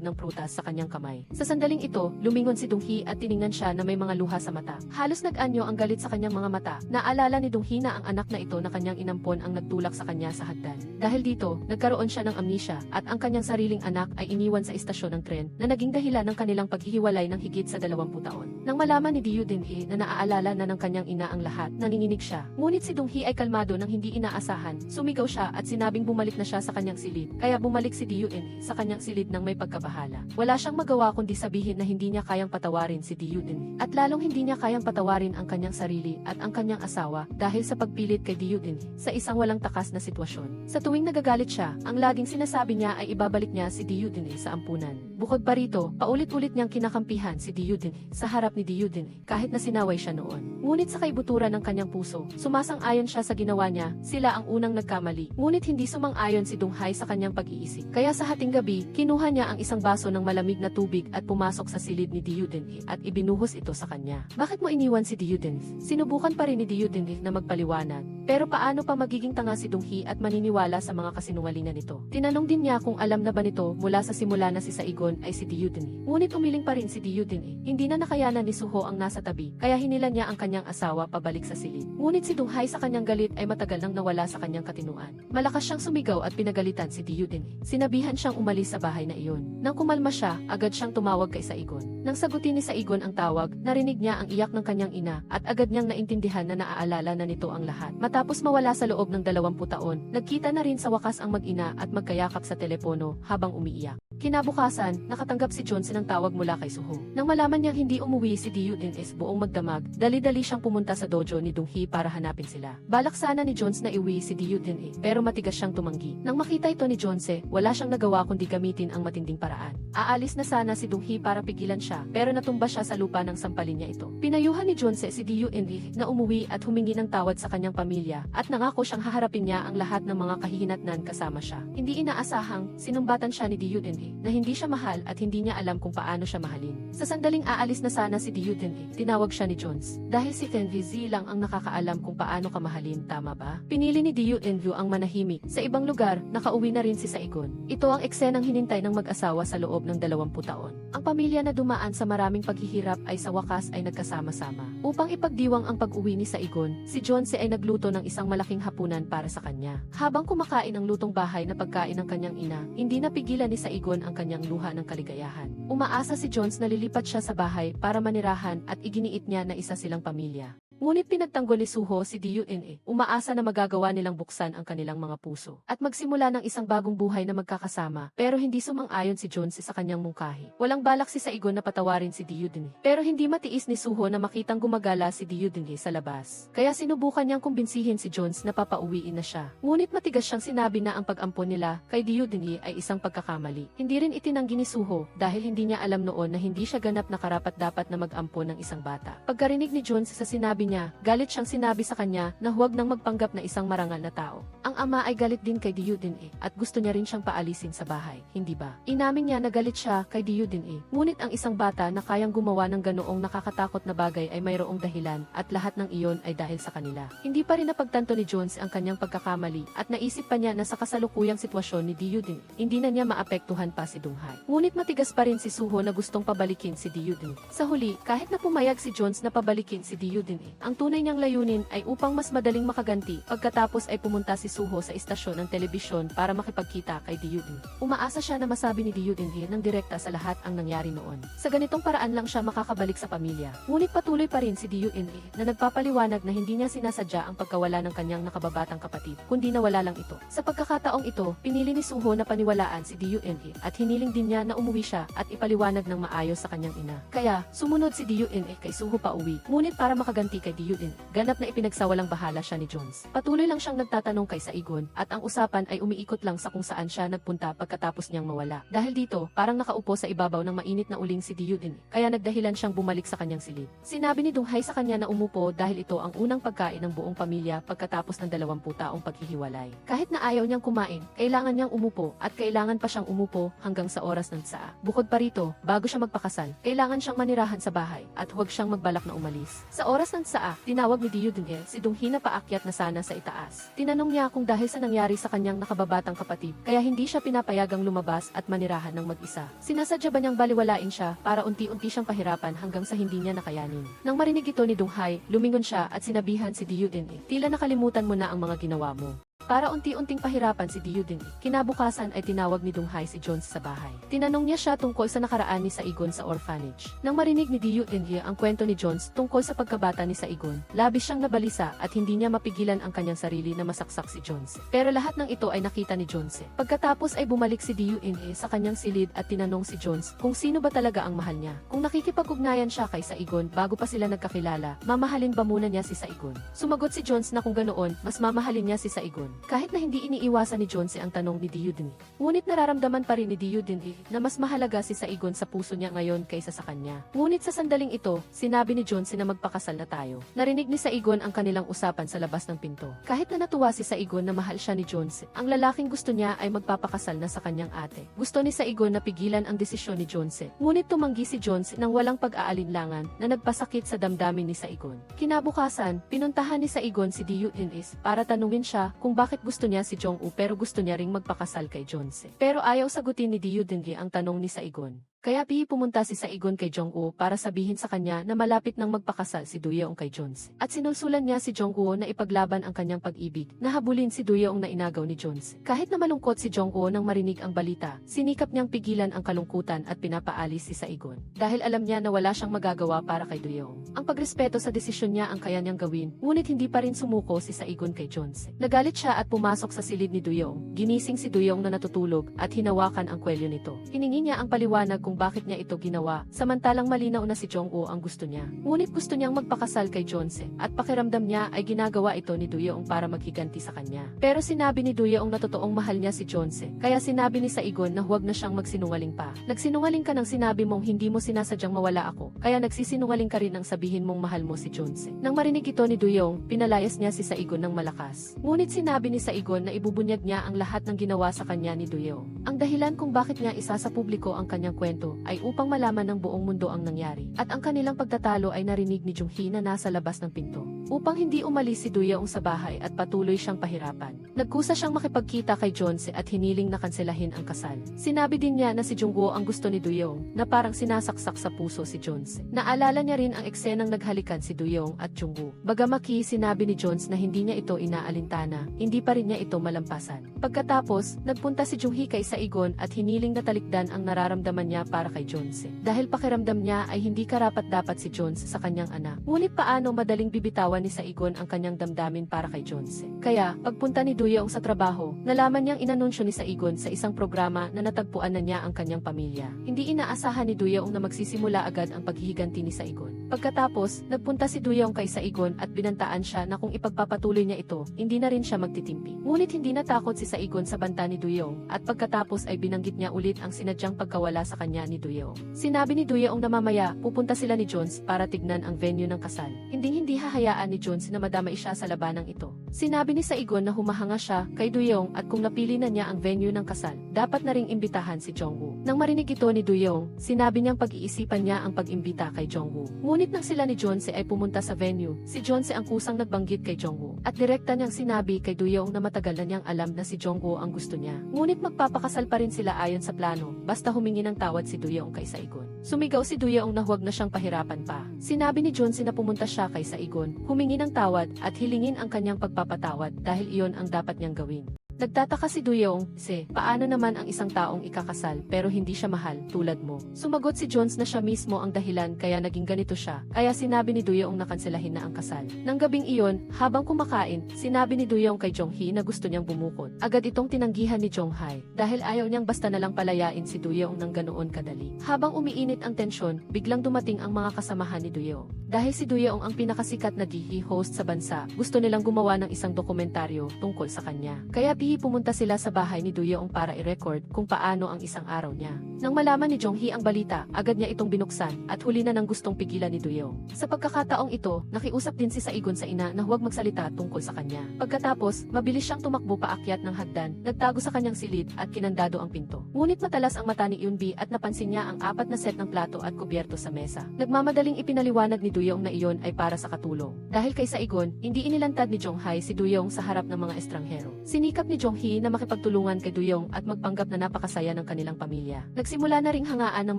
ng prutas sa kanyang kamay. Sa sandaling ito, lumingon si Donghi at tiningnan siya na may mga luha sa mata. Halos nag-anyo ang galit sa kanyang mga mata. Naalala ni Donghi na ang anak na ito na kanyang inampon ang nagtulak sa kanya sa hagdan. Dahil dito, nagkaroon siya ng amnesia at ang kanyang sariling anak ay iniwan sa istasyon ng tren na naging dahilan ng kanilang paghihiwalay ng higit sa 20 taon. Nang malaman ni Diuden na naaalala na ng kanyang ina ang lahat, nanginginig siya. Ngunit si Donghi ay kalmado nang hindi inaasahan. Sumigaw siya at sinabing bumalik na siya sa kanyang silid. Kaya bumalik si Diuden sa kanyang silid nang may pagkabahala. Wala siyang magawa kundi sabihin na hindi niya kayang patawarin si Diuden. At lalong hindi niya kayang patawarin ang kanyang sarili at ang kanyang asawa dahil dahil sa pagpilit kay Diudin sa isang walang takas na sitwasyon. Sa tuwing nagagalit siya, ang laging sinasabi niya ay ibabalik niya si Diudin sa ampunan. Bukod pa rito, paulit-ulit niyang kinakampihan si Diudin sa harap ni Diudin kahit na sinaway siya noon. Ngunit sa kaibuturan ng kanyang puso, sumasang-ayon siya sa ginawa niya, sila ang unang nagkamali. Ngunit hindi sumang-ayon si Donghae sa kanyang pag-iisip. Kaya sa hating gabi, kinuha niya ang isang baso ng malamig na tubig at pumasok sa silid ni Diudin at ibinuhos ito sa kanya. Bakit mo iniwan si Diudin? Sinubukan pa rin ni Diudin na magpaliwanag. Pero paano pa magiging tanga si Donghae at maniniwala sa mga kasinungalingan nito? Tinanong din niya kung alam na ba nito mula sa simula na si Saigon ay si Diudin. Ngunit umiling pa rin si Diudin. Hindi na nakayanan ni Suho ang nasa tabi, kaya hinila niya ang kanyang asawa pabalik sa silid. Ngunit si Donghae sa kanyang galit ay matagal nang nawala sa kanyang katinuan. Malakas siyang sumigaw at pinagalitan si Diudin. Sinabihan siyang umalis sa bahay na iyon. Nang kumalma siya, agad siyang tumawag kay Saigon. Nang sagutin ni Saigon ang tawag, narinig niya ang iyak ng kanyang ina at agad niyang naintindihan na naaalala na nito ang lahat. Matapos mawala sa loob ng 20 taon, nagkita na rin sa wakas ang mag-ina at magkayakap sa telepono habang umiiyak. Kinabukasan, nakatanggap si Johnson ng tawag mula kay Suho. Nang malaman niyang hindi umuwi si Diudin buong magdamag, dali-dali siyang pumunta sa dojo ni Donghae para hanapin sila. Balak sana ni Jones na iuwi si Diudin pero matigas siyang tumanggi. Nang makita ito ni Jones, wala siyang nagawa kundi gamitin ang matinding paraan. Aalis na sana si Donghae para pigilan siya, pero natumba siya sa lupa nang sampalin niya ito. Pinayuhan ni Jones si Diudin na umuwi at humingi ng tawad sa kanyang pamilya at nangako siyang haharapin niya ang lahat ng mga kahihinatnan kasama siya. Hindi inaasahang sinumbatan siya ni Diudin na hindi siya mahal at hindi niya alam kung paano siya mahalin. Sa sandaling aalis na sana si Diudin tinawag siya ni Jones. Dahil si Tenvizi lang ang nakakaalam kung paano ka mahalin, tama ba? Pinili ni Diudin ang manahimik. Sa ibang lugar, nakauwi na rin si Saigon. Ito ang eksenang hinintay ng mag-asawa sa loob ng 20 taon. Ang pamilya na dumaan sa maraming paghihirap ay sa wakas ay nagkasama-sama. Upang ipagdiwang ang pag-uwi ni Saigon, si Jones ay nagluto ng isang malaking hapunan para sa kanya. Habang kumakain ang lutong bahay na pagkain ng kanyang ina, hindi napigilan ni Saigon ang kanyang luha ng kaligayahan. Umaasa si Jones na lilipat siya sa bahay para manirahan at iginiit niya na isa silang pamilya. Ngunit pinagtanggol ni Suho si Diudin umaasa na magagawa nilang buksan ang kanilang mga puso at magsimula ng isang bagong buhay na magkakasama, pero hindi sumang-ayon si Jones sa kanyang mungkahi. Walang balak si Saigon na patawarin si Diudin, pero hindi matiis ni Suho na makitang gumagala si Diudin sa labas. Kaya sinubukan niyang kumbinsihin si Jones na papauwiin na siya. Ngunit matigas siyang sinabi na ang pag-ampon nila kay Diudin ay isang pagkakamali. Hindi rin itinanggi ni Suho dahil hindi niya alam noon na hindi siya ganap na karapat-dapat na mag-ampon ng isang bata. Pagkarinig ni Jones sa sinabi niya, galit siyang sinabi sa kanya na huwag nang magpanggap na isang marangal na tao. Ang ama ay galit din kay Diudin at gusto niya rin siyang paalisin sa bahay, hindi ba? Inamin niya na galit siya kay Diudin ngunit ang isang bata na kayang gumawa ng ganoong nakakatakot na bagay ay mayroong dahilan at lahat ng iyon ay dahil sa kanila. Hindi pa rin napagtanto ni Jones ang kanyang pagkakamali at naisip pa niya na sa kasalukuyang sitwasyon ni Diudin, hindi na niya maapektuhan pa si Donghae. Ngunit matigas pa rin si Suho na gustong pabalikin si Diudin. Sa huli, kahit na pumayag si Jones na pabalikin si Diudin, ang tunay niyang layunin ay upang mas madaling makaganti. Pagkatapos ay pumunta si Suho sa istasyon ng telebisyon para makipagkita kay Diudin. Umaasa siya na masabi ni Diudin ng direkta sa lahat ang nangyari noon. Sa ganitong paraan lang siya makakabalik sa pamilya. Ngunit patuloy pa rin si Diudin na nagpapaliwanag na hindi niya sinasadya ang pagkawala ng kanyang nakababatang kapatid, kundi nawala lang ito. Sa pagkakataong ito, pinili ni Suho na paniwalaan si Diudin at hiniling din niya na umuwi siya at ipaliwanag ng maayos sa kanyang ina. Kaya, sumunod si Diudin kay Suho pa uwi. Ngunit para makaganti kay Diudin, ganap na ipinagsawalang bahala siya ni Jones. Patuloy lang siyang nagtatanong kay Saigon at ang usapan ay umiikot lang sa kung saan siya nagpunta pagkatapos niyang mawala. Dahil dito, parang nakaupo sa ibabaw ng mainit na uling si Diudin kaya nagdahilan siyang bumalik sa kanyang silid. Sinabi ni Donghae sa kanya na umupo dahil ito ang unang pagkain ng buong pamilya pagkatapos ng 20 taong paghihiwalay. Kahit na ayaw niyang kumain, kailangan niyang umupo at kailangan pa siyang umupo hanggang sa oras ng tsaa. Bukod pa rito, bago siya magpakasal, kailangan siyang manirahan sa bahay at huwag siyang magbalak na umalis. Sa oras ng tsaa, tinawag ni Diudin si Donghae na paakyat na sana sa itaas. Tinanong niya kung dahil sa nangyari sa kanyang nakababatang kapatid, kaya hindi siya pinapayagang lumabas at manirahan ng mag-isa. Sinasadya ba niyang baliwalain siya para unti-unti siyang pahirapan hanggang sa hindi niya nakayanin? Nang marinig ito ni Donghae, lumingon siya at sinabihan si Diudin tila nakalimutan mo na ang mga ginawa mo. para unti-unting pahirapan si Diyu-din. Kinabukasan ay tinawag ni Dong-hae si Jones sa bahay. Tinanong niya siya tungkol sa nakaraan ni Saigon sa orphanage. Nang marinig ni Diyu-din ang kwento ni Jones tungkol sa pagkabata ni Saigon, labis siyang nabalisa at hindi niya mapigilan ang kanyang sarili na masaksak si Jones. Pero lahat ng ito ay nakita ni Jones. Pagkatapos ay bumalik si Diyu-in sa kanyang silid at tinanong si Jones kung sino ba talaga ang mahal niya. Kung nakikipag-ugnayan siya kay Saigon bago pa sila nagkakilala, mamahalin ba muna niya si Saigon? Sumagot si Jones na kung ganoon, mas mamahalin niya si Saigon. Kahit na hindi iniiwasan ni Jones ang tanong ni Diyu-din. Ngunit nararamdaman pa rin ni Diyu-din na mas mahalaga si Saigon sa puso niya ngayon kaysa sa kanya. Ngunit sa sandaling ito, sinabi ni Jones na magpakasal na tayo. Narinig ni Saigon ang kanilang usapan sa labas ng pinto. Kahit na natuwa si Saigon na mahal siya ni Jones, ang lalaking gusto niya ay magpapakasal na sa kanyang ate. Gusto ni Saigon na pigilan ang desisyon ni Jones. Ngunit tumanggi si Jones nang walang pag-aalinlangan na nagpasakit sa damdamin ni Saigon. Kinabukasan, pinuntahan ni Saigon si Diyu-in para tanungin siya kung bakit gusto niya si Jong-woo pero gusto niya ring magpakasal kay Jones. Pero ayaw sagutin ni Diyu-din ang tanong ni Saigon. Kaya pumunta si Saigon kay Jong-woo para sabihin sa kanya na malapit nang magpakasal si Do-yeong kay Jones. At sinulsulan niya si Jong-woo na ipaglaban ang kanyang pag-ibig, na habulin si Do-yeong na inagaw ni Jones. Kahit na malungkot si Jong-woo nang marinig ang balita, sinikap niyang pigilan ang kalungkutan at pinapaalis si Saigon. Dahil alam niya na wala siyang magagawa para kay Do-yeong. Ang pagrespeto sa desisyon niya ang kaya niyang gawin, ngunit hindi pa rin sumuko si Saigon kay Jones. Nagalit siya at pumasok sa silid ni Do-yeong. Ginising si Do-yeong na natutulog at hinawakan ang kwelyo nito. Hiningi niya ang paliwanag kung bakit niya ito ginawa, samantalang malinaw na si Jong-woo ang gusto niya. Ngunit gusto niyang magpakasal kay Jones at pakiramdam niya ay ginagawa ito ni Do-yeong para maghiganti sa kanya. Pero sinabi ni Do-yeong na totoong mahal niya si Jones, kaya sinabi ni Saigon na huwag na siyang magsinungaling pa. Nagsinungaling ka nang sinabi mong hindi mo sinasadyang mawala ako, kaya nagsisinungaling ka rin nang sabihin mong mahal mo si Jones. Nang marinig ito ni Do-yeong, pinalayas niya si Saigon ng malakas. Ngunit sinabi ni Saigon na ibubunyag niya ang lahat ng ginawa sa kanya ni Do-yeong. Ang dahilan kung bakit niya isa sa publiko ang kanyang kwento ay upang malaman ng buong mundo ang nangyari. At ang kanilang pagtatalo ay narinig ni Jung-hee na nasa labas ng pinto. Upang hindi umalis si Do-yeong sa bahay at patuloy siyang pahirapan, nagkusa siyang makipagkita kay Jones at hiniling na kanselahin ang kasal. Sinabi din niya na si Jung-woo ang gusto ni Do-yeong, na parang sinasaksak sa puso si Jones. Naalala niya rin ang eksenang naghalikan si Do-yeong at Jung-woo. Bagamaki sinabi ni Jones na hindi niya ito inaalintana, hindi pa rin niya ito malampasan. Pagkatapos, nagpunta si Jung-hee kay Saigon at hiniling na talikdan ang nararamdaman niya para kay Jones. Dahil pakiramdam niya ay hindi karapat-dapat si Jones sa kanyang anak. Ngunit paano madaling bibitawan ni Saigon ang kanyang damdamin para kay Jones? Kaya, pagpunta ni Do-yeong sa trabaho, nalaman niyang inanunsyo ni Saigon sa isang programa na natagpuan na niya ang kanyang pamilya. Hindi inaasahan ni Do-yeong na magsisimula agad ang paghihiganti ni Saigon. Pagkatapos, nagpunta si Do-yeong kay Saigon at binantaan siya na kung ipagpapatuloy niya ito, hindi na rin siya magtitimpi. Ngunit hindi natakot si Saigon sa banta ni Do-yeong at pagkatapos ay binanggit niya ulit ang sinadyang pagkawala sa kanya ni Do-yeong. Sinabi ni Do-yeong na mamaya, pupunta sila ni Jones para tignan ang venue ng kasal. Hindi hahayaan ni Jones na madamay siya sa labanang ito. Sinabi ni Saigon na humahanga siya kay Do-yeong at kung napili na niya ang venue ng kasal, dapat na ring imbitahan si Jong-woo. Nang marinig ito ni Do-yeong, sinabi niyang pag-iisipan niya ang pag-imbita kay Jong-woo. Ngunit nang sila ni Jones ay pumunta sa venue, si Jones ang kusang nagbanggit kay Jong-woo. At direkta niyang sinabi kay Do-yeong na matagal na niyang alam na si Jong-woo ang gusto niya. Ngunit magpapakasal pa rin sila ayon sa plano, basta humingi ng tawad si Do-yeong kay Saigon. Sumigaw si Do-yeong na huwag na siyang pahirapan pa. Sinabi ni Jones na pumunta siya kay Saigon, humingi ng tawad at hilingin ang kanyang pagpapatawad dahil iyon ang dapat niyang gawin. Nagtataka si Do-yeong, paano naman ang isang taong ikakasal pero hindi siya mahal, tulad mo? Sumagot si Jones na siya mismo ang dahilan kaya naging ganito siya, kaya sinabi ni Do-yeong na kanselahin na ang kasal. Nang gabing iyon, habang kumakain, sinabi ni Do-yeong kay Jong-hee na gusto niyang bumukod. Agad itong tinanggihan ni Jong-hae, dahil ayaw niyang basta nalang palayain si Do-yeong ng ganoon kadali. Habang umiinit ang tensyon, biglang dumating ang mga kasamahan ni Do-yeong. Dahil si Do-yeong ang pinakasikat na TV host sa bansa, gusto nilang gumawa ng isang dokumentaryo tungkol sa kanya. Kaya pumunta sila sa bahay ni Do-yeong para i-record kung paano ang isang araw niya. Nang malaman ni Jong-hee ang balita, agad niya itong binuksan at huli na nang gustong pigilan ni Do-yeong. Sa pagkakataong ito, nakiusap din si Saigon sa ina na huwag magsalita tungkol sa kanya. Pagkatapos, mabilis siyang tumakbo paakyat ng hagdan, nagtago sa kanyang silid at kinandado ang pinto. Ngunit matalas ang mata ni Eun-bi at napansin niya ang 4 na set ng plato at kubyerto sa mesa. Nagmamadaling ipinaliwanag ni Do-yeong na iyon ay para sa katulong. Dahil kay Saigon, hindi inilantad ni Jong-hae si Do-yeong sa harap ng mga estranghero. Sinikap ni ni Jong-hee na makipagtulungan kay Do-young at magpanggap na napakasaya ng kanilang pamilya. Nagsimula na ring hangaan ng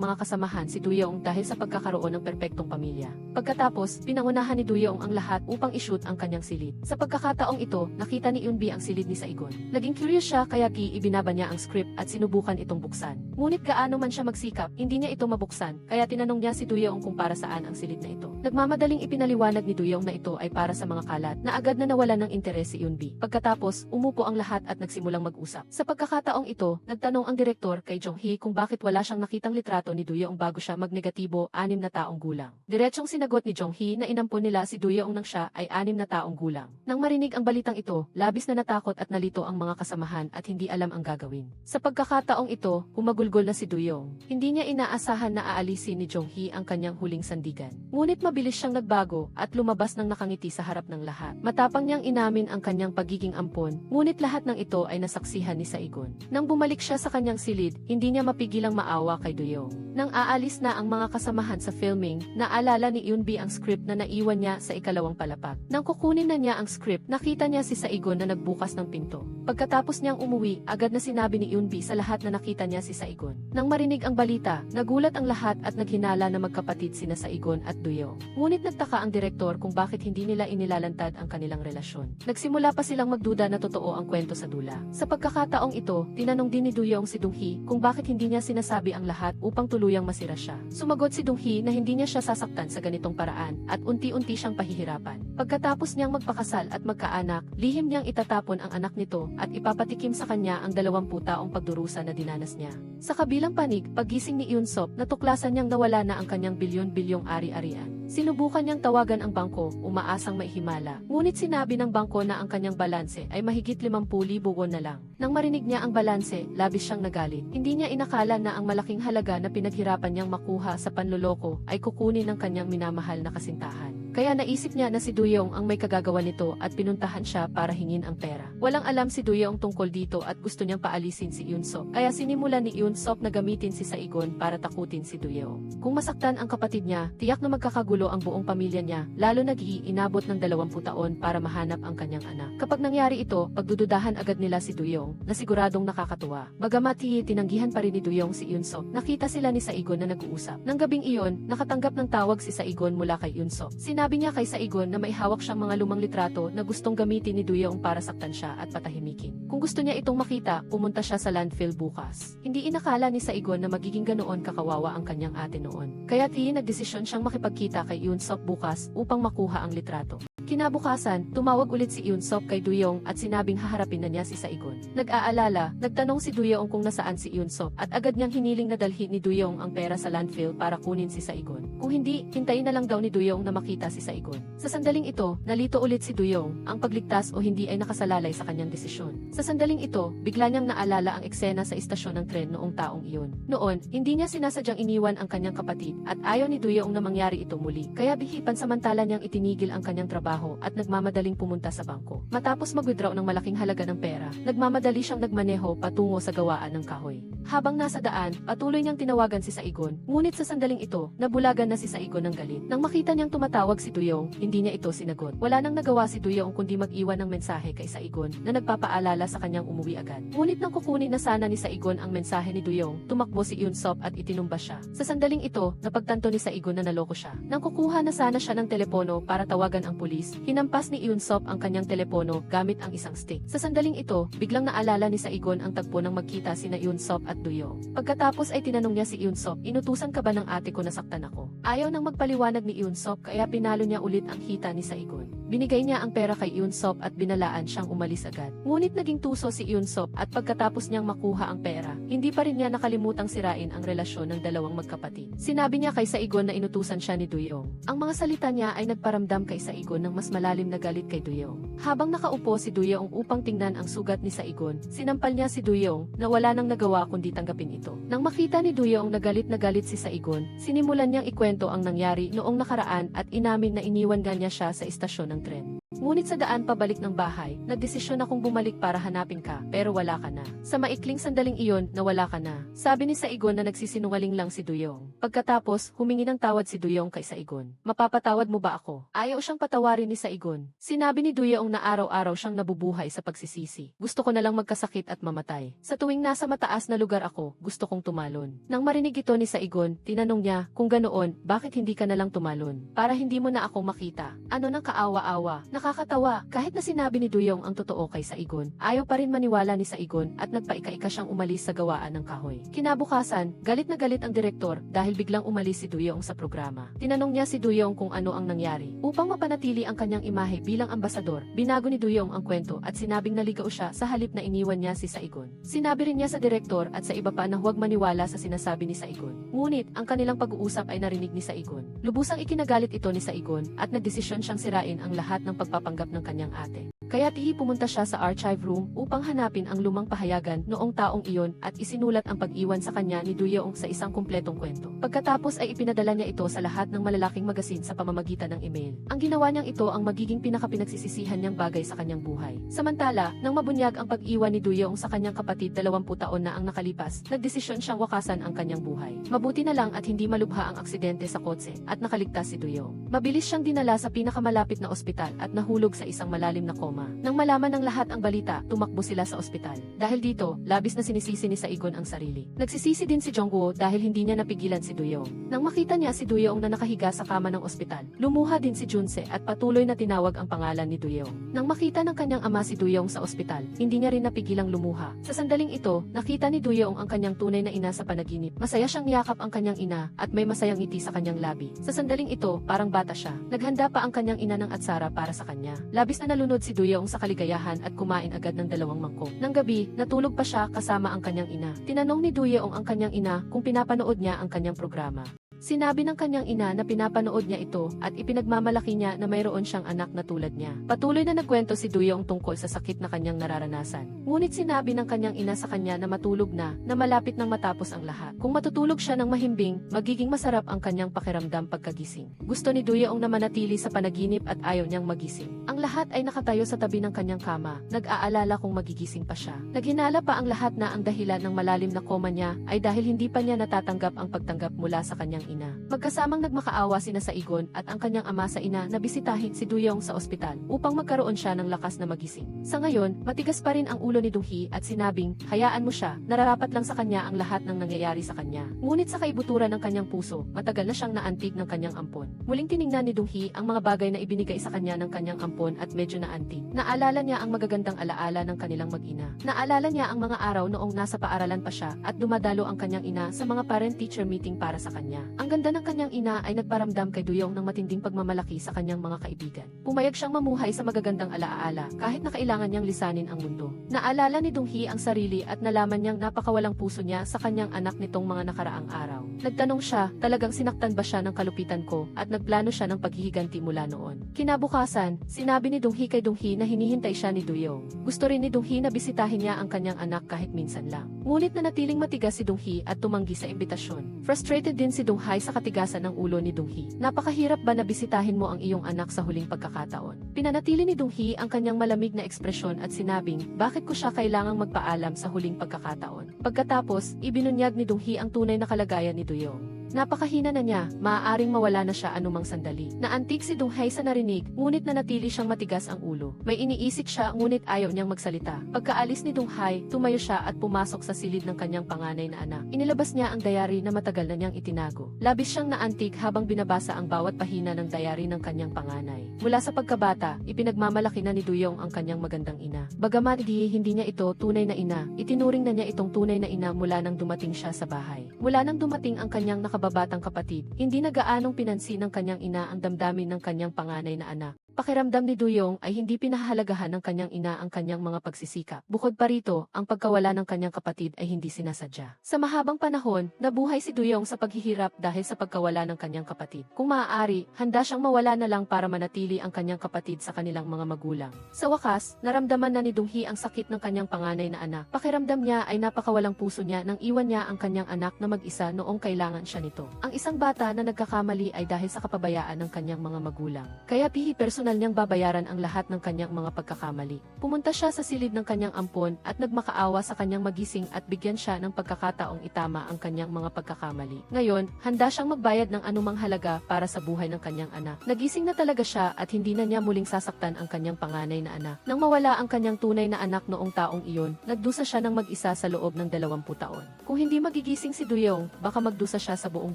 mga kasamahan si Do-young dahil sa pagkakaroon ng perpektong pamilya. Pagkatapos, pinangunahan ni Do-young ang lahat upang i-shoot ang kanyang silid. Sa pagkakataong ito, nakita ni Eun-bi ang silid ni Saigon. Naging curious siya kaya ibinaba niya ang script at sinubukan itong buksan. Ngunit gaano man siya magsikap, hindi niya ito mabuksan, kaya tinanong niya si Do-young kung para saan ang silid na ito. Nagmamadaling ipinaliwanag ni Do-young na ito ay para sa mga kalat na agad na nawalan ng interes si Eun-bi. Pagkatapos, umupo ang lahat at nagsimulang mag-usap. Sa pagkakataong ito, nagtanong ang direktor kay Jong-hee kung bakit wala siyang nakitang litrato ni Do-young bago siya magnegatibo 6 na taong gulang. Diretsong sinagot ni Jong-hee na inampon nila si Do-young nang siya ay 6 na taong gulang. Nang marinig ang balitang ito, labis na natakot at nalito ang mga kasamahan at hindi alam ang gagawin. Sa pagkakataong ito, humagulgol na si Do-young. Hindi niya inaasahan na aalisin ni Jong-hee ang kanyang huling sandigan. Ngunit mabilis siyang nagbago at lumabas ng nakangiti sa harap ng lahat. Matapang niyang inamin ang kanyang pagiging ampon, ngunit lahat ng ito ay nasaksihan ni Saigon. Nang bumalik siya sa kanyang silid, hindi niya mapigilang maawa kay Do-young. Nang aalis na ang mga kasamahan sa filming, naalala ni Eun-bi ang script na naiwan niya sa ikalawang palapag. Nang kukunin na niya ang script, nakita niya si Saigon na nagbukas ng pinto. Pagkatapos niyang umuwi, agad na sinabi ni Eun-bi sa lahat na nakita niya si Saigon. Nang marinig ang balita, nagulat ang lahat at naghinala na magkapatid sina Saigon at Do-young. Ngunit nagtaka ang direktor kung bakit hindi nila inilalantad ang kanilang relasyon. Nagsimula pa silang magduda na totoo ang kwento sa dula. Sa pagkakataong ito, tinanong din ni Do-young si Dong-hee kung bakit hindi niya sinasabi ang lahat upang tuluyang masira siya. Sumagot si Dong-hee na hindi niya siya sasaktan sa ganitong paraan at unti-unti siyang pahihirapan. Pagkatapos niyang magpakasal at magkaanak, lihim niyang itatapon ang anak nito at ipapatikim sa kanya ang 20 taong pagdurusa na dinanas niya. Sa kabilang panig, paggising ni Eun-sop, natuklasan niyang nawala na ang kanyang bilyon-bilyong ari-arian. Sinubukan niyang tawagan ang bangko, umaasang maihimala. Ngunit sinabi ng bangko na ang kanyang balanse ay mahigit 50,000 won na lang. Nang marinig niya ang balanse, labis siyang nagalit. Hindi niya inakala na ang malaking halaga na pinaghirapan niyang makuha sa panloloko ay kukunin ng kanyang minamahal na kasintahan. Kaya naisip niya na si Do-young ang may kagagawa nito at pinuntahan siya para hingin ang pera. Walang alam si Do-young tungkol dito at gusto niyang paalisin si Eun-sop. Kaya sinimulan ni Eun-sop na gamitin si Saigon para takutin si Do-young. Kung masaktan ang kapatid niya, tiyak na magkakagulo ang buong pamilya niya, lalo nag-iinabot ng 20 taon para mahanap ang kanyang anak. Kapag nangyari ito, pagdududahan agad nila si Do-young na siguradong nakakatuwa. Bagamat tinanggihan pa rin ni Do-young si Eun-sop, nakita sila ni Saigon na nag-uusap. Nang gabing iyon, nakatanggap ng tawag si Saigon mula kay Eun-sop. Sinabi niya kay Saigon na may hawak siyang mga lumang litrato na gustong gamitin ni Do-young para saktan siya at patahimikin. Kung gusto niya itong makita, pumunta siya sa landfill bukas. Hindi inakala ni Saigon na magiging ganoon kakawawa ang kanyang ate noon. Kaya nagdesisyon siyang makipagkita kay Eun-sop bukas upang makuha ang litrato. Kinabukasan, tumawag ulit si Eun-sop kay Do-young at sinabing haharapin na niya si Saigon. Nag-aalala, nagtanong si Do-young kung nasaan si Eun-sop at agad niyang hiniling na dalhin ni Do-young ang pera sa landfill para kunin si Saigon. Kung hindi, hintayin na lang daw ni Do-young na makita si Saigon. Sa sandaling ito, nalito ulit si Do-young, ang pagligtas o hindi ay nakasalalay sa kanyang desisyon. Sa sandaling ito, bigla niyang naalala ang eksena sa istasyon ng tren noong taong iyon. Noon, hindi niya sinasadyang iniwan ang kanyang kapatid at ayaw ni Do-young na mangyari ito muli. Kaya bihipan samantala niyang itinigil ang kanyang trabaho at nagmamadaling pumunta sa bangko. Matapos mag-withdraw ng malaking halaga ng pera, nagmamadali siyang nagmaneho patungo sa gawaan ng kahoy. Habang nasa daan, patuloy niyang tinawagan si Saigon, ngunit sa sandaling ito, nabulagan na si Saigon ng galit. Nang makita niyang tumatawag si Do-young, hindi niya ito sinagot. Wala nang nagawa si Do-young kundi mag-iwan ng mensahe kay Saigon na nagpapaalala sa kanyang umuwi agad. Ngunit nang kukunin na sana ni Saigon ang mensahe ni Do-young, tumakbo si Eun-sop at itinumba siya. Sa sandaling ito, napagtanto ni Saigon na naloko siya. Nang kukuha na sana siya ng telepono para tawagan ang pulis, hinampas ni Eun-sop ang kanyang telepono gamit ang isang stick. Sa sandaling ito, biglang naalala ni Saigon ang tagpo ng magkita sina Eun-sop at Do-young. Pagkatapos ay tinanong niya si Eun-sop, inutusan ka ba ng ate ko na saktan ako? Ayaw nang magpaliwanag ni Eun-sop kaya pinalo niya ulit ang hita ni Saigon. Binigay niya ang pera kay Eun-sop at binalaan siyang umalis agad. Ngunit naging tuso si Eun-sop at pagkatapos niyang makuha ang pera, hindi pa rin niya nakalimutang sirain ang relasyon ng dalawang magkapatid. Sinabi niya kay Saigon na inutusan siya ni Do-young. Ang mga salita niya ay nagparamdam kay Saigon ng mas malalim na galit kay Do-young. Habang nakaupo si Do-young upang tingnan ang sugat ni Saigon, sinampal niya si Do-young na wala nang nagawa kundi tanggapin ito. Nang makita ni Do-young na galit si Saigon, sinimulan niyang ikwento ang nangyari noong nakaraan at inamin na iniwan nga niya siya sa istasyon ng tren. Ngunit sa daan pabalik ng bahay, nagdesisyon akong bumalik para hanapin ka, pero wala ka na. Sa maikling sandaling iyon, nawala ka na. Sabi ni Saigon na nagsisinungaling lang si Duyong. Pagkatapos, humingi ng tawad si Duyong kay Saigon. Mapapatawad mo ba ako? Ayaw siyang patawarin ni Saigon. Sinabi ni Duyong na araw-araw siyang nabubuhay sa pagsisisi. Gusto ko na lang magkasakit at mamatay. Sa tuwing nasa mataas na lugar ako, gusto kong tumalon. Nang marinig ito ni Saigon, tinanong niya, kung ganoon, bakit hindi ka na lang tumalon? Para hindi mo na ako makita. Ano nang kaawa-awa? Nakakatawa, kahit na sinabi ni Duyong ang totoo kay Saigon, ayaw pa rin maniwala ni Saigon at nagpaika-ika siyang umalis sa gawaan ng kahoy. Kinabukasan, galit na galit ang direktor dahil biglang umalis si Duyong sa programa. Tinanong niya si Duyong kung ano ang nangyari. Upang mapanatili ang kanyang imahe bilang ambasador, binago ni Duyong ang kwento at sinabing naligaw siya sa halip na iniwan niya si Saigon. Sinabi rin niya sa direktor at sa iba pa na huwag maniwala sa sinasabi ni Saigon. Ngunit, ang kanilang pag-uusap ay narinig ni Saigon. Lubusang ikinagalit ito ni Saigon at nagdesisyon siyang sirain ang lahat ng pagpapanggap ng kanyang ate. Kaya pumunta siya sa archive room upang hanapin ang lumang pahayagan noong taong iyon at isinulat ang pag-iwan sa kanya ni Duyong sa isang kumpletong kwento. Pagkatapos ay ipinadala niya ito sa lahat ng malalaking magasin sa pamamagitan ng email. Ang ginawa niyang ito ang magiging pinakapinagsisisihan niyang bagay sa kanyang buhay. Samantala, nang mabunyag ang pag-iwan ni Duyong sa kanyang kapatid 20 taon na ang nakalipas, nagdesisyon siyang wakasan ang kanyang buhay. Mabuti na lang at hindi malubha ang aksidente sa kotse at nakaligtas si Duyong. Mabilis siyang dinala sa pinakamalapit na ospital at nahulog sa isang malalim na koma. Nang malaman ng lahat ang balita, tumakbo sila sa ospital. Dahil dito, labis na sinisisi ni Saigon ang sarili. Nagsisisi din si Jongwoo dahil hindi niya napigilan si Duyong. Nang makita niya si Duyong na nakahiga sa kama ng ospital, lumuha din si Junse at patuloy na tinawag ang pangalan ni Duyong. Nang makita ng kanyang ama si Duyong sa ospital, hindi niya rin napigilang lumuha. Sa sandaling ito, nakita ni Duyong ang kanyang tunay na ina sa panaginip. Masaya siyang niyakap ang kanyang ina at may masayang ngiti sa kanyang labi. Sa sandaling ito, parang bata siya. Naghanda pa ang kanyang ina ng atsara para sa kanya. Labis na nalunod si Duyong sa kaligayahan at kumain agad ng 2 mangkok. Nang gabi, natulog pa siya kasama ang kanyang ina. Tinanong ni Duyong ang kanyang ina kung pinapanood niya ang kanyang programa. Sinabi ng kanyang ina na pinapanood niya ito at ipinagmamalaki niya na mayroon siyang anak na tulad niya. Patuloy na nagkwento si Duyong tungkol sa sakit na kanyang nararanasan. Ngunit sinabi ng kanyang ina sa kanya na matulog na malapit nang matapos ang lahat. Kung matutulog siya ng mahimbing, magiging masarap ang kanyang pakiramdam pagkagising. Gusto ni Duyong na manatili sa panaginip at ayaw niyang magising. Ang lahat ay nakatayo sa tabi ng kanyang kama, nag-aalala kung magigising pa siya. Naghinala pa ang lahat na ang dahilan ng malalim na koma niya ay dahil hindi pa niya natatanggap ang pagtanggap mula sa kanyang ina. Magkasamang nagmakaawa sina Saigon at ang kanyang ama sa ina na bisitahin si Duyong sa ospital upang magkaroon siya ng lakas na magising. Sa ngayon, matigas pa rin ang ulo ni Donghi at sinabing, hayaan mo siya, nararapat lang sa kanya ang lahat ng nangyayari sa kanya. Ngunit sa kaibuturan ng kanyang puso, matagal na siyang naantig ng kanyang ampon. Muling tiningnan ni Donghi ang mga bagay na ibinigay sa kanya ng kanyang ampon at medyo naantig. Naalala niya ang magagandang alaala ng kanilang mag-ina. Naalala niya ang mga araw noong nasa paaralan pa siya at dumadalo ang kanyang ina sa mga parent-teacher meeting para sa kanya. Ang ganda ng kanyang ina ay nagparamdam kay Duyong ng matinding pagmamalaki sa kanyang mga kaibigan. Pumayag siyang mamuhay sa magagandang alaala kahit na kailangan niyang lisanin ang mundo. Naalala ni Donghi ang sarili at nalaman niyang napakawalang puso niya sa kanyang anak nitong mga nakaraang araw. Nagtanong siya, talagang sinaktan ba siya ng kalupitan ko at nagplano siya ng paghihiganti mula noon. Kinabukasan, sinabi ni Donghi kay Donghi na hinihintay siya ni Duyong. Gusto rin ni Donghi na bisitahin niya ang kanyang anak kahit minsan lang. Ngunit nanatiling matigas si Donghi at tumanggi sa imbitasyon. Frustrated din si Donghi sa katigasan ng ulo ni Donghi. Napakahirap ba na bisitahin mo ang iyong anak sa huling pagkakataon? Pinanatili ni Donghi ang kanyang malamig na ekspresyon at sinabing, bakit ko siya kailangang magpaalam sa huling pagkakataon? Pagkatapos, ibinunyag ni Donghi ang tunay na kalagayan ni Duyong. Napakahina na niya, maaaring mawala na siya anumang sandali. Naantig si Donghi sa narinig, ngunit nanatili siyang matigas ang ulo. May iniisip siya ngunit ayaw niyang magsalita. Pagkaalis ni Donghi, tumayo siya at pumasok sa silid ng kanyang panganay na anak. Inilabas niya ang diary na matagal na niyang itinago. Labis siyang naantig habang binabasa ang bawat pahina ng diary ng kanyang panganay. Mula sa pagkabata, ipinagmamalaki na ni Duyong ang kanyang magandang ina. Bagamat hindi niya ito tunay na ina, itinuring na niya itong tunay na ina mula nang dumating siya sa bahay. Mula nang dumating ang kanyang nakababatang kapatid, hindi na gaanong pinansin ng kanyang ina ang damdamin ng kanyang panganay na anak. Pakiramdam ni Duyong ay hindi pinahahalagahan ng kanyang ina ang kanyang mga pagsisikap. Bukod pa rito, ang pagkawala ng kanyang kapatid ay hindi sinasadya. Sa mahabang panahon, nabuhay si Duyong sa paghihirap dahil sa pagkawala ng kanyang kapatid. Kung maaari, handa siyang mawala na lang para manatili ang kanyang kapatid sa kanilang mga magulang. Sa wakas, naramdaman na ni Donghi ang sakit ng kanyang panganay na anak. Pakiramdam niya ay napakawalang puso niya nang iwan niya ang kanyang anak na mag-isa noong kailangan siya nito. Ang isang bata na nagkakamali ay dahil sa kapabayaan ng kanyang mga magulang. Kaya personal personal niyang babayaran ang lahat ng kanyang mga pagkakamali. Pumunta siya sa silid ng kanyang ampon at nagmakaawa sa kanyang magising at bigyan siya ng pagkakataong itama ang kanyang mga pagkakamali. Ngayon, handa siyang magbayad ng anumang halaga para sa buhay ng kanyang anak. Nagising na talaga siya at hindi na niya muling sasaktan ang kanyang panganay na anak. Nang mawala ang kanyang tunay na anak noong taong iyon, nagdusa siya ng mag-isa sa loob ng 20 taon. Kung hindi magigising si Duyong, baka magdusa siya sa buong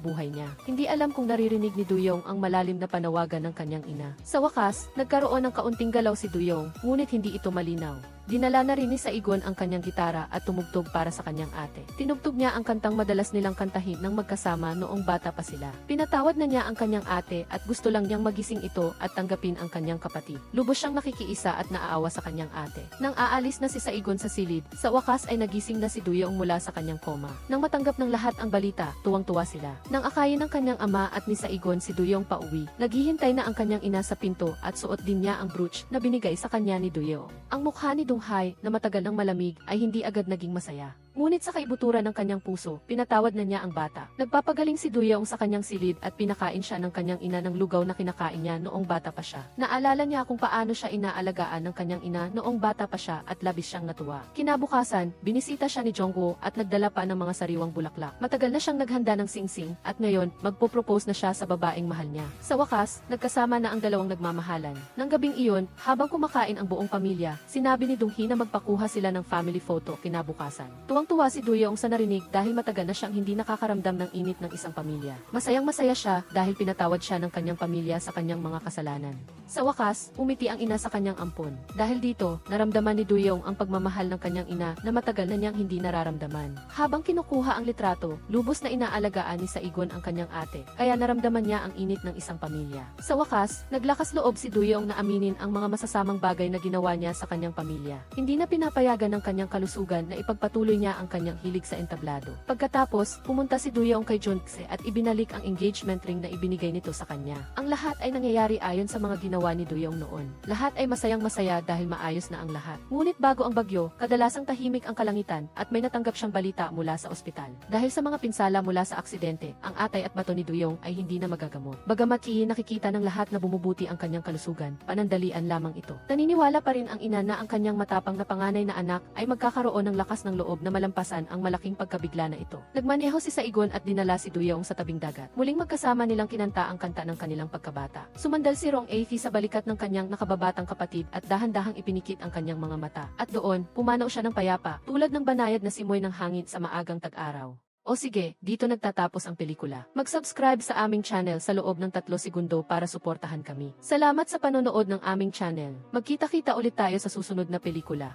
buhay niya. Hindi alam kung naririnig ni Duyong ang malalim na panawagan ng kanyang ina. Sa wakas, nagkaroon ng kaunting galaw si Duyong, ngunit hindi ito malinaw. Dinala na rin ni Saigon ang kanyang gitara at tumugtog para sa kanyang ate. Tinugtog niya ang kantang madalas nilang kantahin ng magkasama noong bata pa sila. Pinatawad na niya ang kanyang ate at gusto lang niyang magising ito at tanggapin ang kanyang kapatid. Lubos siyang nakikiisa at naaawa sa kanyang ate. Nang aalis na si Saigon sa silid, sa wakas ay nagising na si Duyong mula sa kanyang koma. Nang matanggap ng lahat ang balita, tuwang-tuwa sila. Nang akayin ng kanyang ama at ni Saigon si Duyong pauwi, naghihintay na ang kanyang ina sa pinto at suot din niya ang brooch na binigay sa kanya ni Duyong. Ang mukha ni Donghae na matagal ng malamig ay hindi agad naging masaya. Ngunit sa kaibuturan ng kanyang puso, pinatawad na niya ang bata. Nagpapagaling si Duyong sa kanyang silid at pinakain siya ng kanyang ina ng lugaw na kinakain niya noong bata pa siya. Naalala niya kung paano siya inaalagaan ng kanyang ina noong bata pa siya at labis siyang natuwa. Kinabukasan, binisita siya ni Jongwoo at nagdala pa ng mga sariwang bulaklak. Matagal na siyang naghanda ng singsing at ngayon, magpo-propose na siya sa babaeng mahal niya. Sa wakas, nagkasama na ang dalawang nagmamahalan. Nang gabing iyon, habang kumakain ang buong pamilya, sinabi ni Donghae na magpakuha sila ng family photo kinabukasan. Tuwang-tuwa si Duyong sa narinig dahil matagal na siyang hindi nakakaramdam ng init ng isang pamilya. Masayang-masaya siya dahil pinatawad siya ng kanyang pamilya sa kanyang mga kasalanan. Sa wakas, umiti ang ina sa kanyang ampon. Dahil dito, naramdaman ni Duyong ang pagmamahal ng kanyang ina na matagal na niyang hindi nararamdaman. Habang kinukuha ang litrato, lubos na inaalagaan ni Saigon ang kanyang ate, kaya naramdaman niya ang init ng isang pamilya. Sa wakas, naglakas loob si Duyong na aminin ang mga masasamang bagay na ginawa niya sa kanyang pamilya. Hindi na pinapayagan ng kanyang kalusugan na ipagpatuloy niya ang kanyang hilig sa entablado. Pagkatapos, pumunta si Duyong kay Junse at ibinalik ang engagement ring na ibinigay nito sa kanya. Ang lahat ay nangyayari ayon sa mga ginawa ni Duyong noon. Lahat ay masayang-masaya dahil maayos na ang lahat. Ngunit bago ang bagyo, kadalasang tahimik ang kalangitan at may natanggap siyang balita mula sa ospital. Dahil sa mga pinsala mula sa aksidente, ang atay at bato ni Duyong ay hindi na magagamot. Bagamat nakikita ng lahat na bumubuti ang kanyang kalusugan, panandalian lamang ito. Naniniwala pa rin ang ina na ang kanyang matapang na panganay na anak ay magkakaroon ng lakas ng loob na malampasan ang malaking pagkabigla na ito. Nagmaneho si Saigon at dinala si Duyong sa tabing dagat. Muling magkasama nilang kinanta ang kanta ng kanilang pagkabata. Sumandal si Rong Afi sa balikat ng kanyang nakababatang kapatid at dahan-dahang ipinikit ang kanyang mga mata. At doon, pumanaw siya ng payapa, tulad ng banayad na simoy ng hangin sa maagang tag-araw. O sige, dito nagtatapos ang pelikula. Mag-subscribe sa aming channel sa loob ng 3 segundo para suportahan kami. Salamat sa panonood ng aming channel. Magkita-kita ulit tayo sa susunod na pelikula.